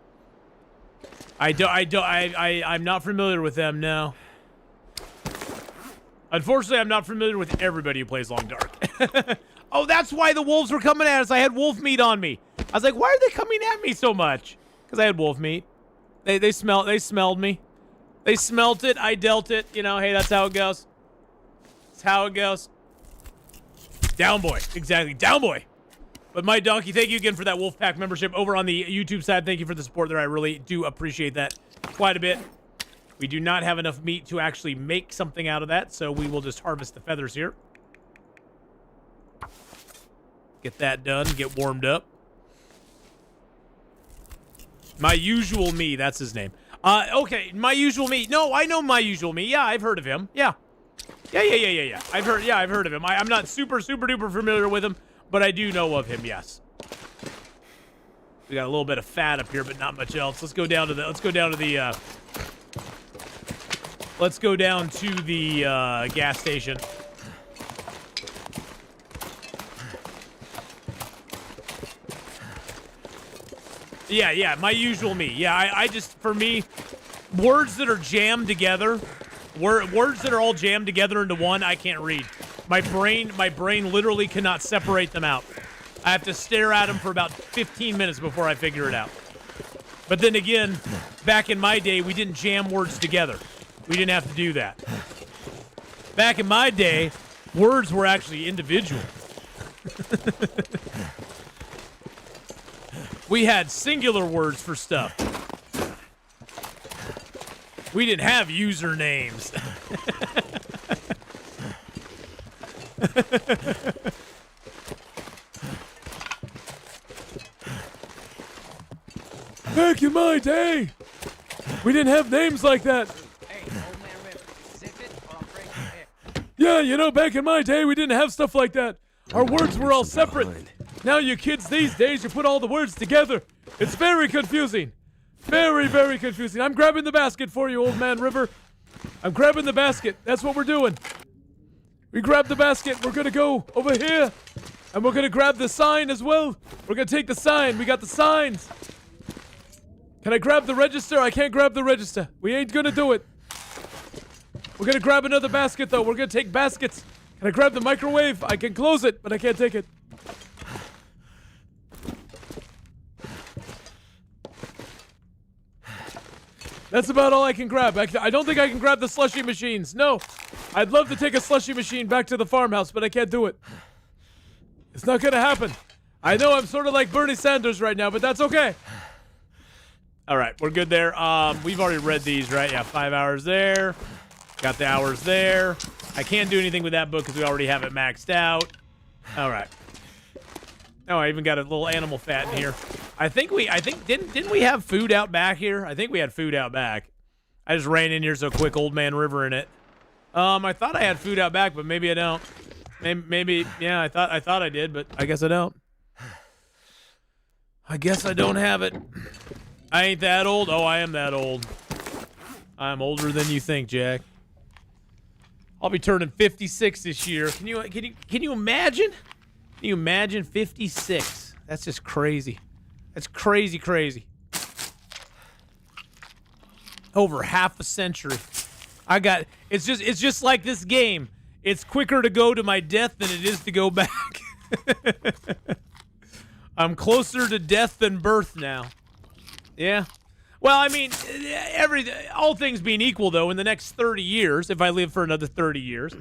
I'm not familiar with them. No. Unfortunately, I'm not familiar with everybody who plays Long Dark. Oh, that's why the wolves were coming at us. I had wolf meat on me. I was like, why are they coming at me so much? Because I had wolf meat. They smelled me. They smelt it. I dealt it. You know, hey, that's how it goes. That's how it goes. Down boy. Exactly. Down boy. But my donkey, thank you again for that Wolfpack membership over on the YouTube side. Thank you for the support there. I really do appreciate that quite a bit. We do not have enough meat to actually make something out of that, so we will just harvest the feathers here. Get that done. Get warmed up. My Usual Me, that's his name. Okay, My Usual Me. No, I know My Usual Me. Yeah, I've heard of him. Yeah. Yeah. I've heard of him. I'm not super duper familiar with him, but I do know of him, yes. We got a little bit of fat up here, but not much else. Let's go down to the gas station. Yeah, My Usual Me. Yeah, I just, for me, words that are jammed together, words that are all jammed together into one, I can't read. My brain literally cannot separate them out. I have to stare at them for about 15 minutes before I figure it out. But then again, back in my day, we didn't jam words together. We didn't have to do that. Back in my day, words were actually individual. We had singular words for stuff. We didn't have usernames. Back in my day, we didn't have names like that. Hey, old man Rip, zip it or I'll break your hip. Yeah, you know, back in my day, we didn't have stuff like that. Our words were all separate. Now you kids these days, you put all the words together. It's very confusing. Very, very confusing. I'm grabbing the basket for you, old man River. I'm grabbing the basket. That's what we're doing. We grabbed the basket. We're going to go over here. And we're going to grab the sign as well. We're going to take the sign. We got the signs. Can I grab the register? I can't grab the register. We ain't going to do it. We're going to grab another basket, though. We're going to take baskets. Can I grab the microwave? I can close it, but I can't take it. That's about all I can grab. I don't think I can grab the slushy machines. No. I'd love to take a slushy machine back to the farmhouse, but I can't do it. It's not gonna happen. I know I'm sort of like Bernie Sanders right now, but that's okay. All right, we're good there. We've already read these, right? Yeah, 5 hours there. Got the hours there. I can't do anything with that book because we already have it maxed out. All right. Oh, I even got a little animal fat in here. Didn't we have food out back here? I think we had food out back. I just ran in here so quick, Old Man River in it. I thought I had food out back, but maybe I don't. Maybe yeah, I thought I did, but I guess I don't. I guess I don't have it. I ain't that old. Oh, I am that old. I'm older than you think, Jack. I'll be turning 56 this year. Can you imagine? Can you imagine 56? That's just crazy. That's crazy. Over half a century. It's just like this game. It's quicker to go to my death than it is to go back. I'm closer to death than birth now. Yeah. Well, I mean, all things being equal, though, in the next 30 years, if I live for another 30 years,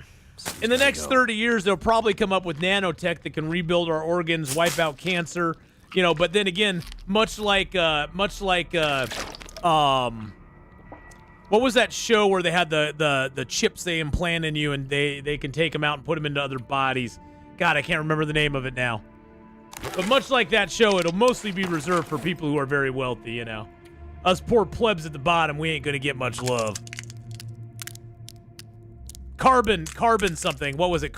in the next 30 years, they'll probably come up with nanotech that can rebuild our organs, wipe out cancer, but then again, much like what was that show where they had the chips they implant in you and they can take them out and put them into other bodies? God, I can't remember the name of it now. But much like that show, it'll mostly be reserved for people who are very wealthy, Us poor plebs at the bottom, we ain't gonna get much love. Carbon something. What was it?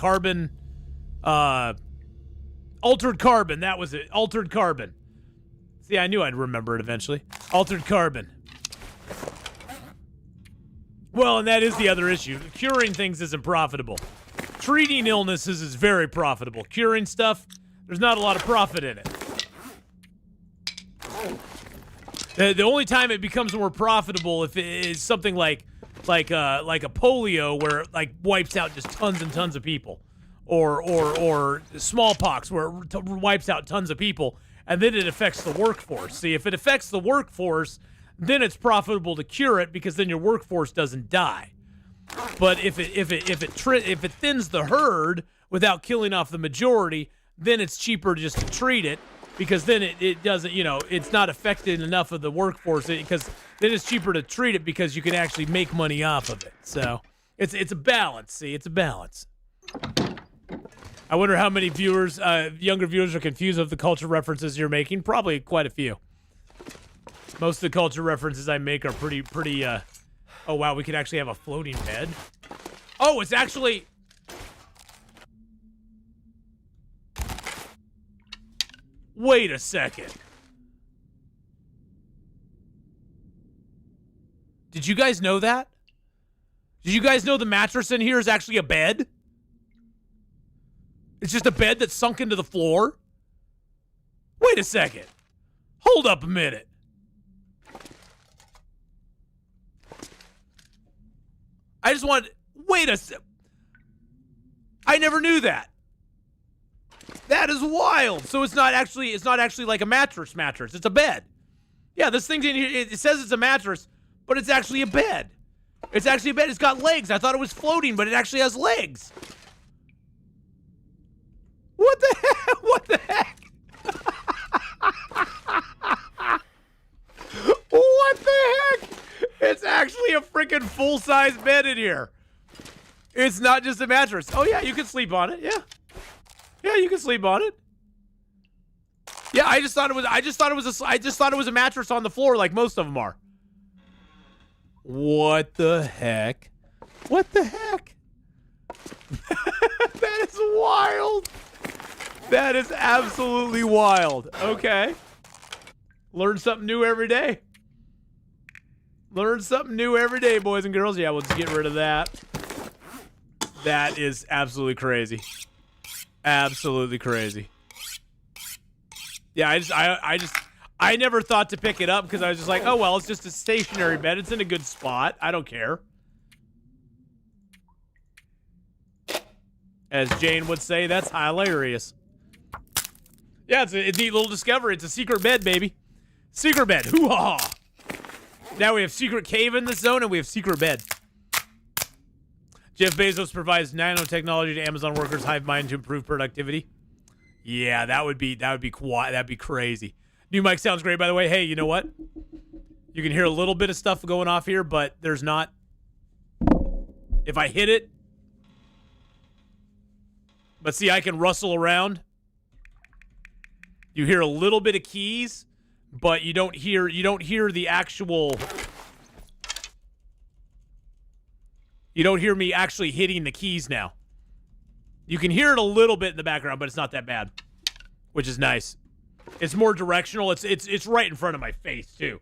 Altered carbon. That was it. Altered carbon. See, I knew I'd remember it eventually. Altered carbon. Well, and that is the other issue. Curing things isn't profitable. Treating illnesses is very profitable. Curing stuff, there's not a lot of profit in it. The only time it becomes more profitable if it is something like a polio, where it wipes out just tons and tons of people, or smallpox, where it wipes out tons of people, and then it affects the workforce. See, if it affects the workforce, then it's profitable to cure it because then your workforce doesn't die. But if it thins the herd without killing off the majority, then it's cheaper just to treat it. Because then it doesn't, it's not affecting enough of the workforce, because then it's cheaper to treat it because you can actually make money off of it. So it's a balance. See, it's a balance. I wonder how many viewers, younger viewers, are confused with the culture references you're making. Probably quite a few. Most of the culture references I make are pretty. Oh wow, we could actually have a floating bed. Oh, it's actually. Wait a second. Did you guys know that? Did you guys know the mattress in here is actually a bed? It's just a bed that's sunk into the floor? Wait a second. Hold up a minute. I just want... Wait a sec. I never knew that. That is wild. So it's not actually like a mattress. It's a bed. Yeah, this thing's in here. It says it's a mattress, but it's actually a bed. It's actually a bed. It's got legs. I thought it was floating, but it actually has legs. What the heck? What the heck? What the heck? It's actually a freaking full-size bed in here. It's not just a mattress. Oh yeah, you can sleep on it. Yeah. Yeah, you can sleep on it. Yeah, I just thought it was a mattress on the floor like most of them are. What the heck? What the heck? That is wild. That is absolutely wild. Okay. Learn something new every day. Learn something new every day, boys and girls. Yeah, we'll just get rid of that. That is absolutely crazy. Absolutely crazy. Yeah, I never thought to pick it up because I was just like, oh, well, it's just a stationary bed. It's in a good spot. I don't care. As Jane would say, that's hilarious. Yeah, it's a neat little discovery. It's a secret bed, baby. Secret bed. Hoo-ha! Now we have secret cave in this zone, and we have secret bed. Jeff Bezos provides nanotechnology to Amazon workers' hive mind to improve productivity. Yeah, that'd be crazy. New mic sounds great, by the way. Hey, you know what? You can hear a little bit of stuff going off here, but there's not. If I hit it. But see, I can rustle around. You hear a little bit of keys, but you don't hear the actual. You don't hear me actually hitting the keys now. You can hear it a little bit in the background, but it's not that bad, which is nice. It's more directional. It's right in front of my face too.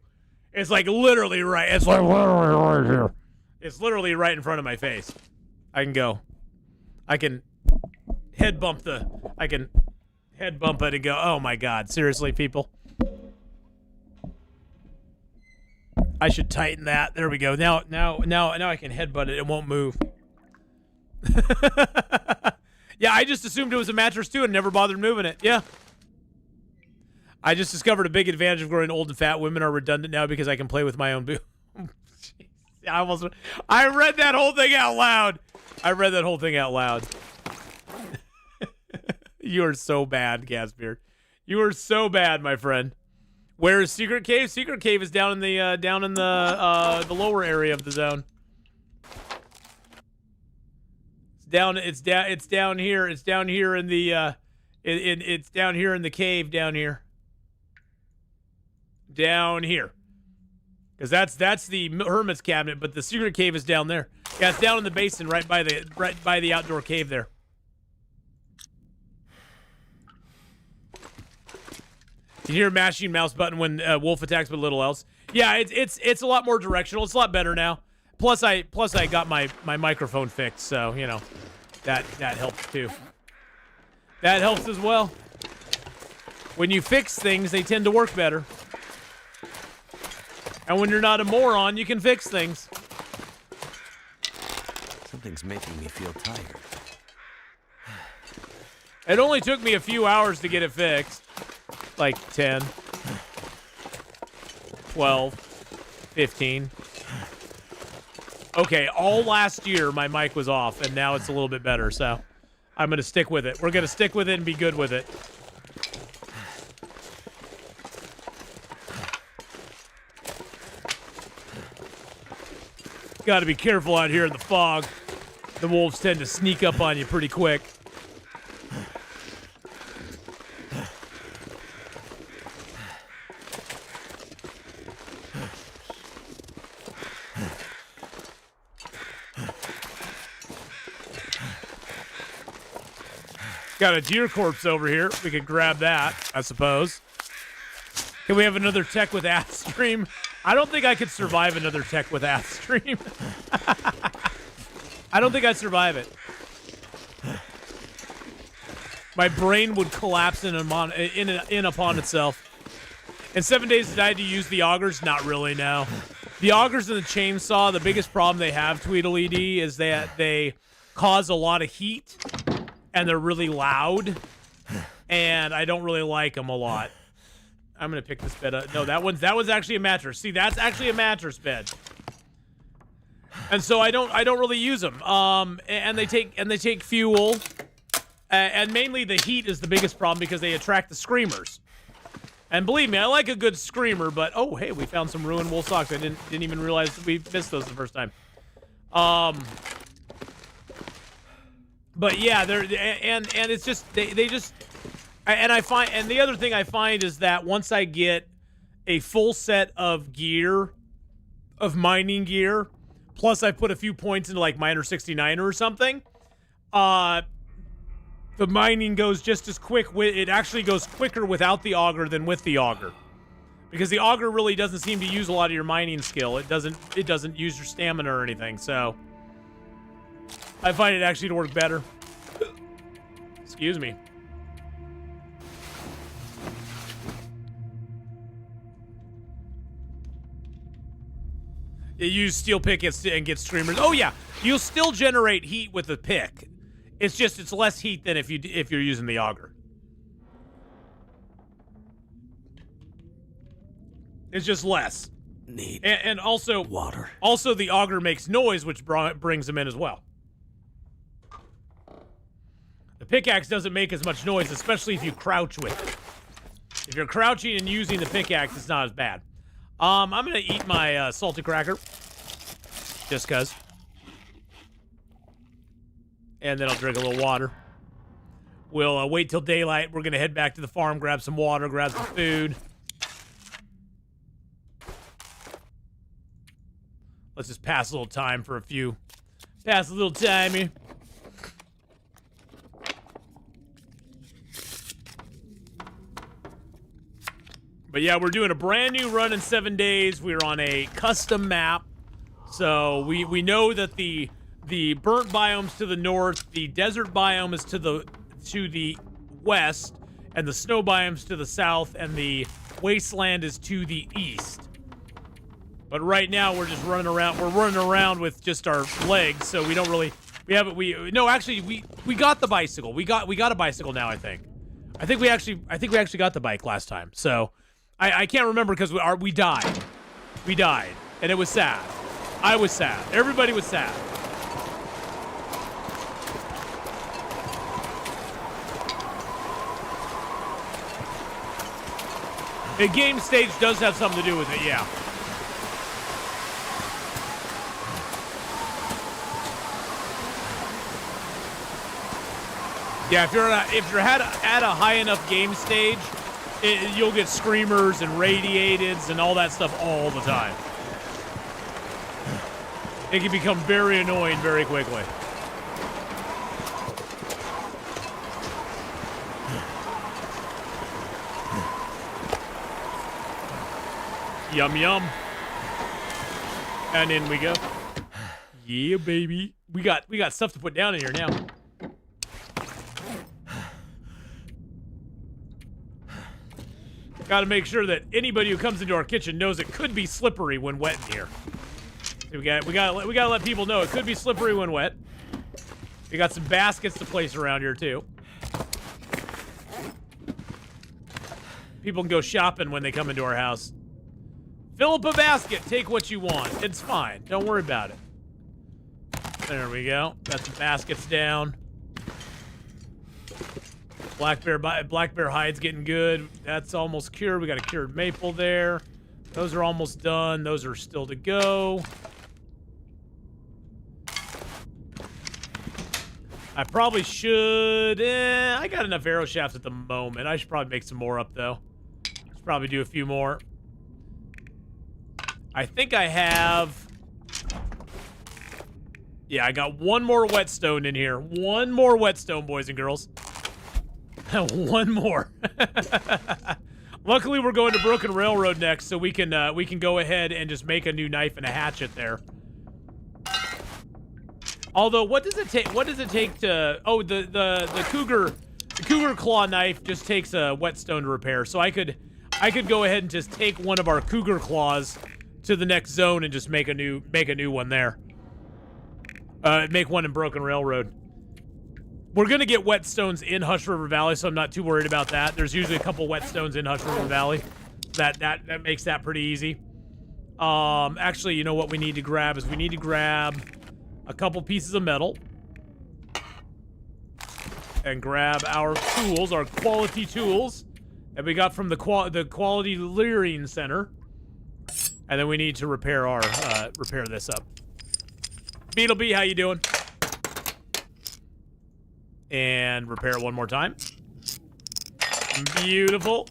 It's like literally right. It's like literally right here. It's literally right in front of my face. I can head bump it and go, oh my God, seriously, people? I should tighten that. There we go. Now I can headbutt it. It won't move. Yeah, I just assumed it was a mattress too and never bothered moving it. Yeah. I just discovered a big advantage of growing old and fat. Women are redundant now because I can play with my own boob. I read that whole thing out loud. You are so bad, Gasbeard. You are so bad, my friend. Where is Secret Cave? Secret Cave is down in the lower area of the zone. It's down here. It's down here in the it's down here in the cave down here. Down here. Because that's the Hermit's cabinet, but the secret cave is down there. Yeah, it's down in the basin right by the outdoor cave there. You hear mashing mouse button when wolf attacks, but little else. Yeah, it's a lot more directional. It's a lot better now. Plus I got my microphone fixed, so you know that helps too. That helps as well. When you fix things, they tend to work better. And when you're not a moron, you can fix things. Something's making me feel tired. It only took me a few hours to get it fixed. Like 10, 12, 15. Okay, all last year my mic was off, and now it's a little bit better, so I'm going to stick with it. We're going to stick with it and be good with it. Got to be careful out here in the fog. The wolves tend to sneak up on you pretty quick. Got a deer corpse over here. We could grab that, I suppose. Can we have another tech with ass stream? I don't think I could survive another tech with ass stream. I don't think I'd survive it. My brain would collapse in upon itself. In 7 days, I had to use the augers? Not really, no. The augers and the chainsaw, the biggest problem they have, Tweedledee, is that they cause a lot of heat, and they're really loud, and I don't really like them a lot. I'm gonna pick this bed up. No, that one's actually a mattress. See, that's actually a mattress bed. And so I don't really use them. And they take fuel, and mainly the heat is the biggest problem because they attract the screamers. And believe me, I like a good screamer, but oh hey, we found some ruined wool socks. I didn't even realize we missed those the first time. But yeah, they're and it's just they just. And the other thing I find is that once I get a full set of gear, of mining gear, plus I put a few points into like Miner 69 or something, the mining goes just as quick. It actually goes quicker without the auger than with the auger, because the auger really doesn't seem to use a lot of your mining skill. It doesn't use your stamina or anything. So I find it actually to work better. Excuse me. You use steel pick and get streamers. Oh yeah, you'll still generate heat with the pick. It's less heat than if you're using the auger. It's just less. Need and also water. Also, the auger makes noise, which brings them in as well. The pickaxe doesn't make as much noise, especially if you crouch with it. If you're crouching and using the pickaxe, it's not as bad. I'm gonna eat my salty cracker, just cause, and then I'll drink a little water. We'll wait till daylight. We're gonna head back to the farm, grab some water, grab some food. Let's just pass a little time for a few. Pass a little time here. But yeah, we're doing a brand new run in 7 days. We're on a custom map. So we know that the burnt biome's to the north, the desert biome is to the west, and the snow biome's to the south, and the wasteland is to the east. But right now we're just running around. We're running around with just our legs, so we don't really no, actually we got the bicycle. We got a bicycle now, I think. I think we actually got the bike last time. So I can't remember because we died. We died, and it was sad. I was sad. Everybody was sad. The game stage does have something to do with it, yeah. Yeah, if you're at a high enough game stage, you'll get screamers and radiateds and all that stuff all the time. It can become very annoying very quickly. Yum yum. And in we go. Yeah, baby. We got stuff to put down in here now. Got to make sure that anybody who comes into our kitchen knows it could be slippery when wet in here. So we gotta let people know it could be slippery when wet. We got some baskets to place around here too. People can go shopping when they come into our house. Fill up a basket. Take what you want. It's fine. Don't worry about it. There we go. Got some baskets down. Black bear hide's getting good. That's almost cured. We got a cured maple there. Those are almost done. Those are still to go. I probably should. I got enough arrow shafts at the moment. I should probably make some more up though. Should probably do a few more. I think I have. Yeah, I got one more whetstone in here. One more whetstone, boys and girls. One more. Luckily, we're going to Broken Railroad next, so we can go ahead and just make a new knife and a hatchet there. Although, what does it take? What does it take to? Oh, the cougar claw knife just takes a whetstone to repair. So I could go ahead and just take one of our cougar claws to the next zone and just make a new one there. Make one in Broken Railroad. We're going to get whetstones in Hush River Valley, so I'm not too worried about that. There's usually a couple whetstones in Hush River Valley. That makes that pretty easy. Actually, you know what we need to grab is we need to grab a couple pieces of metal. And grab our tools, our quality tools that we got from the Quality Leering Center. And then we need to repair this up. Beetlebee, how you doing? And repair it one more time. Beautiful.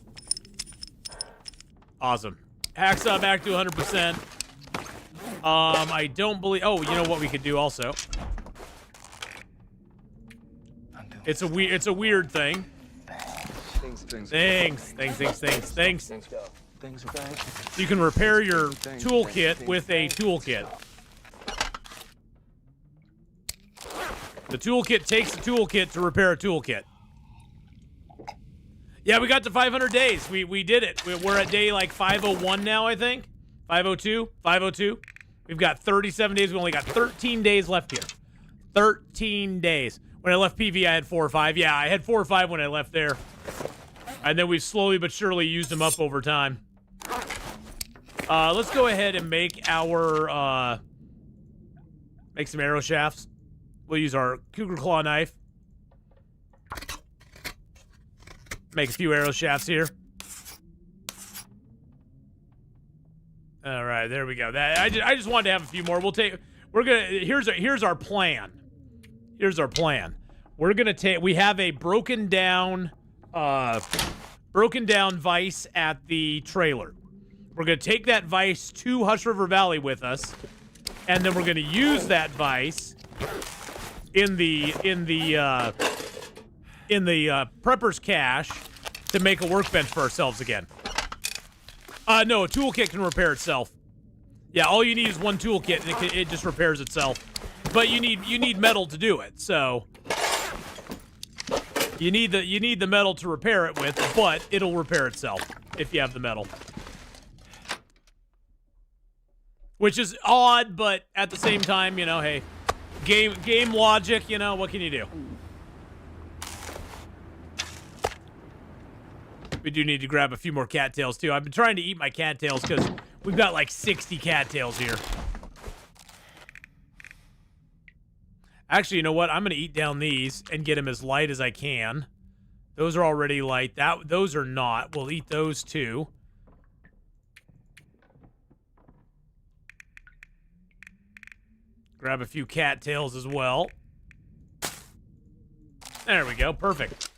Awesome. Hacksaw back to 100%. I don't believe... Oh, you know what we could do also? It's a weird thing. Thanks. You can repair your toolkit with a toolkit. The toolkit takes a toolkit to repair a toolkit. Yeah, we got to 500 days. We did it. We're at day like 501 now, I think. 502. 502. We've got 37 days. We only got 13 days left here. 13 days. When I left PV, I had 4 or 5. Yeah, I had 4 or 5 when I left there. And then we've slowly but surely used them up over time. Let's go ahead and make our, make some arrow shafts. We'll use our cougar claw knife. Make a few arrow shafts here. right, there we go. That I just wanted to have a few more. Here's our plan. Here's our plan. We're gonna take. We have a broken down vise at the trailer. We're gonna take that vise to Hush River Valley with us, and then we're gonna use that vise in the prepper's cache to make a workbench for ourselves again. No, a toolkit can repair itself. Yeah, all you need is one toolkit, and it just repairs itself. But you need metal to do it, so you need the metal to repair it with, but it'll repair itself if you have the metal. Which is odd, but at the same time, you know, hey, game logic, you know, what can you do? We do need to grab a few more cattails, too. I've been trying to eat my cattails because we've got like 60 cattails here. Actually, you know what? I'm going to eat down these and get them as light as I can. Those are already light. Those are not. We'll eat those, too. Grab a few cattails as well. There we go. Perfect.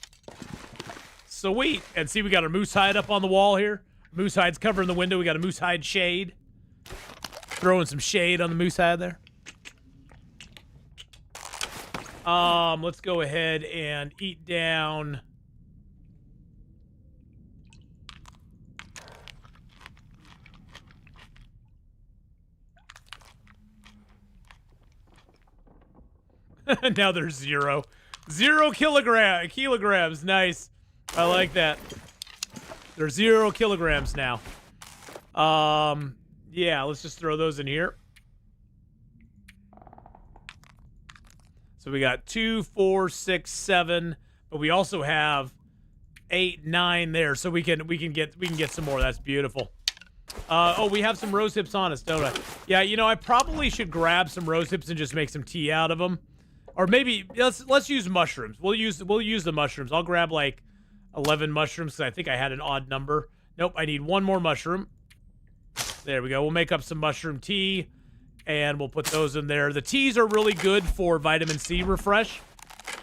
Sweet. And see, we got our moose hide up on the wall here. Moose hide's covering the window. We got a moose hide shade. Throwing some shade on the moose hide there. Let's go ahead and eat down. Now there's 0 kilograms. Nice. I like that. There's 0 kilograms now. Yeah, let's just throw those in here. So we got 2, 4, 6, 7, but we also have 8, 9 there, so we can get some more. That's beautiful. Oh, we have some rose hips on us, don't I? Yeah, you know, I probably should grab some rose hips and just make some tea out of them. Or maybe let's use mushrooms. We'll use the mushrooms. I'll grab like 11 mushrooms because I think I had an odd number. Nope, I need 1 more mushroom. There we go. We'll make up some mushroom tea, and we'll put those in there. The teas are really good for vitamin C refresh.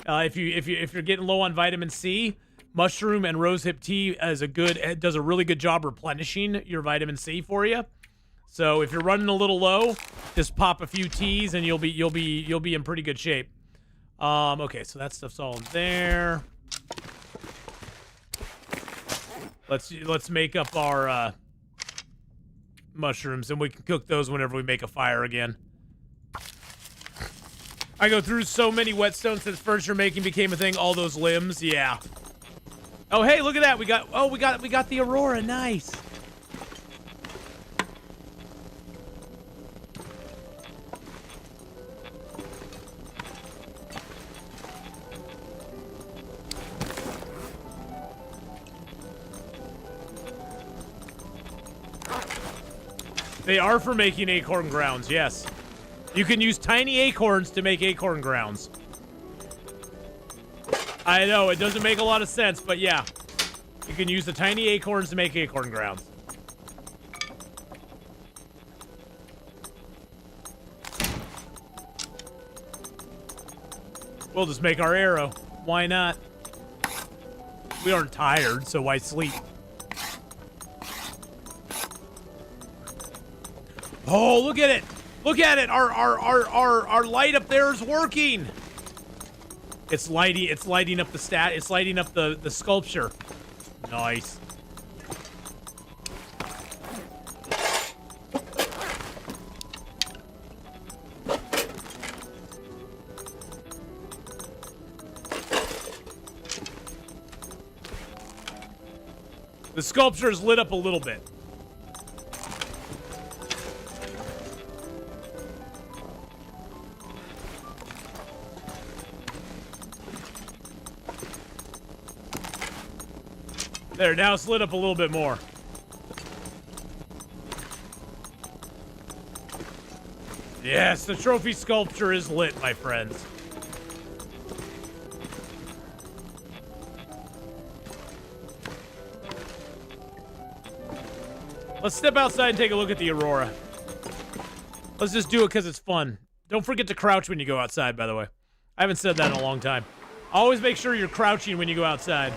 If you're getting low on vitamin C, mushroom and rosehip tea does a really good job replenishing your vitamin C for you. So if you're running a little low, just pop a few teas and you'll be in pretty good shape. Okay, so that stuff's all in there. Let's make up our mushrooms, and we can cook those whenever we make a fire again. I go through so many whetstones since furniture making became a thing. All those limbs, yeah. Oh, hey, look at that. We got the Aurora. Nice. They are for making acorn grounds, yes. You can use tiny acorns to make acorn grounds. I know, it doesn't make a lot of sense, but yeah. You can use the tiny acorns to make acorn grounds. We'll just make our arrow. Why not? We aren't tired, so why sleep? Oh, look at it! Look at it! Our light up there is working. It's lighting up the sculpture. Nice. The sculpture is lit up a little bit. There, now it's lit up a little bit more. Yes, the trophy sculpture is lit, my friends. Let's step outside and take a look at the Aurora. Let's just do it because it's fun. Don't forget to crouch when you go outside, by the way. I haven't said that in a long time. Always make sure you're crouching when you go outside.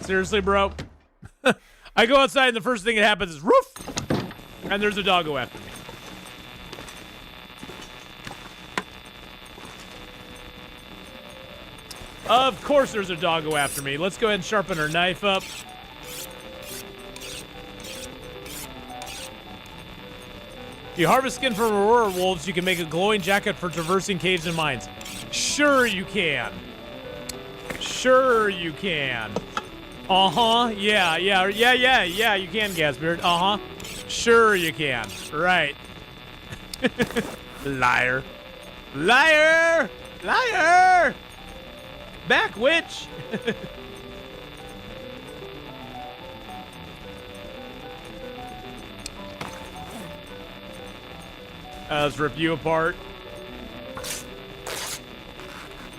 Seriously, bro? I go outside and the first thing that happens is roof! And there's a doggo after me. Of course there's a doggo after me. Let's go ahead and sharpen our knife up. If you harvest skin from aurora wolves, you can make a glowing jacket for traversing caves and mines. Sure you can. Sure you can. Uh-huh. Yeah, you can, Gasbeard. Uh-huh. Sure you can. Right. Liar. Liar! Liar! Back witch! Let's rip you apart.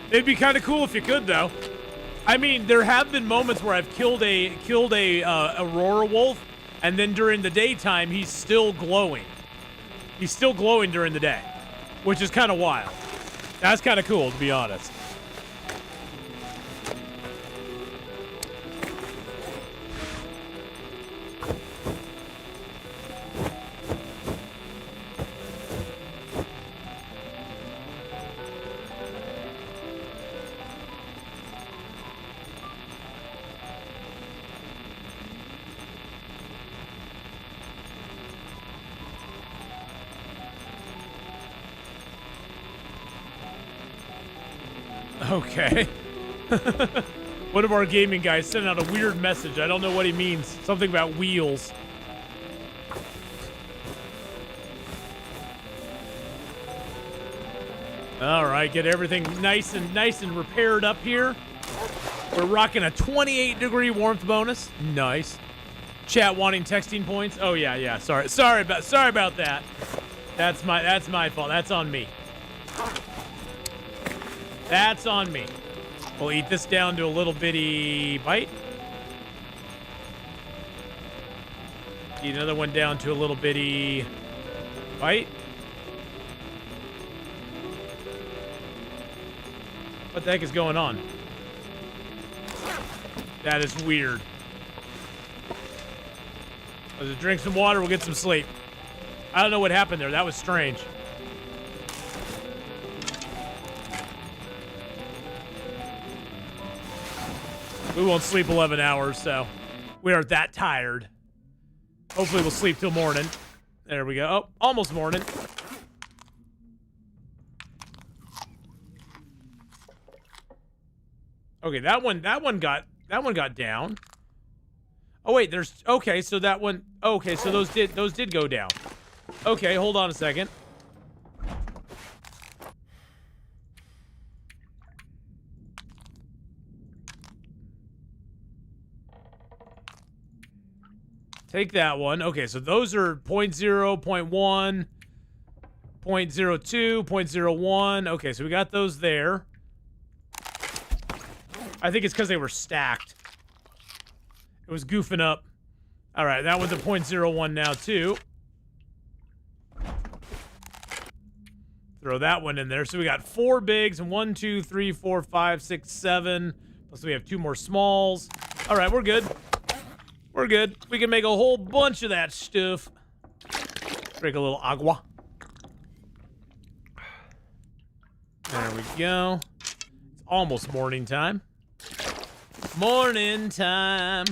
It'd be kind of cool if you could, though. I mean, there have been moments where I've killed a aurora wolf, and then during the daytime, he's still glowing. He's still glowing during the day, which is kind of wild. That's kind of cool, to be honest. Okay. One of our gaming guys sent out a weird message. I don't know what he means. Something about wheels. All right, get everything nice and repaired up here. We're rocking a 28-degree warmth bonus. Nice. Chat wanting texting points. Oh yeah. Sorry about that. That's my fault. That's on me. That's on me. We'll eat this down to a little bitty bite. Eat another one down to a little bitty bite. What the heck is going on? That is weird. Let's drink some water, we'll get some sleep. I don't know what happened there. That was strange. We won't sleep 11 hours, so we aren't that tired. Hopefully we'll sleep till morning. There we go. Oh, almost morning. Okay, that one got down. Oh wait, okay, so that one, okay, so those did go down. Okay, hold on a second. Take that one. Okay, so those are 0.0, 0.1, 0.02, 0.01. Okay, so we got those there. I think it's because they were stacked. It was goofing up. All right, that one's a 0.01 now, too. Throw that one in there. So we got 4 bigs and 1, 2, 3, 4, 5, 6, 7. Plus we have 2 more smalls. All right, we're good. We're good. We can make a whole bunch of that stuff. Drink a little agua. There we go. It's almost morning time. Morning time.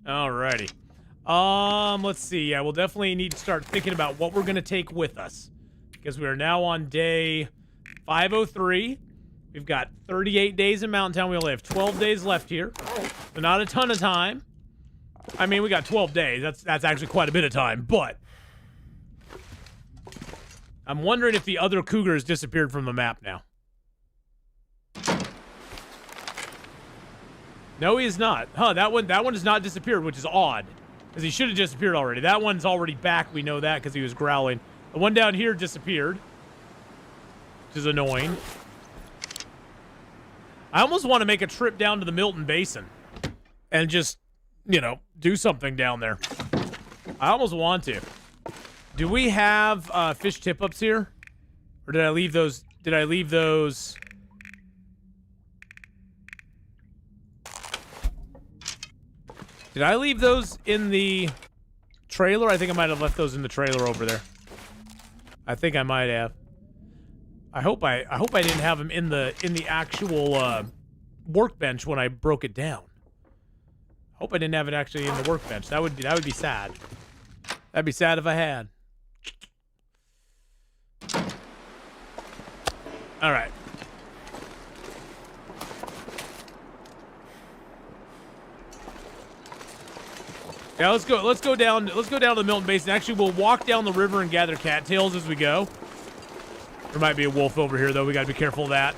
Alrighty. Let's see. Yeah, we'll definitely need to start thinking about what we're going to take with us. Because we are now on day 503. We've got 38 days in Mountain Town. We only have 12 days left here. So not a ton of time. I mean, we got 12 days. That's actually quite a bit of time, but I'm wondering if the other cougars disappeared from the map now. No, he is not. Huh, that one has not disappeared, which is odd. Because he should have disappeared already. That one's already back. We know that because he was growling. The one down here disappeared. Which is annoying. I almost want to make a trip down to the Milton Basin. And just, you know, do something down there. I almost want to. Do we have fish tip-ups here? Or did I leave those? Did I leave those? Did I leave those in the trailer? I think I might have left those in the trailer over there. I think I might have. I hope I didn't have them in the actual workbench when I broke it down. Hope I didn't have it actually in the workbench. That would be sad. That'd be sad if I had. All right. Yeah, let's go down to the Milton Basin. Actually, we'll walk down the river and gather cattails as we go. There might be a wolf over here, though. We got to be careful of that.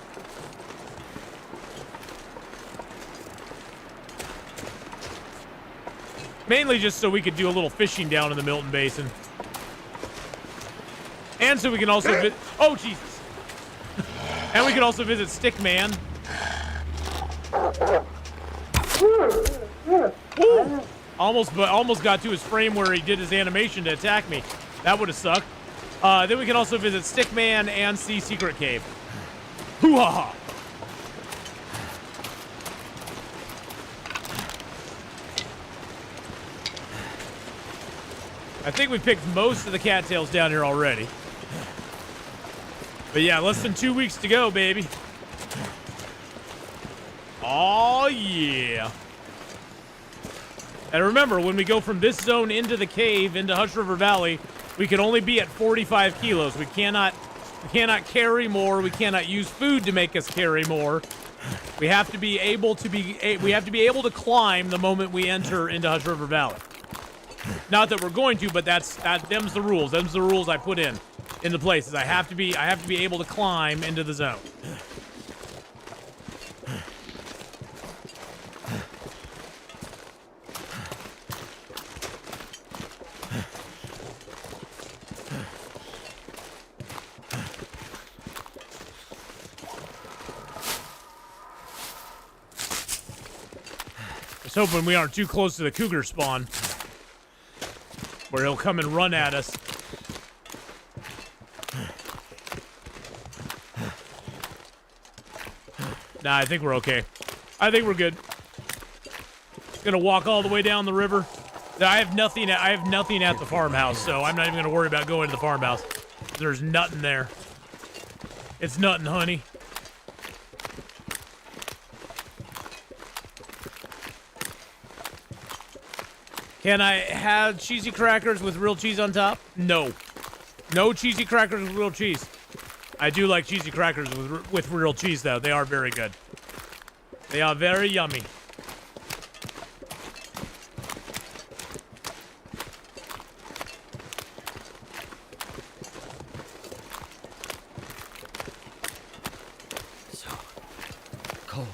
Mainly just so we could do a little fishing down in the Milton Basin. And so we can also oh, Jesus. And we can also visit Stickman. Ooh. Almost got to his frame where he did his animation to attack me. That would have sucked. Then we can also visit Stickman and see Secret Cave. Hoo-ha-ha! I think we picked most of the cattails down here already. But yeah, less than 2 weeks to go, baby. Oh yeah. And remember, when we go from this zone into the cave, into Hush River Valley, we can only be at 45 kilos. We cannot carry more. We cannot use food to make us carry more. We have to be able to climb the moment we enter into Hush River Valley. Not that we're going to, but them's the rules. Them's the rules I put in the places. I have to be able to climb into the zone. Just hoping we aren't too close to the cougar spawn, where he'll come and run at us. Nah, I think we're okay. I think we're good. Gonna walk all the way down the river. I have nothing at the farmhouse, so I'm not even gonna worry about going to the farmhouse. There's nothing there. It's nothing, honey. Can I have cheesy crackers with real cheese on top? No. No cheesy crackers with real cheese. I do like cheesy crackers with real cheese, though. They are very good. They are very yummy. So cold.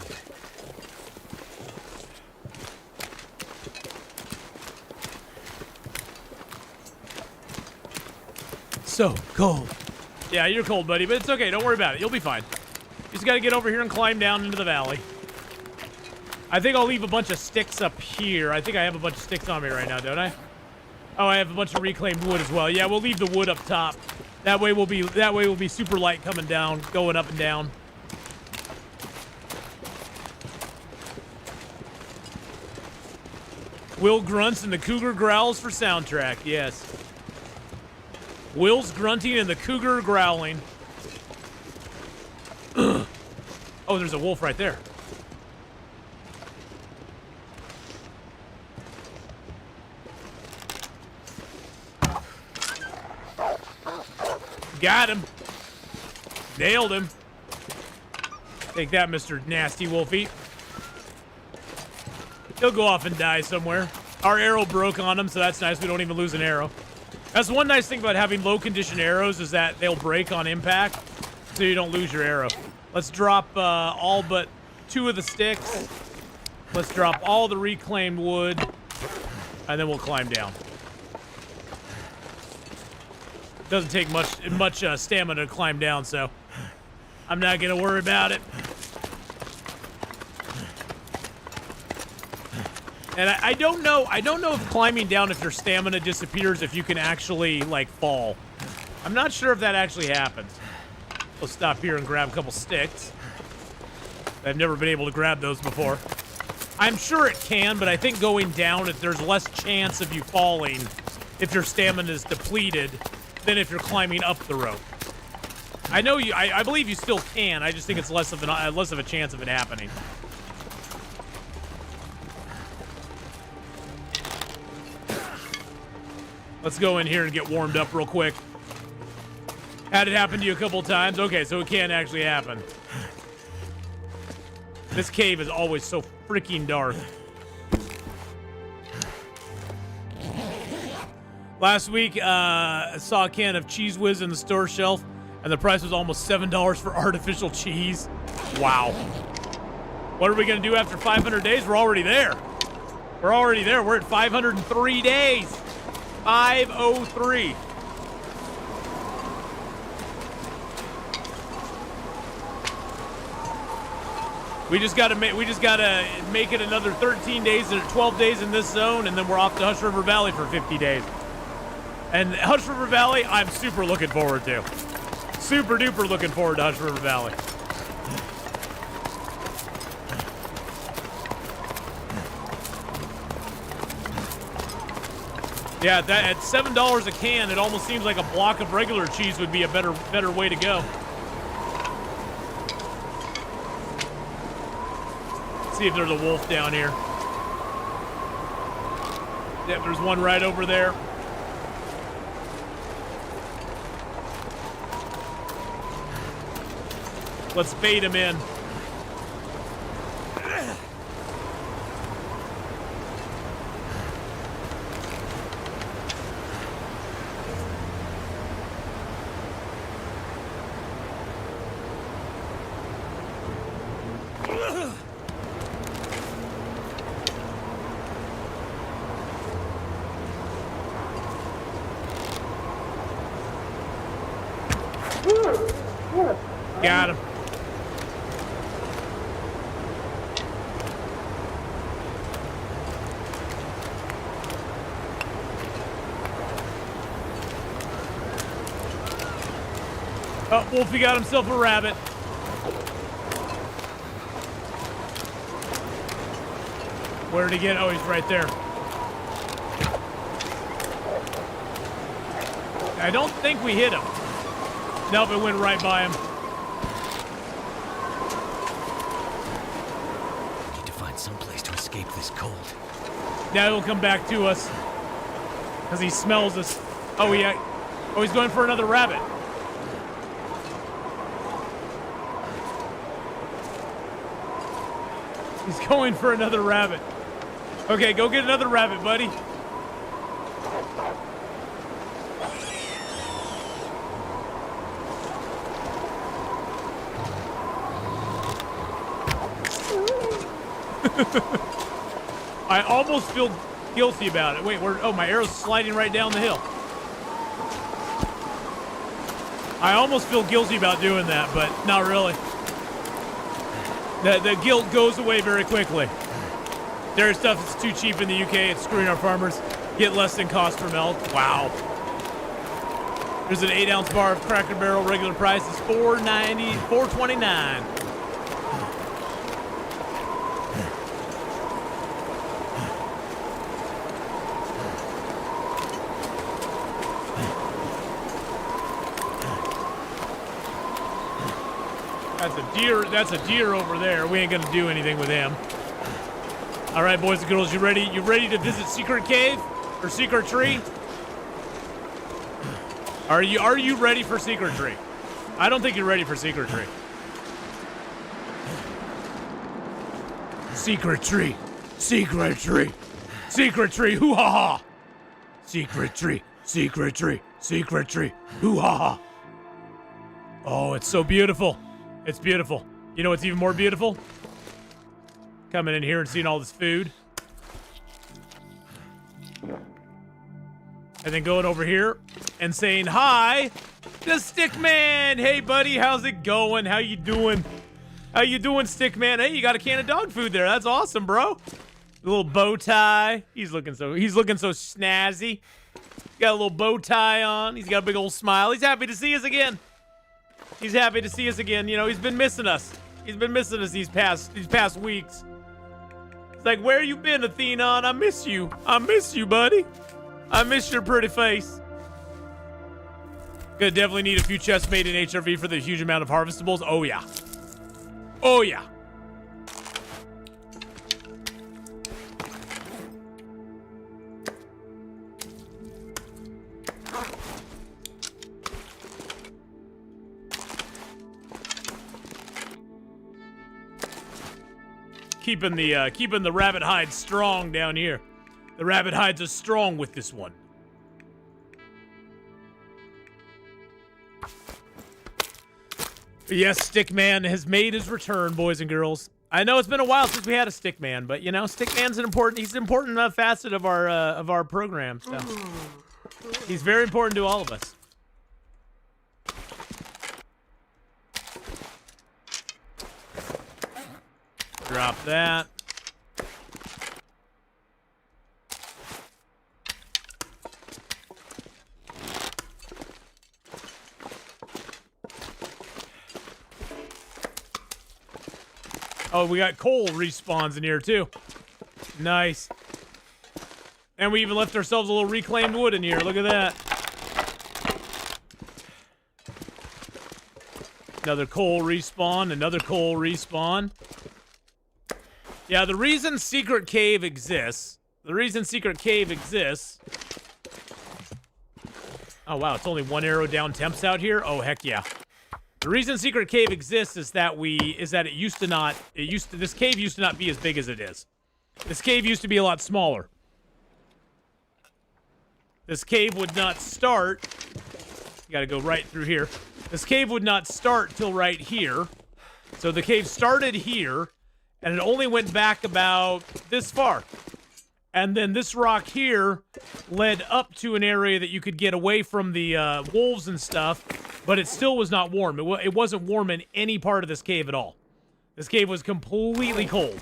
So cold. Yeah, you're cold, buddy, but it's okay. Don't worry about it. You'll be fine. You just got to get over here and climb down into the valley. I think I'll leave a bunch of sticks up here. I think I have a bunch of sticks on me right now, don't I? Oh, I have a bunch of reclaimed wood as well. Yeah, we'll leave the wood up top. That way we'll be super light coming down, going up and down. Will grunts and the cougar growls for soundtrack. Yes. Will's grunting and the cougar growling. Oh, there's a wolf right there. Got him. Nailed him. Take that, Mr. Nasty Wolfie. He'll go off and die somewhere. Our arrow broke on him, so that's nice. We don't even lose an arrow. That's one nice thing about having low condition arrows is that they'll break on impact, so you don't lose your arrow. Let's drop all but 2 of the sticks. Let's drop all the reclaimed wood, and then we'll climb down. Doesn't take much stamina to climb down, so I'm not gonna worry about it. And I don't know if climbing down, if your stamina disappears, if you can actually, like, fall. I'm not sure if that actually happens. We'll stop here and grab a couple sticks. I've never been able to grab those before. I'm sure it can, but I think going down, if there's less chance of you falling if your stamina is depleted than if you're climbing up the rope. I know you. I believe you still can. I just think it's less of a chance of it happening. Let's go in here and get warmed up real quick. Had it happen to you a couple times? Okay, so it can actually happen. This cave is always so freaking dark. Last week, I saw a can of Cheese Whiz in the store shelf, and the price was almost $7 for artificial cheese. Wow. What are we going to do after 500 days? We're already there. We're already there. We're at 503 days. 503. We just gotta make it another 13 days or 12 days in this zone, and then we're off to Hush River Valley for 50 days. And Hush River Valley, I'm super looking forward to. Super duper looking forward to Hush River Valley. Yeah, that at $7 a can, it almost seems like a block of regular cheese would be a better way to go. See if there's a wolf down here. Yep, there's one right over there. Let's bait him in. Got him. Oh, Wolfie got himself a rabbit. Where did he get? Oh, he's right there. I don't think we hit him. Nope, it went right by him. Need to find some place to escape this cold. Now he'll come back to us. Because he smells us. Oh, he's going for another rabbit. He's going for another rabbit. Okay, go get another rabbit, buddy. I almost feel guilty about it. Wait, oh, my arrow's sliding right down the hill. I almost feel guilty about doing that, but not really. The guilt goes away very quickly. Dairy stuff is too cheap in the UK. It's screwing our farmers. Get less than cost for milk. Wow. There's an 8-ounce bar of Cracker Barrel. Regular price is $4.90, $4.29. That's a deer over there. We ain't gonna do anything with him. All right, boys and girls, you ready? You ready to visit Secret Cave or Secret Tree? Are you ready for Secret Tree? I don't think you're ready for Secret Tree. Secret Tree, Secret Tree, Secret Tree, hoo ha ha! Secret Tree, Secret Tree, Secret Tree, hoo ha ha! Oh, it's so beautiful. It's beautiful. You know what's even more beautiful? Coming in here and seeing all this food. And then going over here and saying hi to Stickman. Hey, buddy, how's it going? How you doing? How you doing, Stickman? Hey, you got a can of dog food there. That's awesome, bro. A little bow tie. He's looking so snazzy. Got a little bow tie on. He's got a big old smile. He's happy to see us again. He's happy to see us again. You know, he's been missing us. He's been missing us these past weeks. It's like, where you been, Atheenon? I miss you. I miss you, buddy. I miss your pretty face. Gonna definitely need a few chests made in HRV for the huge amount of harvestables. Oh, yeah. Oh, yeah. Keeping the rabbit hide strong down here. The rabbit hides are strong with this one. Yes, Stickman has made his return, boys and girls. I know it's been a while since we had a Stickman, but you know, Stickman's he's an important facet of our program. So he's very important to all of us. Drop that. Oh, we got coal respawns in here too. Nice. And we even left ourselves a little reclaimed wood in here. Look at that. Another coal respawn, another coal respawn. Yeah, the reason Secret Cave exists. Oh, wow, it's only 1 arrow down temps out here? Oh, heck yeah. The reason Secret Cave exists is that this cave used to not be as big as it is. This cave used to be a lot smaller. This cave would not start. You gotta go right through here. This cave would not start till right here. So the cave started here, and it only went back about this far. And then this rock here led up to an area that you could get away from the wolves and stuff, but it still was not warm. It wasn't warm in any part of this cave at all. This cave was completely cold.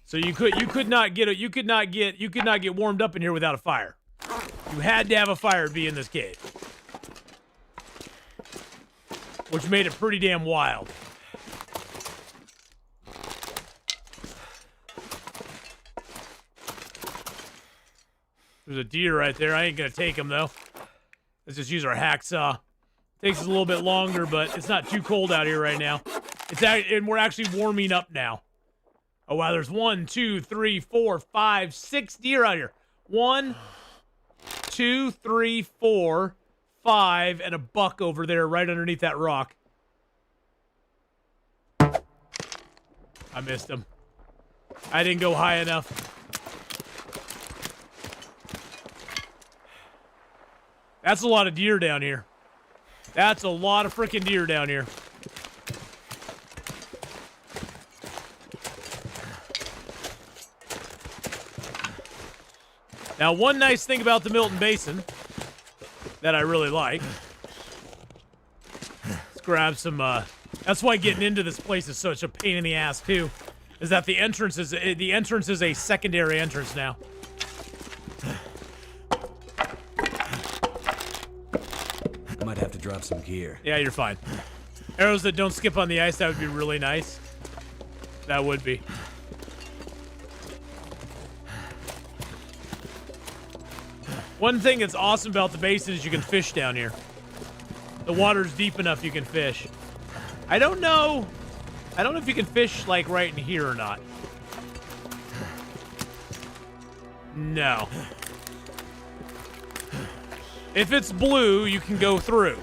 So you could not get warmed up in here without a fire. You had to have a fire to be in this cave, which made it pretty damn wild. There's a deer right there. I ain't gonna take him though. Let's just use our hacksaw. Takes us a little bit longer, but it's not too cold out here right now. And we're actually warming up now. Oh wow, there's 1, 2, 3, 4, 5, 6 deer out here. 1, 2, 3, 4, 5, and a buck over there right underneath that rock. I missed him. I didn't go high enough. That's a lot of deer down here. That's a lot of freaking deer down here. Now, one nice thing about the Milton Basin that I really like. Let's grab some, that's why getting into this place is such a pain in the ass, too. Is that the entrance is a secondary entrance now. Might have to drop some gear. Yeah, you're fine. Arrows that don't skip on the ice, that would be really nice. That would be. One thing that's awesome about the basin is you can fish down here. The water's deep enough you can fish. I don't know if you can fish, like, right in here or not. No. If it's blue, you can go through.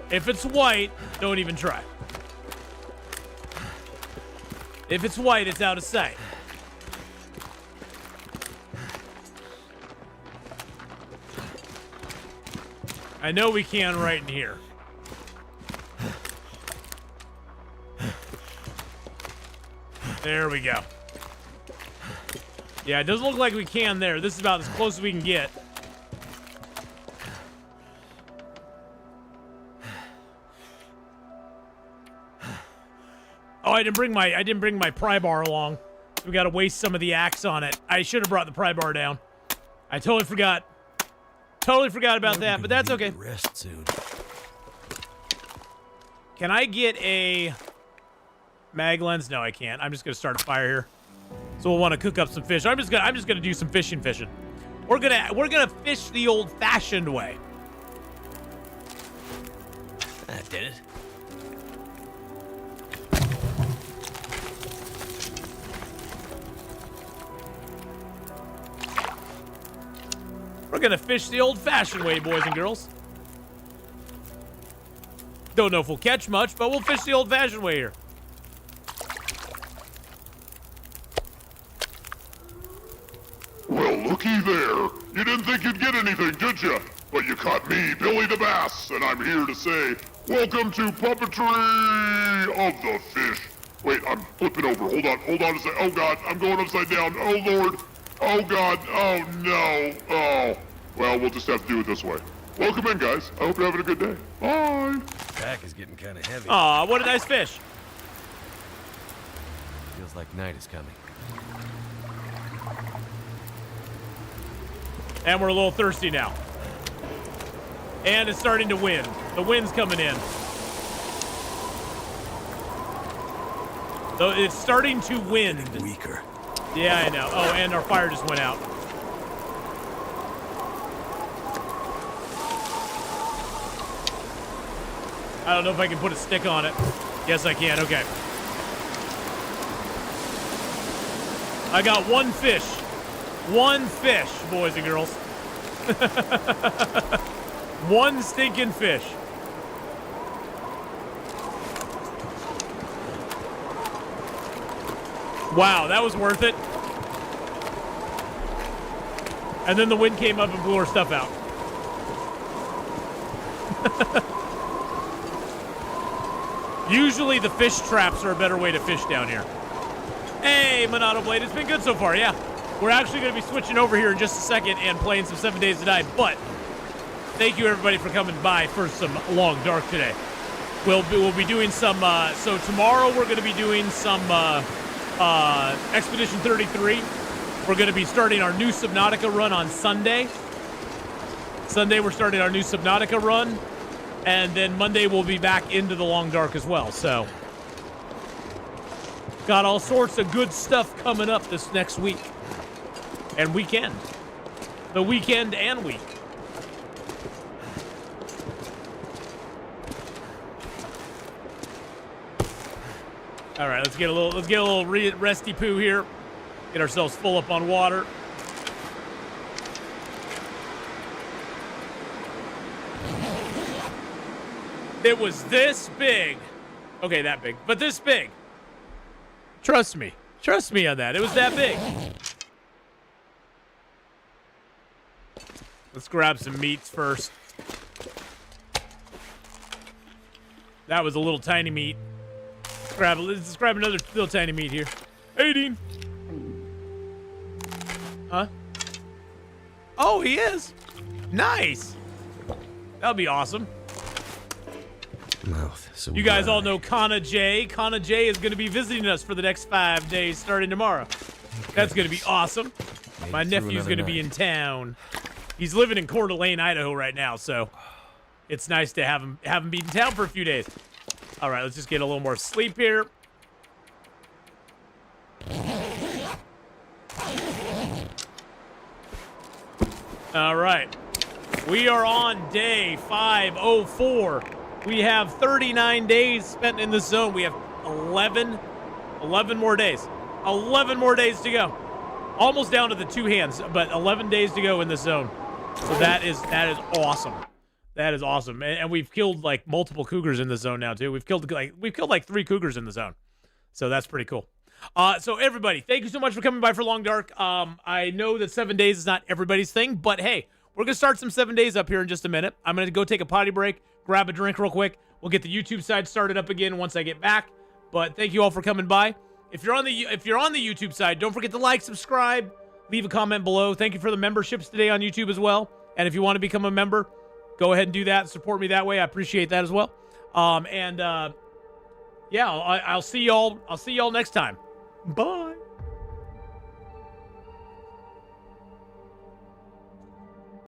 If it's white, don't even try. If it's white, it's out of sight. I know we can right in here. There we go. Yeah, it doesn't look like we can there. This is about as close as we can get. Oh, I didn't bring my pry bar along. We got to waste some of the axe on it. I should have brought the pry bar down. I totally forgot. Totally forgot about that, but that's okay. Rest soon. Can I get a mag lens? No, I can't. I'm just gonna start a fire here. So we'll want to cook up some fish. I'm just gonna do some fishing. We're gonna fish the old-fashioned way. That did it. We're gonna fish the old-fashioned way, boys and girls. Don't know if we'll catch much, but we'll fish the old-fashioned way here. Well, looky there. You didn't think you'd get anything, did you? But you caught me, Billy the Bass, and I'm here to say, welcome to Puppetry of the Fish. Wait, I'm flipping over. Hold on a sec. Oh, God, I'm going upside down. Oh, Lord. Oh, God. Oh, no. Oh. Well, we'll just have to do it this way. Welcome in, guys. I hope you're having a good day. Bye. Pack is getting kind of heavy. Aw, what a nice fish. Feels like night is coming. And we're a little thirsty now. And it's starting to wind. The wind's coming in. So it's starting to wind. Weaker. Yeah, I know. Oh, and our fire just went out. I don't know if I can put a stick on it. Yes, I can. Okay. I got one fish. One fish, boys and girls. One stinking fish. Wow, that was worth it. And then the wind came up and blew our stuff out. Usually the fish traps are a better way to fish down here. Hey, Monado Blade, it's been good so far, yeah. We're actually going to be switching over here in just a second and playing some 7 Days to Die, but thank you everybody for coming by for some Long Dark today. We'll be doing some, so tomorrow we're going to be doing some Expedition 33. We're going to be starting our new Subnautica run on Sunday. Sunday we're starting our new Subnautica run. And then Monday we'll be back into the Long Dark as well. So, got all sorts of good stuff coming up this next week. And weekend. The weekend and week. All right, let's get a little resty poo here. Get ourselves full up on water. It was this big. Okay, that big, but this big. Trust me. Trust me on that. It was that big. Let's grab some meats first. That was a little tiny meat. Let's grab another little tiny meat here. 18. Huh? Oh, he is. Nice. That'll be awesome. Mouth. So you guys all know Kana J. Kana J is going to be visiting us for the next 5 days starting tomorrow. That's going to be awesome. My nephew's going to be in town. He's living in Coeur d'Alene, Idaho right now, so it's nice to have him be in town for a few days. All right, let's just get a little more sleep here. All right. We are on day 504. We have 39 days spent in this zone. We have 11 more days. 11 more days to go. Almost down to the two hands, but 11 days to go in this zone. So that is awesome. That is awesome. And we've killed like multiple cougars in this zone now too. We've killed like 3 cougars in the zone. So that's pretty cool. So everybody, thank you so much for coming by for Long Dark. I know that 7 days is not everybody's thing, but hey, we're going to start some 7 days up here in just a minute. I'm going to go take a potty break, grab a drink real quick. We'll get the YouTube side started up again once I get back. But thank you all for coming by. If you're on the YouTube side, don't forget to like, subscribe, leave a comment below. Thank you for the memberships today on YouTube as well. And if you want to become a member, go ahead and do that. Support me that way. I appreciate that as well. Yeah, I'll see y'all. I'll see y'all next time. Bye.